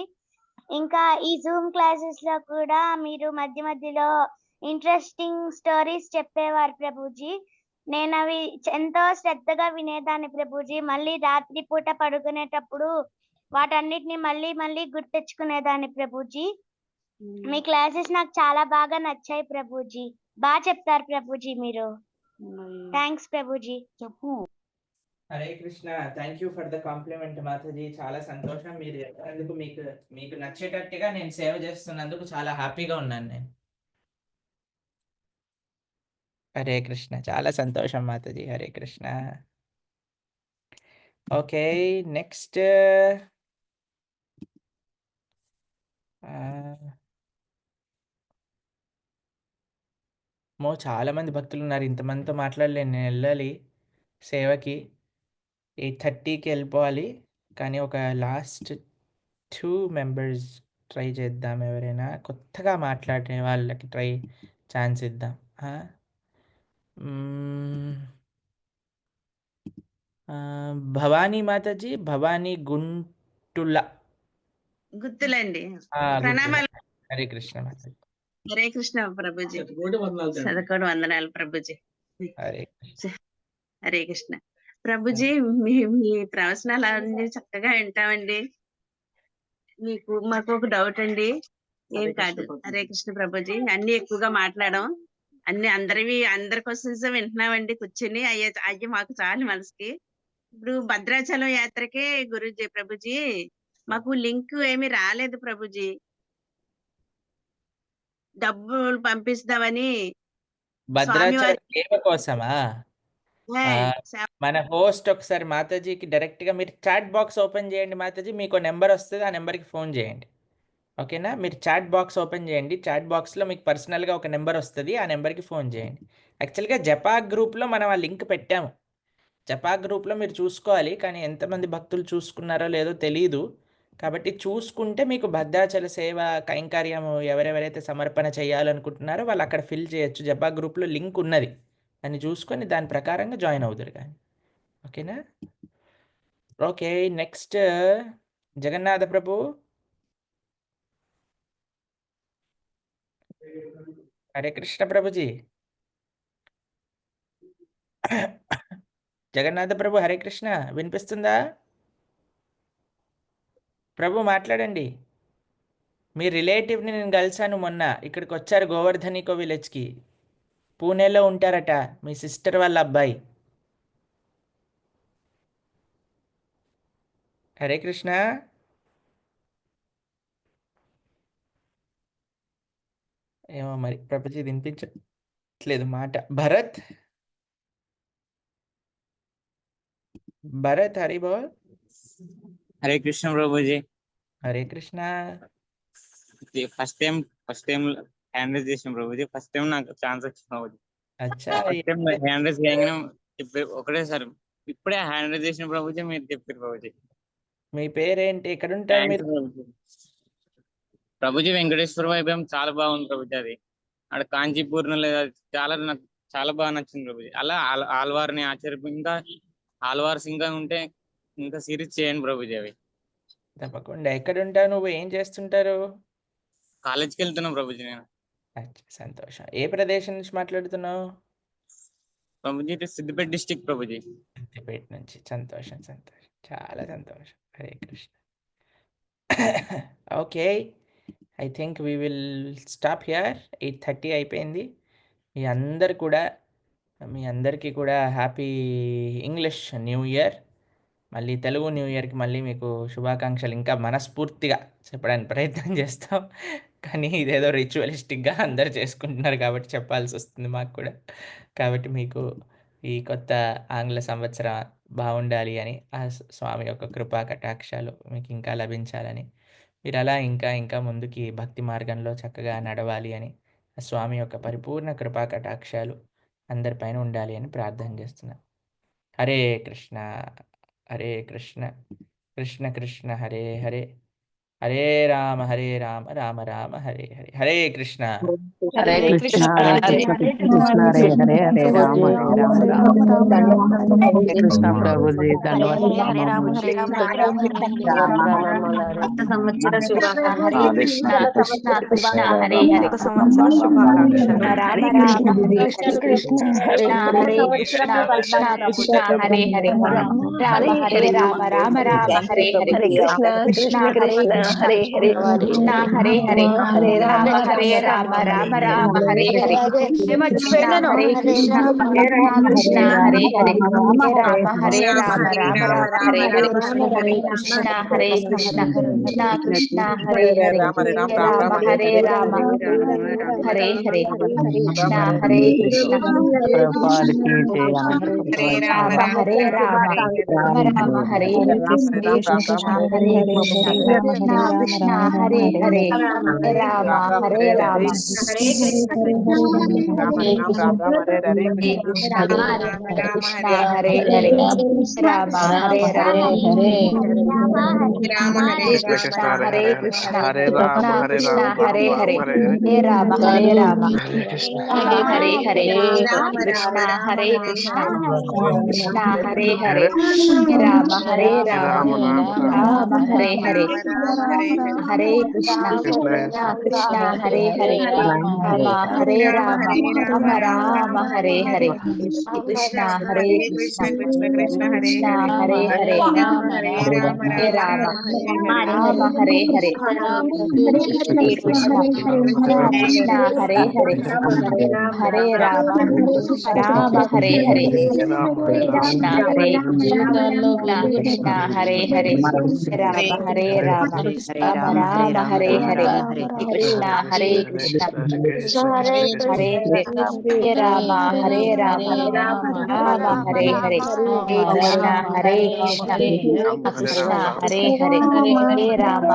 ఇంకా ఈ జూమ్ క్లాసెస్ లో కూడా మీరు మధ్య మధ్యలో ఇంట్రెస్టింగ్ స్టోరీస్ చెప్పేవారు ప్రభుజీ. నేను అవి ఎంతో శ్రద్ధగా వినేదాన్ని ప్రభుజీ. మళ్ళీ రాత్రి పూట పడుకునేటప్పుడు వాటన్నిటిని మళ్ళీ మళ్ళీ గుర్తెచ్చుకునేదాన్ని ప్రభుజీ. మీ క్లాసెస్ నాకు చాలా బాగా నచ్చాయి ప్రభుజీ. బాగా చెప్తారు ప్రభుజీ మీరు. థ్యాంక్స్ ప్రభుజీ. చెప్పు. Hare Krishna. Thank you for the complement Mataji. చాలా సంతోషం. మీరు చెప్పినందుకు, మీకు నచ్చేటట్టుగా నేను సేవ చేస్తున్నందుకు చాలా హ్యాపీగా ఉన్నాను నేను. హరే కృష్ణ. చాలా సంతోషం మాతాజీ. హరే కృష్ణ. ఓకే. నెక్స్ట్ చాలా మంది భక్తులున్నారు. ఇంతమందితో మాట్లాడలేను. నేను వెళ్ళాలి సేవకి. 8:30కి వెళ్ళిపోవాలి. కానీ ఒక లాస్ట్ 2 మెంబర్స్ ట్రై చేద్దాం. ఎవరైనా కొత్తగా మాట్లాడే వాళ్ళకి ఛాన్స్ ఇద్దాం. భవానీ మాతాజీ, భవానీ గుంటుల. గుర్తులండి. గుర్తుల. ప్రణామాలు. హరే కృష్ణ మాతాజీ. హరే కృష్ణ ప్రభుజీ. చదువుకోండి వందనాలు ప్రభుజీ. హరే హరే కృష్ణ ప్రభుజీ. మీ మీ ప్రవచనాలు అన్ని చక్కగా వింటామండి. మాకు ఒక డౌట్ అండి. ఏం కాదు. హరే కృష్ణ ప్రభుజీ. అన్ని ఎక్కువగా మాట్లాడడం, అందరి క్వశ్చన్స్ వింటున్నామండి కూర్చుని. అయ్యి మాకు చాలు మనసుకి. ఇప్పుడు భద్రాచలం యాత్రకే గురుజీ ప్రభుజీ మాకు లింక్ ఏమి రాలేదు ప్రభుజీ. డబ్బులు పంపిస్తామని భద్రాచలం సేవ కోసమా? మన హోస్ట్ ఒకసారి మాతాజీకి డైరెక్ట్గా మీరు చాట్ బాక్స్ ఓపెన్ చేయండి మాతాజీ. మీకు నెంబర్ వస్తుంది, ఆ నెంబర్కి ఫోన్ చేయండి. ఓకేనా? మీరు చాట్ బాక్స్ ఓపెన్ చేయండి. చాట్ బాక్స్లో మీకు పర్సనల్గా ఒక నెంబర్ వస్తుంది, ఆ నెంబర్కి ఫోన్ చేయండి. యాక్చువల్గా జపా గ్రూప్లో మనం ఆ లింక్ పెట్టాము. జపా గ్రూప్లో మీరు చూసుకోవాలి, కానీ ఎంతమంది భక్తులు చూసుకున్నారో లేదో తెలియదు. కాబట్టి చూసుకుంటే మీకు భద్రాచల సేవ కైంకర్యము ఎవరెవరైతే సమర్పణ చేయాలనుకుంటున్నారో వాళ్ళు అక్కడ ఫిల్ చేయొచ్చు. జపా గ్రూప్లో లింక్ ఉన్నది, దాన్ని చూసుకొని దాని ప్రకారంగా జాయిన్ అవుతారు కానీ. ఓకేనా? ఓకే. నెక్స్ట్ జగన్నాథ ప్రభు. హరే కృష్ణ ప్రభుజీ. జగన్నాథ ప్రభు హరే కృష్ణ. వినిపిస్తుందా ప్రభు? మాట్లాడండి. మీ రిలేటివ్ని నేను కలిశాను మొన్న. ఇక్కడికి వచ్చారు గోవర్ధనికో విలేజ్కి. పూణేలో ఉంటారట మీ సిస్టర్ వాళ్ళ అబ్బాయి. హరే కృష్ణ. ఏమో మరి ప్రభుజీ వినిపించట్లేదు మాట. భరత్ హరి బోల్. Hare Krishna Prabhuji. Hare Krishna. First time hand raise చేసిన ప్రభుజీ. ఫస్ట్ టైం నాకు ఛాన్స్ వచ్చింది ప్రభుజీ. అచ్చా. ఫస్ట్ టైం హ్యాండ్ రైజ్ చేయగానే ఒకటే సార్ ఇప్పుడే హ్యాండ్ రైజ్ చేసిన ప్రభుజీ మీరు చెప్పారు ప్రభుజీ. మీ పేరేంటి? ఎక్కడ ఉంటారు మీరు? ప్రభుజీ వెంకటేశ్వర వైభవం చాలా బాగుంది ప్రభుజీ. అది అక్కడ కాంచీపూర్ణ లేదా నాకు చాలా బాగా నచ్చింది ప్రభుజీ. అలా ఆల్వార్ని ఇంకా ఆల్వార్స్ ఇంకా ఉంటే ఇంకా సిరీస్ చేయండి ప్రభుజీ. అవి తప్పకుండా. ఎక్కడ ఉంటావు నువ్వు? ఏం చేస్తుంటారు? కాలేజ్కి వెళ్తున్నాం ప్రభుజీ నేను. సంతోషం. ఏ ప్రదేశం నుంచి మాట్లాడుతున్నావు? ప్రభుజీ సిద్దిపేట డిస్టిక్ ప్రభుజీ. సిద్దిపేట నుంచి. సంతోషం, చాలా సంతోషం. Hare Krishna. Okay, I think we will stop here. 8:30 అయిపోయింది. మీ అందరికీ కూడా హ్యాపీ ఇంగ్లీష్ న్యూ ఇయర్. మళ్ళీ తెలుగు న్యూ ఇయర్కి మళ్ళీ మీకు శుభాకాంక్షలు ఇంకా మనస్ఫూర్తిగా చెప్పడానికి ప్రయత్నం చేస్తాం. కానీ ఇదేదో రిచువలిస్టిక్గా అందరు చేసుకుంటున్నారు కాబట్టి చెప్పాల్సి వస్తుంది మాకు కూడా. కాబట్టి మీకు ఈ కొత్త ఆంగ్ల సంవత్సరం బాగుండాలి అని, ఆ స్వామి యొక్క కృపా కటాక్షాలు మీకు ఇంకా లభించాలని, మీరు అలా ఇంకా ముందుకి భక్తి మార్గంలో చక్కగా నడవాలి అని, ఆ స్వామి యొక్క పరిపూర్ణ కృపా కటాక్షాలు అందరిపైన ఉండాలి అని ప్రార్థన చేస్తున్నాను. హరే కృష్ణ హరే కృష్ణ కృష్ణ కృష్ణ హరే హరే, హరే రామ రామ రామ హరే హరే. హరే కృష్ణ. హరే కృష్ణ హరే హరే హరే రామ హరే కృష్ణ ప్రభుజీ. సంవత్సర శుభాకాంక్షలు. హరే హరే సంవత్సర శుభాకాంక్షలు. హరే కృష్ణ కృష్ణ కృష్ణ హరే కృష్ణ కృష్ణ కృష్ణ హరే హరే రామ హరే రామ రామ రామ హరే హరే కృష్ణ కృష్ణ హరే కృష్ణ హరే హరే కృష్ణ హరే హరే హరే రామ రామ రామ హరే హరే కృష్ణ హరే కృష్ణ కృష్ణ హరే హరే హరే రామ రామ రామ హరే హరే కృష్ణ హరే కృష్ణ కృష్ణ కృష్ణ హరే హరే హరే రామ రామ హరే హరే కృష్ణ హరే కృష్ణ రామ హరే రామ రామ హరే కృష్ణ కృష్ణ హరే కృష్ణ కృష్ణ కృష్ణ హరే హరే రామ హరే రామ హరే కృష్ణ కృష్ణ హరే హరే రామ హరే రామ కృష్ణ హరే కృష్ణ కృష్ణ కృష్ణ హరే హరే హరే రామ హరే హరే కృష్ణ హరే కృష్ణ కృష్ణ హరే హరే రామ హరే రామ రామ హరే హరే హరే కృష్ణ కృష్ణ హరే హరే రామ హరే రామ రామ హరే హరే కృష్ణ హరే కృష్ణ కృష్ణ హరే హరే హరే రామ రామ హరే హరే హరే కృష్ణ కృష్ణ హరే హరే హరే రామ రామ హరే హరే కృష్ణ హరే కృష్ణ హరే హరే రామ హరే రామ రామ హరే హరే కృష్ణ హరే కృష్ణ హరే హరే రామ హరే రామ రామ హరే హరే కృష్ణ హరే కృష్ణ కృష్ణ హరే హరే హరే రామ